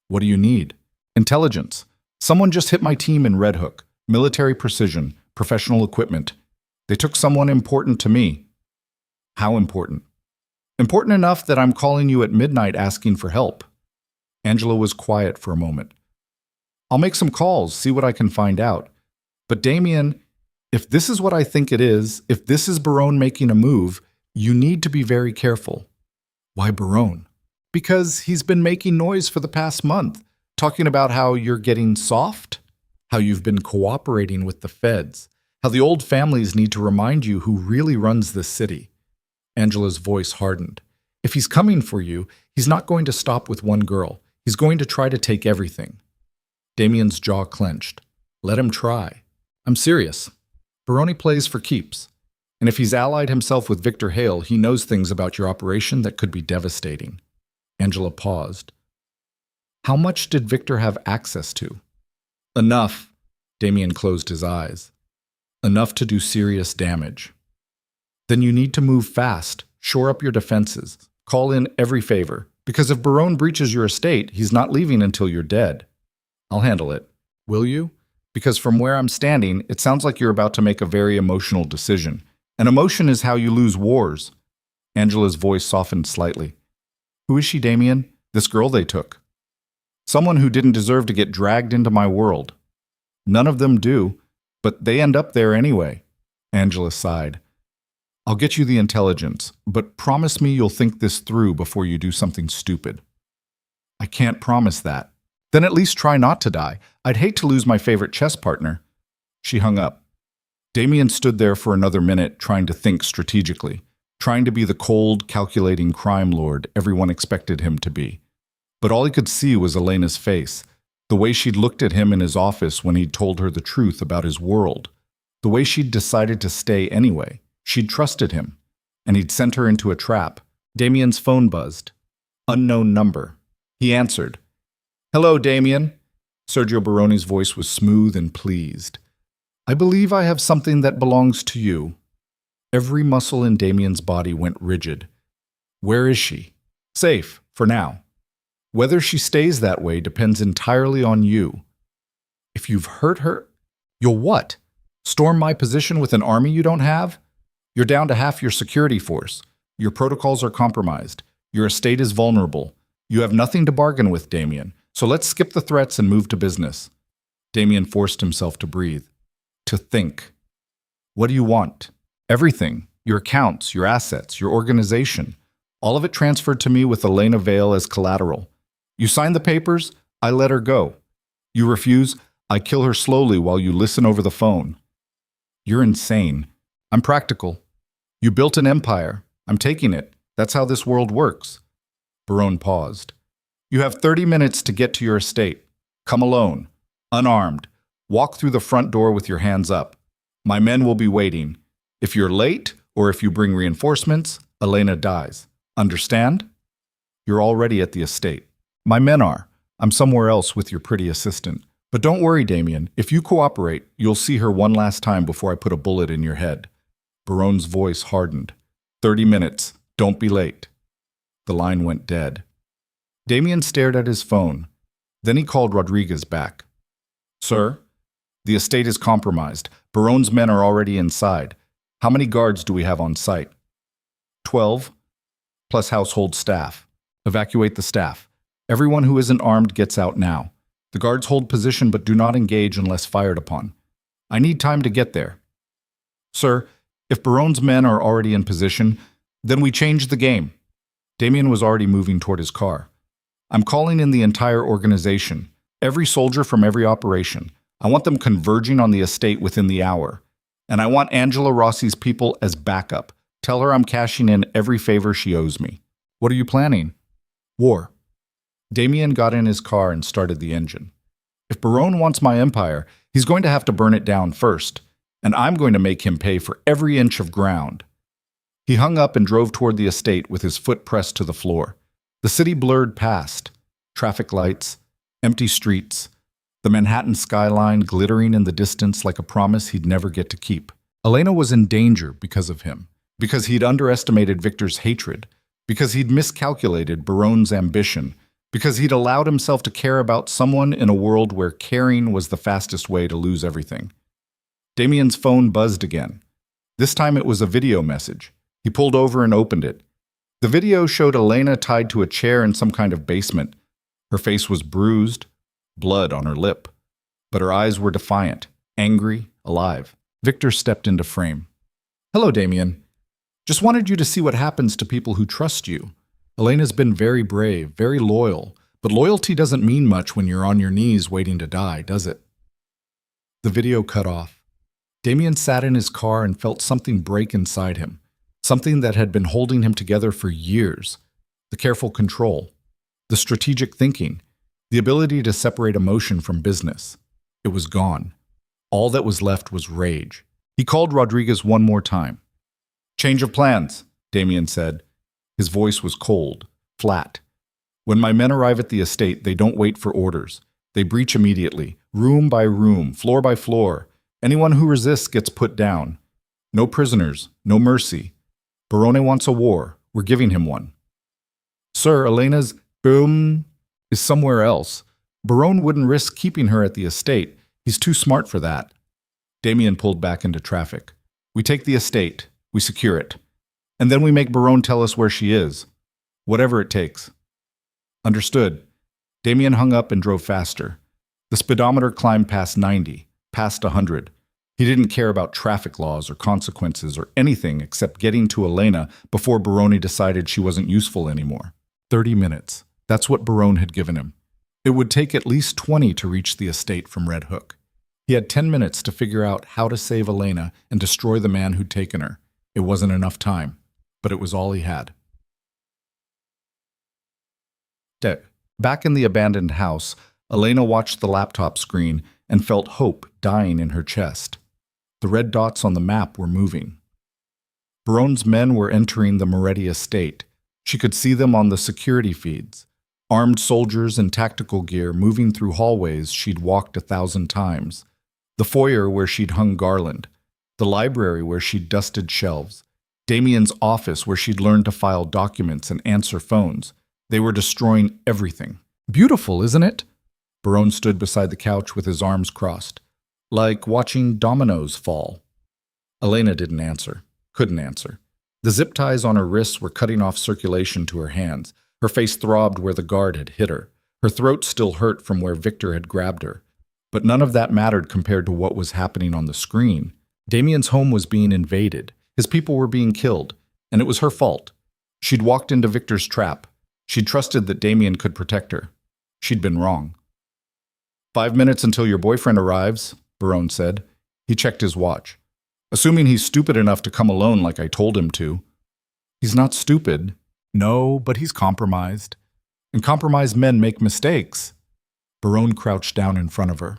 [SPEAKER 1] What do you need? Intelligence. Someone just hit my team in Red Hook. Military precision, professional equipment. They took someone important to me. How important? Important enough that I'm calling you at midnight asking for help. Angela was quiet for a moment. I'll make some calls, see what I can find out. But Damien, if this is what I think it is, if this is Barone making a move, you need to be very careful. Why Barone? Because he's been making noise for the past month, talking about how you're getting soft, how you've been cooperating with the feds, how the old families need to remind you who really runs this city. Angela's voice hardened. If he's coming for you, he's not going to stop with one girl. He's going to try to take everything. Damien's jaw clenched. Let him try. I'm serious. Barone plays for keeps. And if he's allied himself with Victor Hale, he knows things about your operation that could be devastating. Angela paused. How much did Victor have access to? Enough. Damien closed his eyes. Enough to do serious damage. Then you need to move fast, shore up your defenses, call in every favor, because if Barone breaches your estate, he's not leaving until you're dead. I'll handle it. Will you? Because from where I'm standing, it sounds like you're about to make a very emotional decision. And emotion is how you lose wars. Angela's voice softened slightly. Who is she, Damien? This girl they took. Someone who didn't deserve to get dragged into my world. None of them do, but they end up there anyway. Angela sighed. I'll get you the intelligence, but promise me you'll think this through before you do something stupid. I can't promise that. Then at least try not to die. I'd hate to lose my favorite chess partner. She hung up.
[SPEAKER 2] Damien stood there for another minute trying to think strategically, trying to be the cold, calculating crime lord everyone expected him to be. But all he could see was Elena's face, the way she'd looked at him in his office when he'd told her the truth about his world, the way she'd decided to stay anyway. She'd trusted him, and he'd sent her into a trap. Damien's phone buzzed. Unknown number. He answered. "Hello, Damien." Sergio Baroni's voice was smooth and pleased. "I believe I have something that belongs to you." Every muscle in Damien's body went rigid. Where is she? Safe, for now. Whether she stays that way depends entirely on you. If you've hurt her, you'll what? Storm my position with an army you don't have? You're down to half your security force. Your protocols are compromised. Your estate is vulnerable. You have nothing to bargain with, Damien. So let's skip the threats and move to business. Damien forced himself to breathe. To think. What do you want? Everything. Your accounts, your assets, your organization. All of it transferred to me with Elena Vale as collateral. You sign the papers, I let her go. You refuse, I kill her slowly while you listen over the phone. You're insane. I'm practical. You built an empire. I'm taking it. That's how this world works. Barone paused. You have 30 minutes to get to your estate. Come alone, unarmed. Walk through the front door with your hands up. My men will be waiting. If you're late, or if you bring reinforcements, Elena dies. Understand? You're already at the estate. My men are. I'm somewhere else with your pretty assistant. But don't worry, Damien. If you cooperate, you'll see her one last time before I put a bullet in your head. Barone's voice hardened. 30 minutes. Don't be late. The line went dead. Damien stared at his phone. Then he called Rodriguez back. Sir, the estate is compromised. Barone's men are already inside. How many guards do we have on site? 12, plus household staff. Evacuate the staff. Everyone who isn't armed gets out now. The guards hold position but do not engage unless fired upon. I need time to get there. Sir, if Barone's men are already in position, then we change the game. Damien was already moving toward his car. I'm calling in the entire organization, every soldier from every operation. I want them converging on the estate within the hour. And I want Angela Rossi's people as backup. Tell her I'm cashing in every favor she owes me. What are you planning? War. Damien got in his car and started the engine. If Barone wants my empire, he's going to have to burn it down first, and I'm going to make him pay for every inch of ground. He hung up and drove toward the estate with his foot pressed to the floor. The city blurred past. Traffic lights, empty streets, the Manhattan skyline glittering in the distance like a promise he'd never get to keep. Elena was in danger because of him, because he'd underestimated Victor's hatred, because he'd miscalculated Barone's ambition, because he'd allowed himself to care about someone in a world where caring was the fastest way to lose everything. Damien's phone buzzed again. This time it was a video message. He pulled over and opened it. The video showed Elena tied to a chair in some kind of basement. Her face was bruised, blood on her lip, but her eyes were defiant, angry, alive. Victor stepped into frame. Hello, Damien. Just wanted you to see what happens to people who trust you. Elena's been very brave, very loyal, but loyalty doesn't mean much when you're on your knees waiting to die, does it? The video cut off. Damien sat in his car and felt something break inside him, something that had been holding him together for years. The careful control, the strategic thinking, the ability to separate emotion from business. It was gone. All that was left was rage. He called Rodriguez one more time. Change of plans, Damien said. His voice was cold, flat. When my men arrive at the estate, they don't wait for orders. They breach immediately, room by room, floor by floor. Anyone who resists gets put down. No prisoners, no mercy. Barone wants a war. We're giving him one. Sir, Elena's boom is somewhere else. Barone wouldn't risk keeping her at the estate. He's too smart for that. Damien pulled back into traffic. We take the estate. We secure it. And then we make Barone tell us where she is. Whatever it takes. Understood. Damien hung up and drove faster. The speedometer climbed past 90, past 100. He didn't care about traffic laws or consequences or anything except getting to Elena before Barone decided she wasn't useful anymore. 30 minutes. That's what Barone had given him. It would take at least 20 to reach the estate from Red Hook.
[SPEAKER 1] He had 10 minutes to figure out how to save Elena and destroy the man who'd taken her. It wasn't enough time, but it was all he had. Back in the abandoned house, Elena watched the laptop screen and felt hope dying in her chest. The red dots on the map were moving. Barone's men were entering the Moretti estate. She could see them on the security feeds. Armed soldiers in tactical gear moving through hallways she'd walked 1,000 times. The foyer where she'd hung garland. The library where she'd dusted shelves. Damien's office where she'd learned to file documents and answer phones. They were destroying everything. Beautiful, isn't it? Barone stood beside the couch with his arms crossed, like watching dominoes fall. Elena didn't answer, couldn't answer. The zip ties on her wrists were cutting off circulation to her hands. Her face throbbed where the guard had hit her. Her throat still hurt from where Victor had grabbed her. But none of that mattered compared to what was happening on the screen. Damien's home was being invaded. His people were being killed, and it was her fault. She'd walked into Victor's trap. She'd trusted that Damien could protect her. She'd been wrong. 5 minutes until your boyfriend arrives, Barone said. He checked his watch. Assuming he's stupid enough to come alone like I told him to. He's not stupid. No, but he's compromised. And compromised men make mistakes. Barone crouched down in front of her.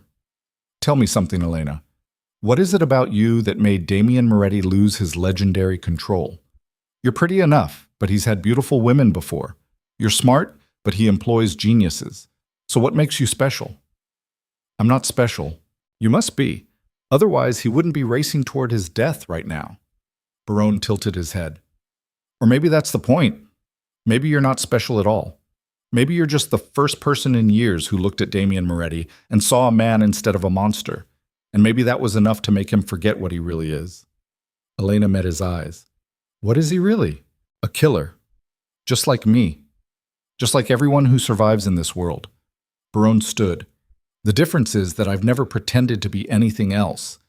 [SPEAKER 1] Tell me something, Elena. What is it about you that made Damien Moretti lose his legendary control? You're pretty enough, but he's had beautiful women before. You're smart, but he employs geniuses. So what makes you special? I'm not special. You must be. Otherwise, he wouldn't be racing toward his death right now. Barone tilted his head. Or maybe that's the point. Maybe you're not special at all. Maybe you're just the first person in years who looked at Damien Moretti and saw a man instead of a monster. And maybe that was enough to make him forget what he really is. Elena met his eyes. What is he really? A killer. Just like me. Just like everyone who survives in this world. Barone stood. The difference is that I've never pretended to be anything else.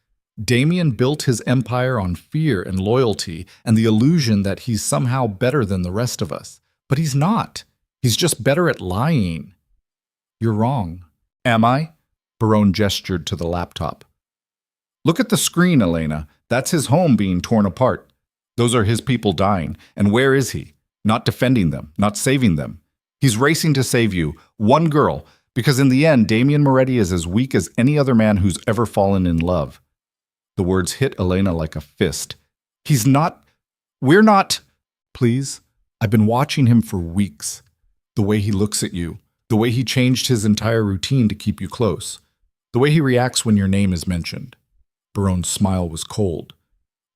[SPEAKER 1] Damien built his empire on fear and loyalty and the illusion that he's somehow better than the rest of us. But he's not. He's just better at lying. You're wrong. Am I? Barone gestured to the laptop. Look at the screen, Elena. That's his home being torn apart. Those are his people dying. And where is he? Not defending them, not saving them. He's racing to save you, one girl, because in the end, Damien Moretti is as weak as any other man who's ever fallen in love. The words hit Elena like a fist. We're not. Please, I've been watching him for weeks. The way he looks at you, the way he changed his entire routine to keep you close, the way he reacts when your name is mentioned. Barone's smile was cold.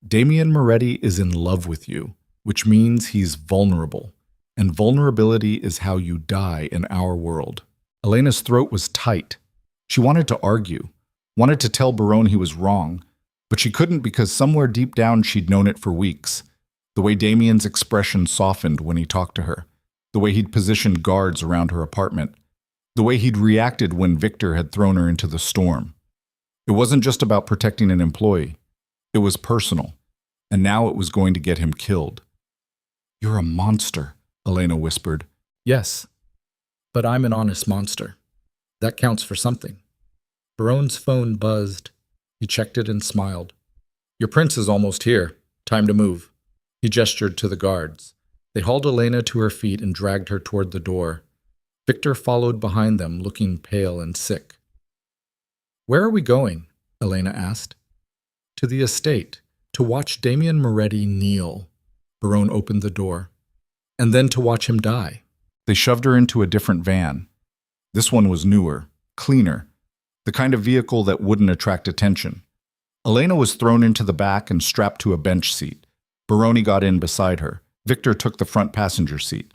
[SPEAKER 1] Damien Moretti is in love with you, which means he's vulnerable. And vulnerability is how you die in our world. Elena's throat was tight. She wanted to argue, wanted to tell Barone he was wrong, but she couldn't because somewhere deep down she'd known it for weeks. The way Damien's expression softened when he talked to her, the way he'd positioned guards around her apartment, the way he'd reacted when Victor had thrown her into the storm. It wasn't just about protecting an employee. It was personal, and now it was going to get him killed. You're a monster, Elena whispered. Yes, but I'm an honest monster. That counts for something. Barone's phone buzzed. He checked it and smiled. Your prince is almost here. Time to move. He gestured to the guards. They hauled Elena to her feet and dragged her toward the door. Victor followed behind them, looking pale and sick. Where are we going? Elena asked. To the estate, to watch Damien Moretti kneel. Barone opened the door. And then to watch him die. They shoved her into a different van. This one was newer, cleaner, the kind of vehicle that wouldn't attract attention. Elena was thrown into the back and strapped to a bench seat. Barone got in beside her. Victor took the front passenger seat.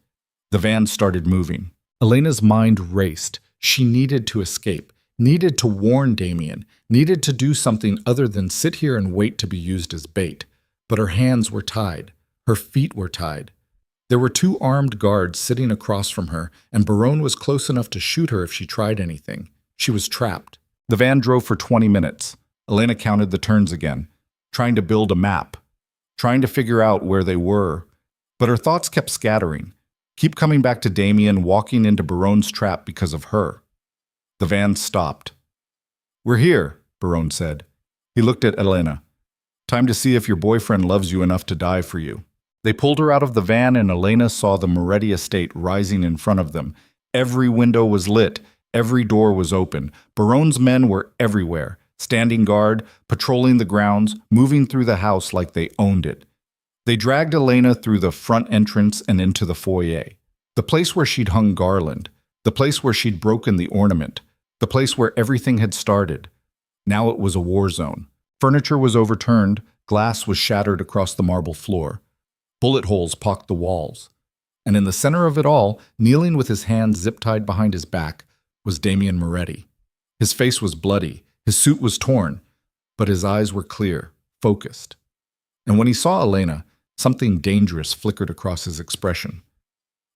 [SPEAKER 1] The van started moving. Elena's mind raced. She needed to escape, needed to warn Damien, needed to do something other than sit here and wait to be used as bait. But her hands were tied. Her feet were tied. There were 2 armed guards sitting across from her, and Barone was close enough to shoot her if she tried anything. She was trapped. The van drove for 20 minutes. Elena counted the turns again, trying to build a map, trying to figure out where they were. But her thoughts kept scattering, keep coming back to Damien walking into Barone's trap because of her. The van stopped. We're here,
[SPEAKER 2] Barone said. He looked at Elena. Time to see if your boyfriend loves you enough to die for you. They pulled her out of the van and Elena saw the Moretti estate rising in front of them. Every window was lit. Every door was open. Barone's men were everywhere, standing guard, patrolling the grounds, moving through the house like they owned it. They dragged Elena through the front entrance and into the foyer. The place where she'd hung garland. The place where she'd broken the ornament. The place where everything had started. Now it was a war zone. Furniture was overturned. Glass was shattered across the marble floor. Bullet holes pocked the walls. And in the center of it all, kneeling with his hands zip-tied behind his back, was Damien Moretti. His face was bloody. His suit was torn. But his eyes were clear, focused. And when he saw Elena, something dangerous flickered across his expression.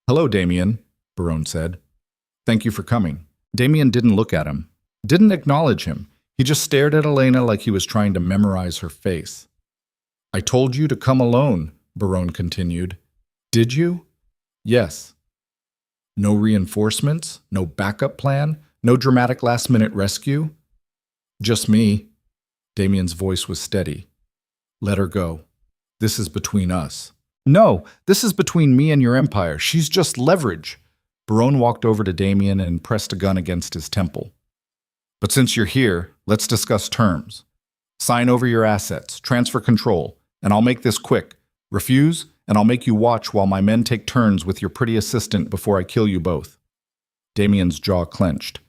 [SPEAKER 2] "Hello, Damien," Barone said. "Thank you for coming." Damien didn't look at him, didn't acknowledge him. He just stared at Elena like he was trying to memorize her face. "I told you to come alone," Barone continued. "Did you?" "Yes." "No reinforcements? No backup plan? No dramatic last-minute rescue?" "Just me." Damien's voice was steady. "Let her go. This is between us." "No, this is between me and your empire. She's just leverage." Barone walked over to Damien and pressed a gun against his temple. "But since you're here, let's discuss terms. Sign over your assets, transfer control, and I'll make this quick. Refuse, and I'll make you watch while my men take turns with your pretty assistant before I kill you both." Damien's jaw clenched.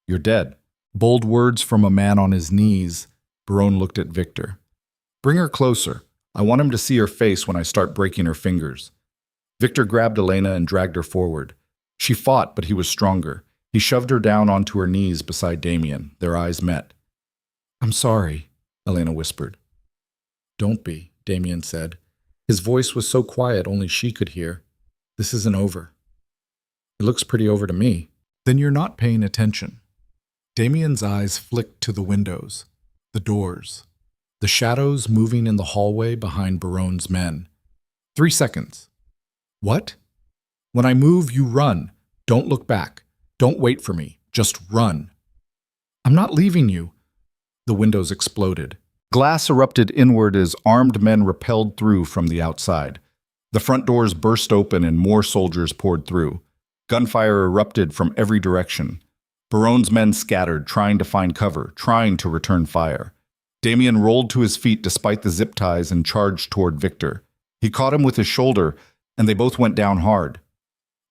[SPEAKER 2] "You're dead." Bold words from a man on his knees. Barone looked at Victor. "Bring her closer. I want him to see her face when I start breaking her fingers." Victor grabbed Elena and dragged her forward. She fought, but he was stronger. He shoved her down onto her knees beside Damien. Their eyes met. "I'm sorry," Elena whispered. "Don't be," Damien said. His voice was so quiet only she could hear. "This isn't over." "It looks pretty over to me." "Then you're not paying attention." Damien's eyes flicked to the windows, the doors, the shadows moving in the hallway behind Barone's men. 3 seconds. "What?" "When I move, you run. Don't look back. Don't wait for me. Just run." "I'm not leaving you." The windows exploded. Glass erupted inward as armed men repelled through from the outside. The front doors burst open and more soldiers poured through. Gunfire erupted from every direction. Barone's men scattered, trying to find cover, trying to return fire. Damien rolled to his feet despite the zip ties and charged toward Victor. He caught him with his shoulder, and they both went down hard.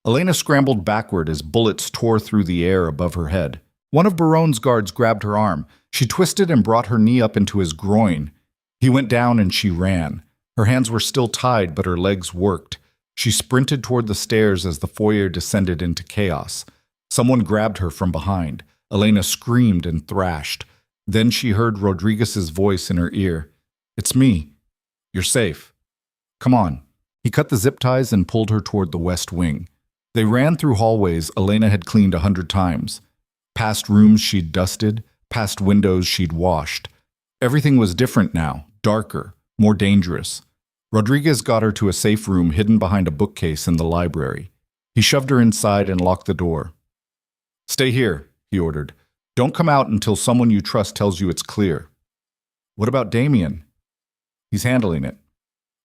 [SPEAKER 2] Elena scrambled backward as bullets tore through the air above her head. One of Barone's guards grabbed her arm. She twisted and brought her knee up into his groin. He went down and she ran. Her hands were still tied, but her legs worked. She sprinted toward the stairs as the foyer descended into chaos. Someone grabbed her from behind. Elena screamed and thrashed. Then she heard Rodriguez's voice in her ear. "It's me. You're safe. Come on." He cut the zip ties and pulled her toward the west wing. They ran through hallways Elena had cleaned 100 times. Past rooms she'd dusted, past windows she'd washed. Everything was different now, darker, more dangerous. Rodriguez got her to a safe room hidden behind a bookcase in the library. He shoved her inside and locked the door. "Stay here," he ordered. "Don't come out until someone you trust tells you it's clear." "What about Damien?" "He's handling it."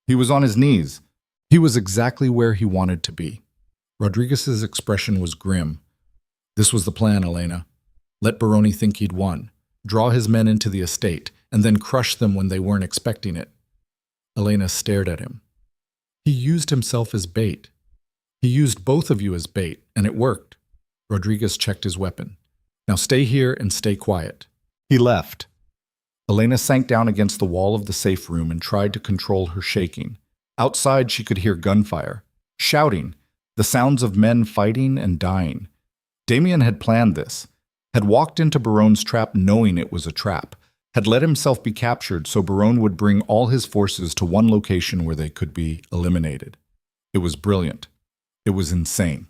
[SPEAKER 2] He was on his knees. He was exactly where he wanted to be. Rodriguez's expression was grim. "This was the plan, Elena. Let Barone think he'd won. Draw his men into the estate, and then crush them when they weren't expecting it." Elena stared at him. "He used himself as bait. He used both of you as bait, and it worked." Rodriguez checked his weapon. "Now stay here and stay quiet." He left. Elena sank down against the wall of the safe room and tried to control her shaking. Outside she could hear gunfire, shouting, the sounds of men fighting and dying. Damien had planned this, had walked into Barone's trap knowing it was a trap, had let himself be captured so Barone would bring all his forces to one location where they could be eliminated. It was brilliant. It was insane.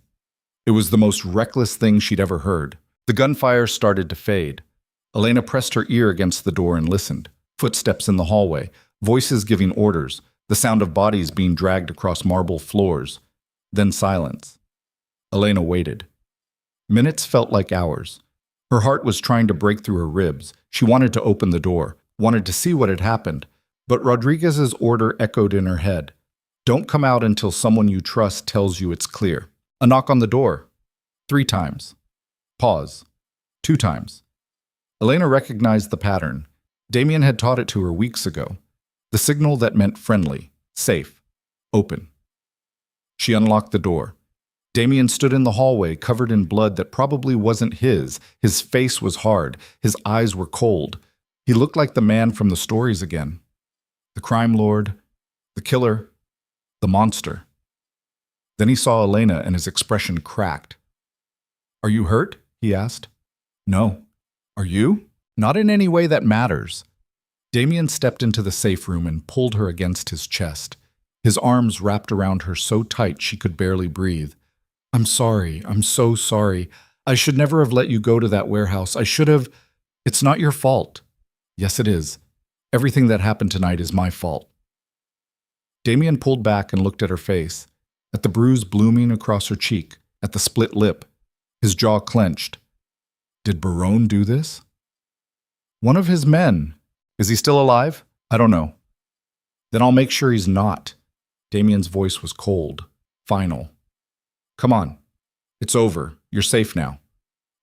[SPEAKER 2] It was the most reckless thing she'd ever heard. The gunfire started to fade. Elena pressed her ear against the door and listened. Footsteps in the hallway, voices giving orders, the sound of bodies being dragged across marble floors. Then silence. Elena waited. Minutes felt like hours. Her heart was trying to break through her ribs. She wanted to open the door, wanted to see what had happened. But Rodriguez's order echoed in her head. Don't come out until someone you trust tells you it's clear. A knock on the door. 3 times. Pause. 2 times. Elena recognized the pattern. Damien had taught it to her weeks ago. The signal that meant friendly, safe, open. She unlocked the door. Damien stood in the hallway, covered in blood that probably wasn't his. His face was hard. His eyes were cold. He looked like the man from the stories again. The crime lord, the killer, the monster. Then he saw Elena and his expression cracked. Are you hurt? He asked. No. Are you? Not in any way that matters. Damien stepped into the safe room and pulled her against his chest. His arms wrapped around her so tight she could barely breathe. I'm sorry. I'm so sorry. I should never have let you go to that warehouse. I should have. It's not your fault. Yes, it is. Everything that happened tonight is my fault. Damien pulled back and looked at her face, at the bruise blooming across her cheek, at the split lip. His jaw clenched. Did Barone do this? One of his men. Is he still alive? I don't know. Then I'll make sure he's not. Damien's voice was cold, final. Come on. It's over. You're safe now.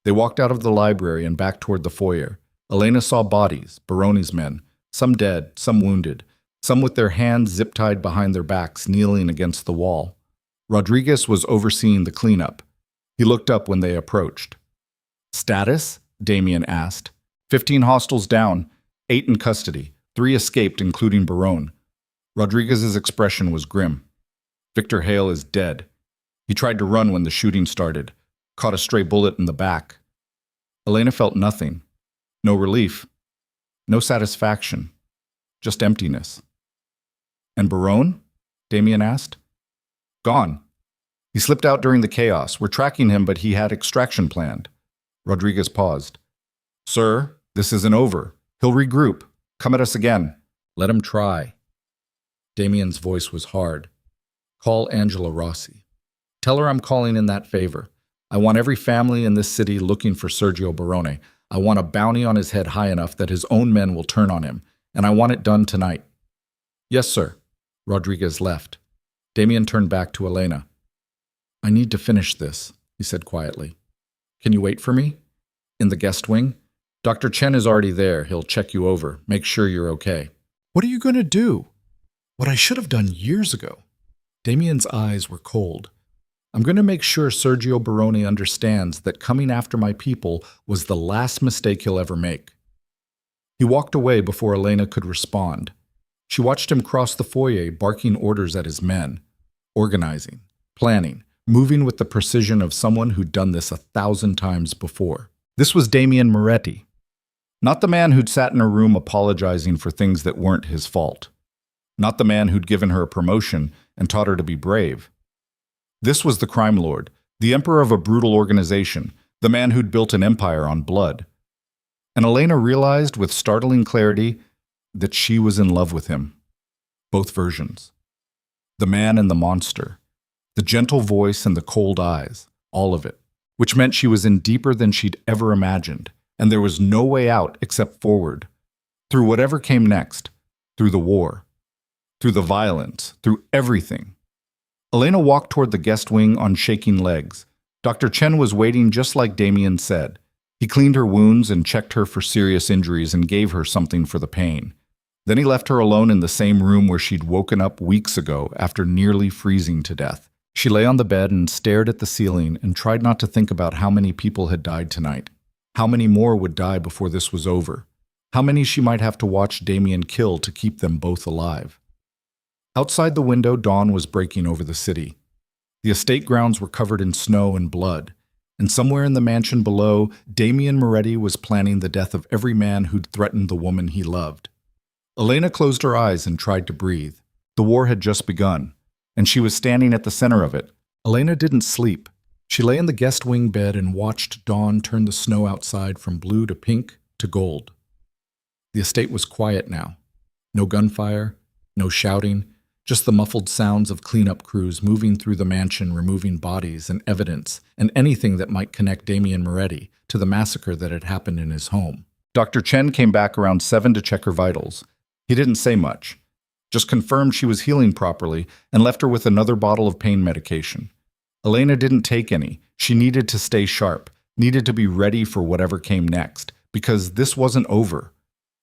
[SPEAKER 2] They walked out of the library and back toward the foyer. Elena saw bodies, Barone's men, some dead, some wounded, some with their hands zip-tied behind their backs, kneeling against the wall. Rodriguez was overseeing the cleanup. He looked up when they approached. Status? Damien asked. 15 hostiles down, 8 in custody, 3 escaped, including Barone. Rodriguez's expression was grim. Victor Hale is dead. He tried to run when the shooting started, caught a stray bullet in the back. Elena felt nothing. No relief. No satisfaction. Just emptiness. And Barone? Damien asked. Gone. He slipped out during the chaos. We're tracking him, but he had extraction planned. Rodriguez paused. Sir, this isn't over. He'll regroup. Come at us again. Let him try. Damien's voice was hard. Call Angela Rossi. Tell her I'm calling in that favor. I want every family in this city looking for Sergio Barone. I want a bounty on his head high enough that his own men will turn on him, and I want it done tonight. Yes, sir. Rodriguez left. Damien turned back to Elena. I need to finish this, he said quietly. Can you wait for me? In the guest wing? Dr. Chen is already there. He'll check you over, make sure you're okay. What are you going to do? What I should have done years ago. Damien's eyes were cold. I'm going to make sure Sergio Barone understands that coming after my people was the last mistake he'll ever make. He walked away before Elena could respond. She watched him cross the foyer, barking orders at his men, organizing, planning, moving with the precision of someone who'd done this 1,000 times before. This was Damien Moretti, not the man who'd sat in a room apologizing for things that weren't his fault, not the man who'd given her a promotion and taught her to be brave. This was the crime lord, the emperor of a brutal organization, the man who'd built an empire on blood. And Elena realized with startling clarity that she was in love with him. Both versions. The man and the monster. The gentle voice and the cold eyes. All of it. Which meant she was in deeper than she'd ever imagined. And there was no way out except forward. Through whatever came next. Through the war. Through the violence. Through everything. Elena walked toward the guest wing on shaking legs. Dr. Chen was waiting just like Damien said. He cleaned her wounds and checked her for serious injuries and gave her something for the pain. Then he left her alone in the same room where she'd woken up weeks ago after nearly freezing to death. She lay on the bed and stared at the ceiling and tried not to think about how many people had died tonight. How many more would die before this was over? How many she might have to watch Damien kill to keep them both alive? Outside the window, dawn was breaking over the city. The estate grounds were covered in snow and blood, and somewhere in the mansion below, Damien Moretti was planning the death of every man who'd threatened the woman he loved. Elena closed her eyes and tried to breathe. The war had just begun, and she was standing at the center of it. Elena didn't sleep. She lay in the guest wing bed and watched dawn turn the snow outside from blue to pink to gold. The estate was quiet now. No gunfire, no shouting,
[SPEAKER 1] just the muffled sounds of cleanup crews moving through the mansion, removing bodies and evidence and anything that might connect Damien Moretti to the massacre that had happened in his home.
[SPEAKER 2] Dr. Chen came back around 7 to check her vitals. He didn't say much, just confirmed she was healing properly and left her with another bottle of pain medication. Elena didn't take any. She needed to stay sharp, needed to be ready for whatever came next, because this wasn't over.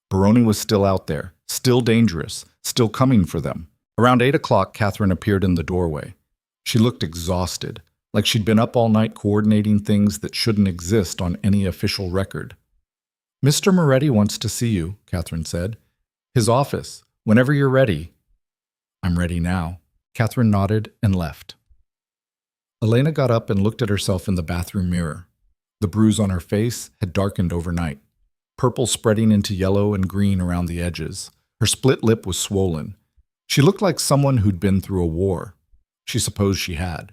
[SPEAKER 2] Baroni was still out there, still dangerous, still coming for them. Around 8 o'clock, Catherine appeared in the doorway. She looked exhausted, like she'd been up all night coordinating things that shouldn't exist on any official record. "Mr. Moretti wants to see you," Catherine said. "His office, whenever you're ready." "I'm ready now." Catherine nodded and left. Elena got up and looked at herself in the bathroom mirror. The bruise on her face had darkened overnight, purple spreading into yellow and green around the edges. Her split lip was swollen. She looked like someone who'd been through a war. She supposed she had.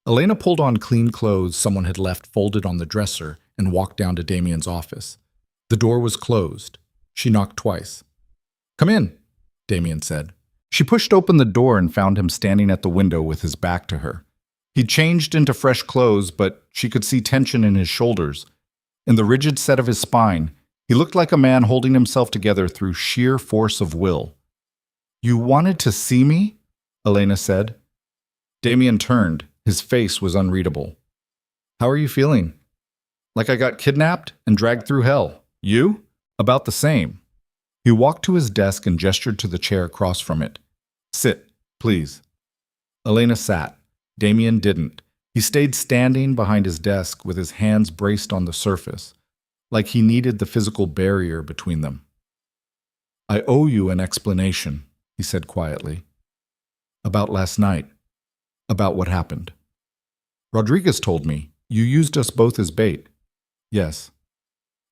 [SPEAKER 2] Elena pulled on clean clothes someone had left folded on the dresser and walked down to Damien's office. The door was closed. She knocked twice. "Come in," Damien said. She pushed open the door and found him standing at the window with his back to her. He'd changed into fresh clothes, but she could see tension in his shoulders. In the rigid set of his spine, he looked like a man holding himself together through sheer force of will. "You wanted to see me?" Elena said. Damien turned. His face was unreadable. "How are you feeling?" "Like I got kidnapped and dragged through hell. You?" "About the same." He walked to his desk and gestured to the chair across from it. "Sit, please." Elena sat. Damien didn't. He stayed standing behind his desk with his hands braced on the surface, like he needed the physical barrier between them. "I owe you an explanation," he said quietly. "About last night. About what happened." "Rodriguez told me. You used us both as bait." "Yes."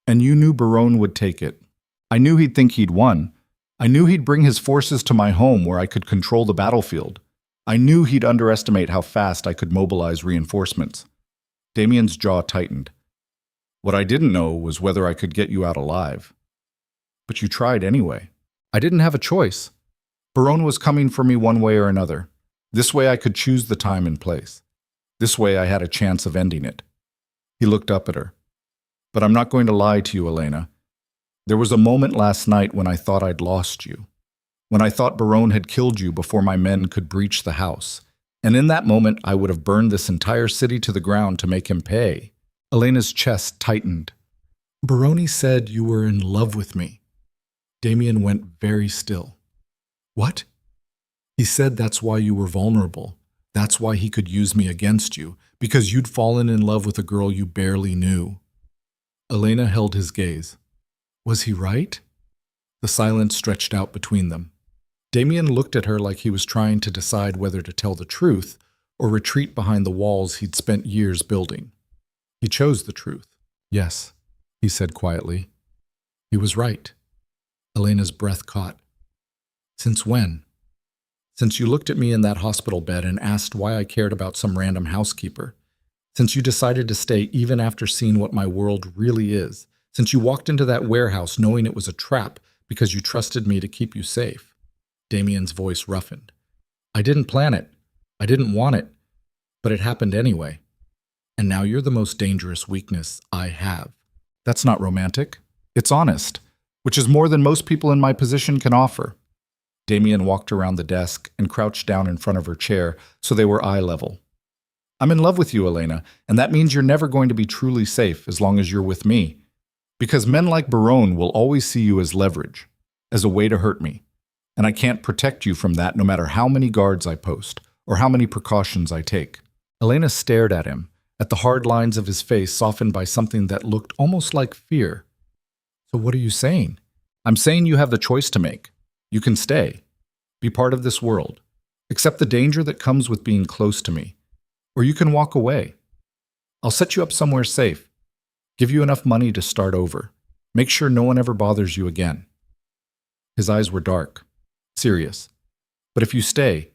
[SPEAKER 2] "And you knew Barone would take it. I knew he'd think he'd won. I knew he'd bring his forces to my home where I could control the battlefield. I knew he'd underestimate how fast I could mobilize reinforcements." Damien's jaw tightened. "What I didn't know was whether I could get you out alive." "But you tried anyway." "I didn't have a choice. Barone was coming for me one way or another. This way I could choose the time and place. This way I had a chance of ending it." He looked up at her. "But I'm not going to lie to you, Elena. There was a moment last night when I thought I'd lost you. When I thought Barone had killed you before my men could breach the house. And in that moment, I would have burned this entire city to the ground to make him pay." Elena's chest tightened. "Barone said you were in love with me." Damien went very still. "What?" "He said that's why you were vulnerable. That's why he could use me against you, because you'd fallen in love with a girl you barely knew." Elena held his gaze. Was he right? The silence stretched out between them. Damien looked at her like he was trying to decide whether to tell the truth or retreat behind the walls he'd spent years building. He chose the truth. "Yes," he said quietly. "He was right." Elena's breath caught. "Since when?" "Since you looked at me in that hospital bed and asked why I cared about some random housekeeper. Since you decided to stay even after seeing what my world really is. Since you walked into that warehouse knowing it was a trap because you trusted me to keep you safe." Damien's voice roughened. "I didn't plan it. I didn't want it. But it happened anyway. And now you're the most dangerous weakness I have." "That's not romantic. It's honest, which is more than most people in my position can offer." Damien walked around the desk and crouched down in front of her chair so they were eye level. "I'm in love with you, Elena, and that means you're never going to be truly safe as long as you're with me. Because men like Barone will always see you as leverage, as a way to hurt me. And I can't protect you from that no matter how many guards I post or how many precautions I take." Elena stared at him, at the hard lines of his face softened by something that looked almost like fear. "So what are you saying?" "I'm saying you have the choice to make. You can stay, be part of this world, accept the danger that comes with being close to me, or you can walk away. I'll set you up somewhere safe, give you enough money to start over, make sure no one ever bothers you again." His eyes were dark, serious. "But if you stay,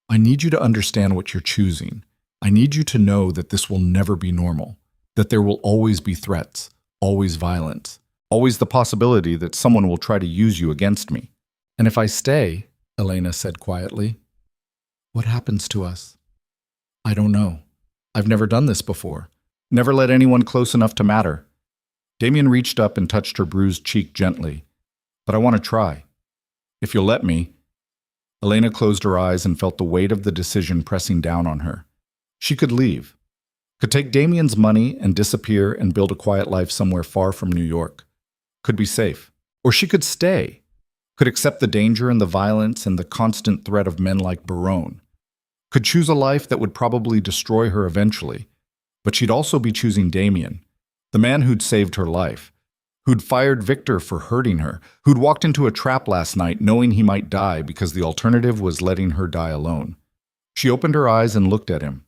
[SPEAKER 2] I need you to understand what you're choosing. I need you to know that this will never be normal, that there will always be threats, always violence, always the possibility that someone will try to use you against me. And if I stay,
[SPEAKER 1] Elena said quietly. What happens to us? I don't know. I've never done this before.
[SPEAKER 2] Never let anyone close enough to matter. Damien reached up and touched her bruised cheek gently. But I want to try. If you'll let me. Elena closed her eyes and felt the weight of the decision pressing down on her. She could leave. Could take Damien's money and disappear and build a quiet life somewhere far from New York. Could be safe. Or she could stay. Could accept the danger and the violence and the constant threat of men like Barone. Could choose a life that would probably destroy her eventually. But she'd also be choosing Damien, the man who'd saved her life, who'd fired Victor for hurting her, who'd walked into a trap last night knowing he might die because the alternative was letting her die alone. She opened her eyes and looked at him.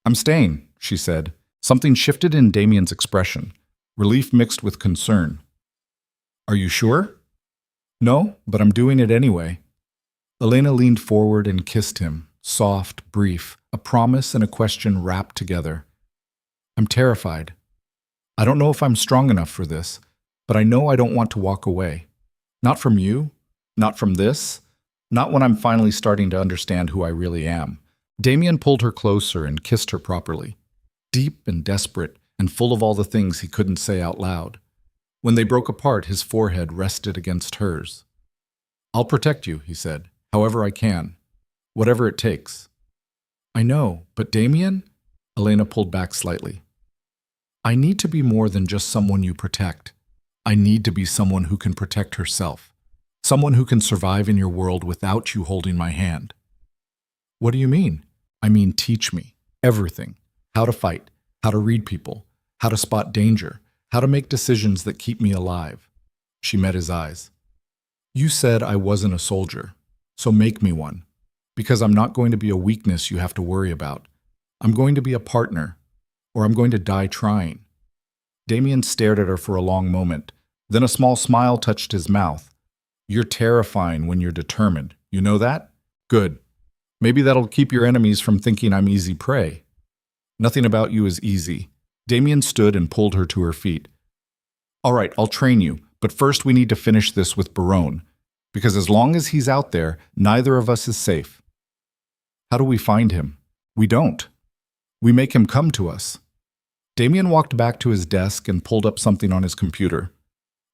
[SPEAKER 2] I'm staying, she said. Something shifted in Damien's expression, relief mixed with concern. Are you sure? No, but I'm doing it anyway. Elena leaned forward and kissed him, soft, brief, a promise and a question wrapped together. I'm terrified. I don't know if I'm strong enough for this, but I know I don't want to walk away. Not from you, not from this, not when I'm finally starting to understand who I really am. Damien pulled her closer and kissed her properly, deep and desperate and full of all the things he couldn't say out loud. When they broke apart, his forehead rested against hers. I'll protect you, he said, however I can, whatever it takes. I know, but Damien? Elena pulled back slightly. I need to be more than just someone you protect. I need to be someone who can protect herself, someone who can survive in your world without you holding my hand. What do you mean? I mean, teach me everything. How to fight, how to read people, how to spot danger, how to make decisions that keep me alive. She met his eyes. You said I wasn't a soldier, so make me one. Because I'm not going to be a weakness you have to worry about. I'm going to be a partner, or I'm going to die trying. Damien stared at her for a long moment. Then a small smile touched his mouth. You're terrifying when you're determined. You know that? Good. Maybe that'll keep your enemies from thinking I'm easy prey. Nothing about you is easy. Damien stood and pulled her to her feet. All right, I'll train you, but first we need to finish this with Barone. Because as long as he's out there, neither of us is safe. How do we find him? We don't. We make him come to us. Damien walked back to his desk and pulled up something on his computer.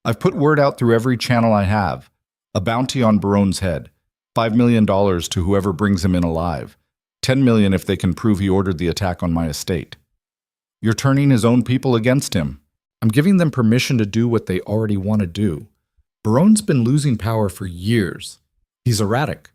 [SPEAKER 2] I've put word out through every channel I have. A bounty on Barone's head. $5 million to whoever brings him in alive. $10 million if they can prove he ordered the attack on my estate. You're turning his own people against him. I'm giving them permission to do what they already want to do. Barone's been losing power for years. He's erratic,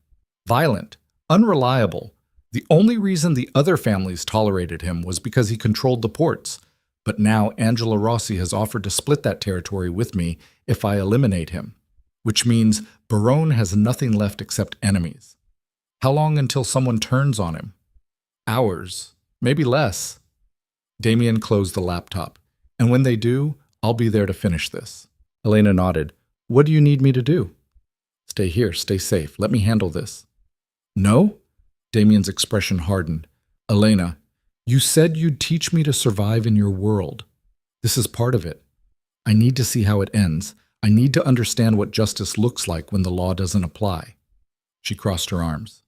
[SPEAKER 2] violent, unreliable. The only reason the other families tolerated him was because he controlled the ports. But now Angela Rossi has offered to split that territory with me if I eliminate him. Which means Barone has nothing left except enemies. How long until someone turns on him? Hours, maybe less. Damien closed the laptop. And when they do, I'll be there to finish this. Elena nodded. What do you need me to do? Stay here, stay safe. Let me handle this. No? Damien's expression hardened. Elena, you said you'd teach me to survive in your world. This is part of it. I need to see how it ends. I need to understand what justice looks like when the law doesn't apply. She crossed her arms.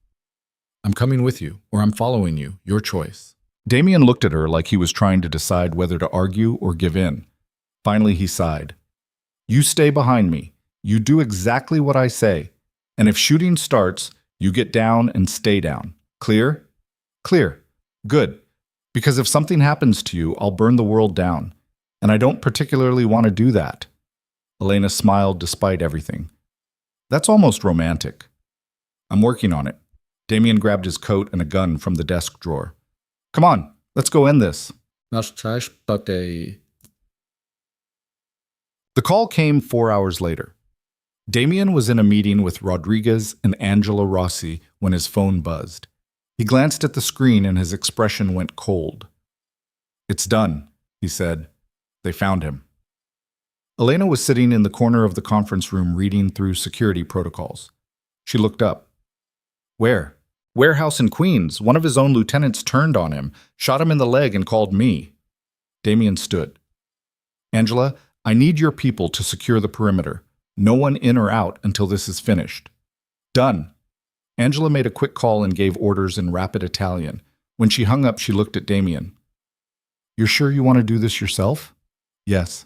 [SPEAKER 2] I'm coming with you, or I'm following you. Your choice. Damien looked at her like he was trying to decide whether to argue or give in. Finally, he sighed. You stay behind me. You do exactly what I say. And if shooting starts, you get down and stay down. Clear? Clear. Good. Because if something happens to you, I'll burn the world down. And I don't particularly want to do that. Elena smiled despite everything. That's almost romantic. I'm working on it. Damien grabbed his coat and a gun from the desk drawer. Come on, let's go end this. The call came 4 hours later. Damien was in a meeting with Rodriguez and Angela Rossi when his phone buzzed. He glanced at the screen and his expression went cold. It's done, he said. They found him. Elena was sitting in the corner of the conference room reading through security protocols. She looked up. Where? Warehouse in Queens. One of his own lieutenants turned on him, shot him in the leg, and called me. Damien stood. Angela, I need your people to secure the perimeter. No one in or out until this is finished. Done. Angela made a quick call and gave orders in rapid Italian. When she hung up, she looked at Damien. You're sure you want to do this yourself? Yes.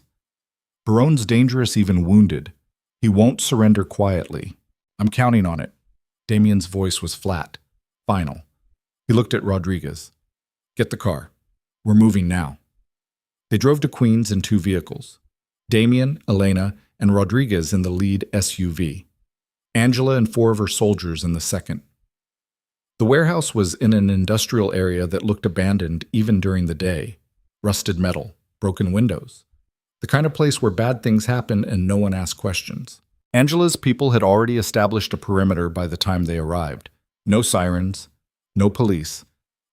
[SPEAKER 2] Barone's dangerous, even wounded. He won't surrender quietly. I'm counting on it. Damien's voice was flat, final. He looked at Rodriguez. Get the car. We're moving now. They drove to Queens in 2 vehicles. Damien, Elena, and Rodriguez in the lead SUV. Angela and 4 of her soldiers in the second. The warehouse was in an industrial area that looked abandoned even during the day. Rusted metal, broken windows. The kind of place where bad things happen and no one asks questions. Angela's people had already established a perimeter by the time they arrived. No sirens, no police,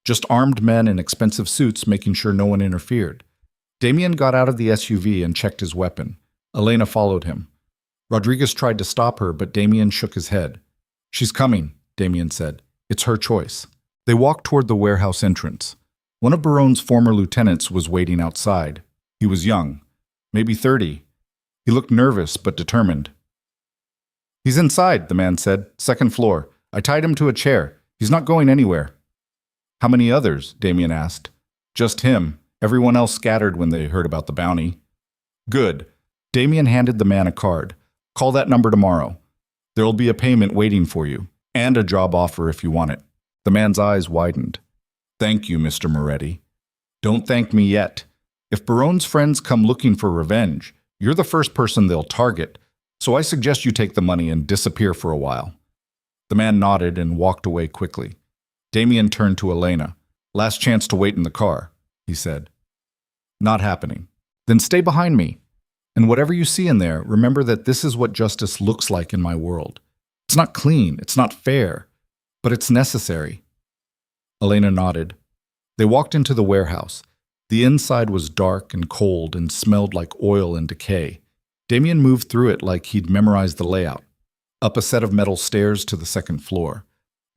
[SPEAKER 2] just armed men in expensive suits making sure no one interfered. Damien got out of the SUV and checked his weapon. Elena followed him. Rodriguez tried to stop her, but Damien shook his head. She's coming, Damien said. It's her choice. They walked toward the warehouse entrance. One of Barone's former lieutenants was waiting outside. He was young, maybe 30. He looked nervous but determined. He's inside, the man said. 2nd floor. I tied him to a chair. He's not going anywhere. How many others? Damien asked. Just him. Everyone else scattered when they heard about the bounty. Good. Damien handed the man a card. Call that number tomorrow. There'll be a payment waiting for you, and a job offer if you want it. The man's eyes widened. Thank you, Mr. Moretti. Don't thank me yet. If Barone's friends come looking for revenge, you're the first person they'll target, so I suggest you take the money and disappear for a while. The man nodded and walked away quickly. Damien turned to Elena. Last chance to wait in the car, he said. Not happening. Then stay behind me. And whatever you see in there, remember that this is what justice looks like in my world. It's not clean, it's not fair, but it's necessary. Elena nodded. They walked into the warehouse. The inside was dark and cold and smelled like oil and decay. Damien moved through it like he'd memorized the layout. Up a set of metal stairs to the 2nd floor.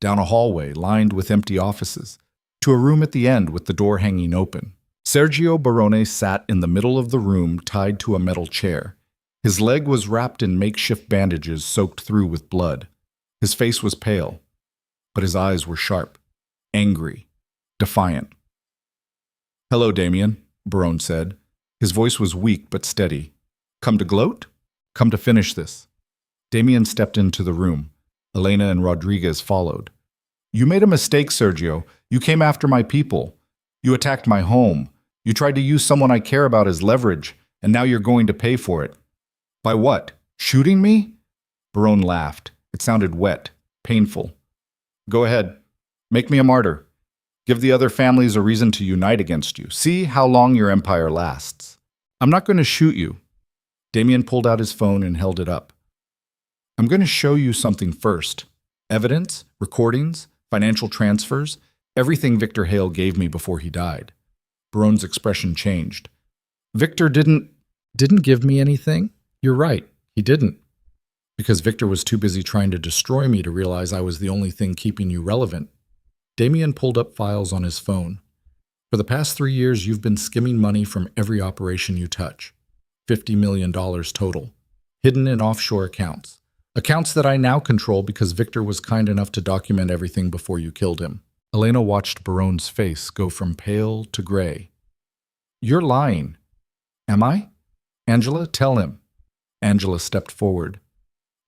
[SPEAKER 2] Down a hallway lined with empty offices. To a room at the end with the door hanging open. Sergio Barone sat in the middle of the room tied to a metal chair. His leg was wrapped in makeshift bandages soaked through with blood. His face was pale, but his eyes were sharp, angry, defiant. Hello, Damien, Barone said. His voice was weak but steady. Come to gloat? Come to finish this. Damien stepped into the room. Elena and Rodriguez followed. You made a mistake, Sergio. You came after my people. You attacked my home. You tried to use someone I care about as leverage, and now you're going to pay for it. By what? Shooting me? Barone laughed. It sounded wet, painful. Go ahead. Make me a martyr. Give the other families a reason to unite against you. See how long your empire lasts. I'm not going to shoot you. Damien pulled out his phone and held it up. I'm going to show you something first. Evidence, recordings, financial transfers, everything Victor Hale gave me before he died. Barone's expression changed. Victor didn't give me anything? You're right, he didn't. Because Victor was too busy trying to destroy me to realize I was the only thing keeping you relevant. Damien pulled up files on his phone. For the past 3 years, you've been skimming money from every operation you touch. $50 million total. Hidden in offshore accounts. Accounts that I now control because Victor was kind enough to document everything before you killed him. Elena watched Barone's face go from pale to gray. You're lying. Am I? Angela, tell him. Angela stepped forward.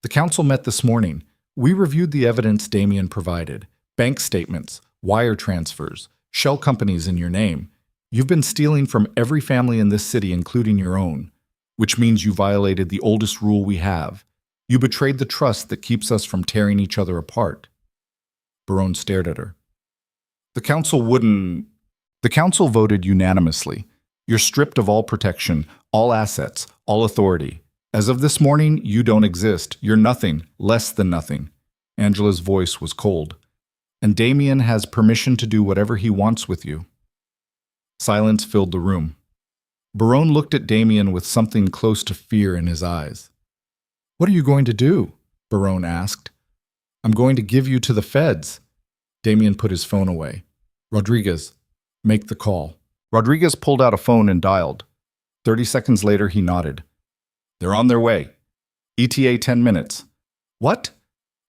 [SPEAKER 2] The council met this morning. We reviewed the evidence Damien provided. Bank statements, wire transfers, shell companies in your name. You've been stealing from every family in this city, including your own, which means you violated the oldest rule we have. You betrayed the trust that keeps us from tearing each other apart. Barone stared at her. The council voted unanimously. You're stripped of all protection, all assets, all authority. As of this morning, you don't exist. You're nothing, less than nothing. Angela's voice was cold. And Damien has permission to do whatever he wants with you. Silence filled the room. Barone looked at Damien with something close to fear in his eyes. What are you going to do? Barone asked. I'm going to give you to the feds. Damien put his phone away. Rodriguez, make the call. Rodriguez pulled out a phone and dialed. 30 seconds later, he nodded. They're on their way. ETA 10 minutes. What?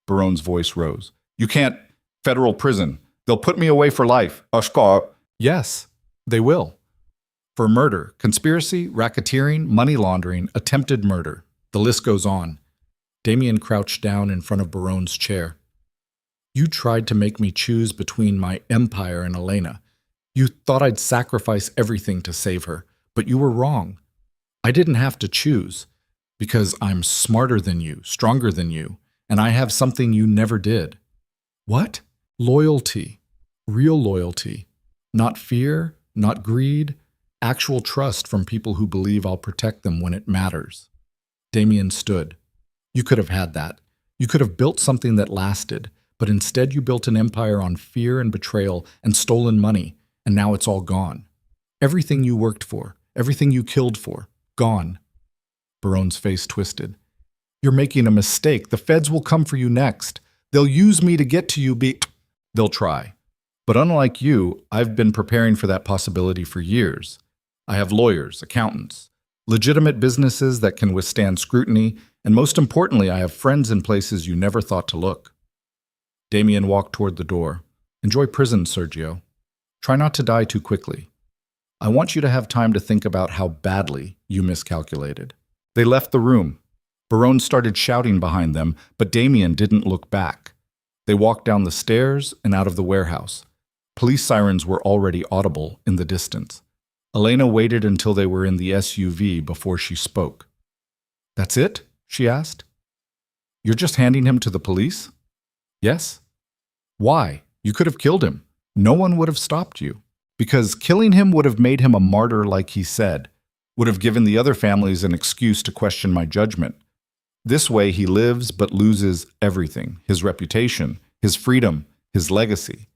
[SPEAKER 2] Barone's voice rose. You can't. Federal prison. They'll put me away for life. Oscar.
[SPEAKER 1] Yes, they will. For murder, conspiracy, racketeering, money laundering, attempted murder. The list goes on. Damien crouched down in front of Barone's chair. You tried to make me choose between my empire and Elena. You thought I'd sacrifice everything to save her, but you were wrong. I didn't have to choose, because I'm smarter than you, stronger than you, and I have something you never did. What? Loyalty. Real loyalty. Not fear, not greed, actual trust from people who believe I'll protect them when it matters. Damien stood. You could have had that. You could have built something that lasted, but instead you built an empire on fear and betrayal and stolen money, and now it's all gone. Everything you worked for, everything you killed for, gone. Barone's face twisted. You're making a mistake. The feds will come for you next. They'll use me to get to you. They'll try. But unlike you, I've been preparing for that possibility for years. I have lawyers, accountants, legitimate businesses that can withstand scrutiny, and most importantly, I have friends in places you never thought to look. Damien walked toward the door. Enjoy prison, Sergio. Try not to die too quickly. I want you to have time to think about how badly you miscalculated. They left the room. Barone started shouting behind them, but Damien didn't look back. They walked down the stairs and out of the warehouse. Police sirens were already audible in the distance. Elena waited until they were in the SUV before she spoke. That's it? She asked. You're just handing him to the police? Yes. Why? You could have killed him. No one would have stopped you. Because killing him would have made him a martyr like he said, would have given the other families an excuse to question my judgment. This way he lives but loses everything, his reputation, his freedom, his legacy.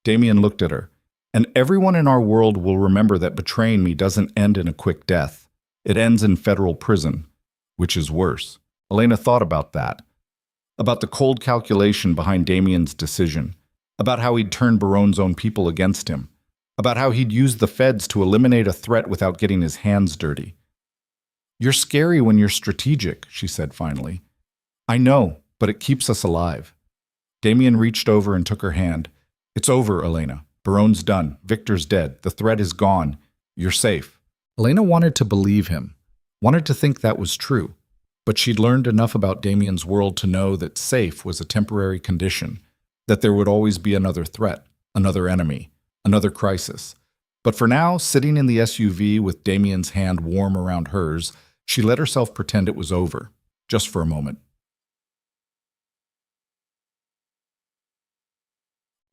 [SPEAKER 1] Damien looked at her. And everyone in our world will remember that betraying me doesn't end in a quick death. It ends in federal prison, which is worse. Elena thought about that. About the cold calculation behind Damien's decision. About how he'd turn Barone's own people against him. About how he'd use the feds to eliminate a threat without getting his hands dirty. You're scary when you're strategic, she said finally. I know, but it keeps us alive. Damien reached over and took her hand. It's over, Elena. Barone's done. Victor's dead. The threat is gone. You're safe. Elena wanted to believe him, wanted to think that was true, but she'd learned enough about Damien's world to know that safe was a temporary condition, that there would always be another threat, another enemy, another crisis. But for now, sitting in the SUV with Damien's hand warm around hers, she let herself pretend it was over, just for a moment.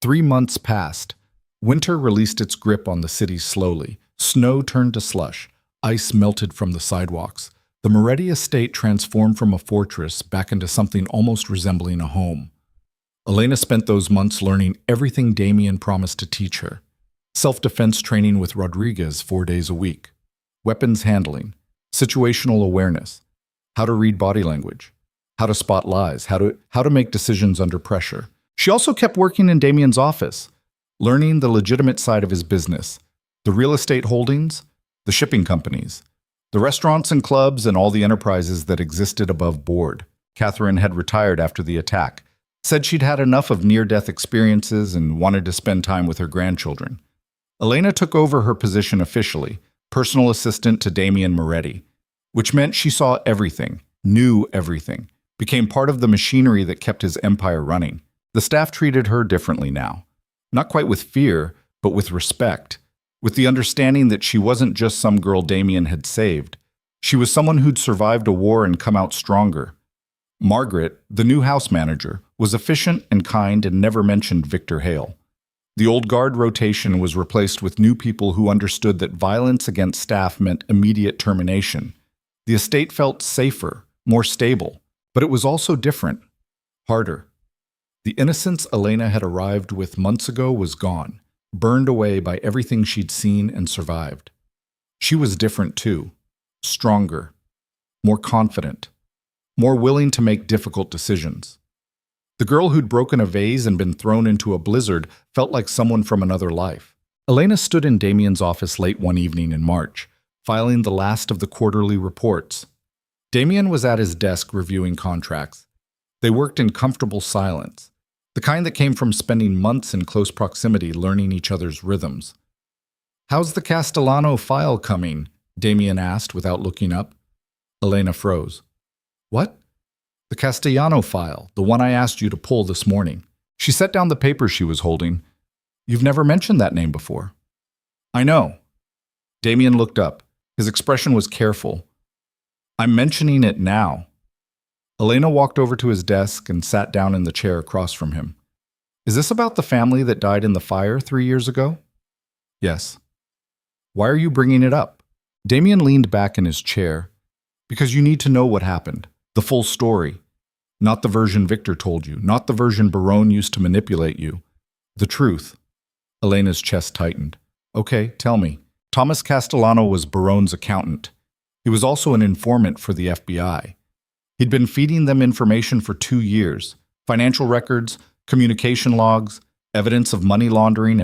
[SPEAKER 1] 3 months passed. Winter released its grip on the city slowly. Snow turned to slush. Ice melted from the sidewalks. The Moretti estate transformed from a fortress back into something almost resembling a home. Elena spent those months learning everything Damien promised to teach her. Self-defense training with Rodriguez 4 days a week. Weapons handling. Situational awareness. How to read body language. How to spot lies. How to make decisions under pressure. She also kept working in Damien's office, learning the legitimate side of his business, the real estate holdings, the shipping companies, the restaurants and clubs, and all the enterprises that existed above board. Catherine had retired after the attack, said she'd had enough of near-death experiences and wanted to spend time with her grandchildren. Elena took over her position officially, personal assistant to Damien Moretti, which meant she saw everything, knew everything, became part of the machinery that kept his empire running. The staff treated her differently now. Not quite with fear, but with respect, with the understanding that she wasn't just some girl Damien had saved. She was someone who'd survived a war and come out stronger. Margaret, the new house manager, was efficient and kind and never mentioned Victor Hale. The old guard rotation was replaced with new people who understood that violence against staff meant immediate termination. The estate felt safer, more stable, but it was also different, harder. The innocence Elena had arrived with months ago was gone, burned away by everything she'd seen and survived. She was different too, stronger, more confident, more willing to make difficult decisions. The girl who'd broken a vase and been thrown into a blizzard felt like someone from another life. Elena stood in Damien's office late one evening in March, filing the last of the quarterly reports. Damien was at his desk reviewing contracts. They worked in comfortable silence. The kind that came from spending months in close proximity learning each other's rhythms. How's the Castellano file coming? Damien asked without looking up. Elena froze. What? The Castellano file, the one I asked you to pull this morning. She set down the paper she was holding. You've never mentioned that name before. I know. Damien looked up. His expression was careful. I'm mentioning it now. Elena walked over to his desk and sat down in the chair across from him. Is this about the family that died in the fire 3 years ago? Yes. Why are you bringing it up? Damien leaned back in his chair. Because you need to know what happened. The full story. Not the version Victor told you. Not the version Barone used to manipulate you. The truth. Elena's chest tightened. Okay, tell me. Thomas Castellano was Barone's accountant. He was also an informant for the FBI. He'd been feeding them information for 2 years. Financial records, communication logs, evidence of money laundering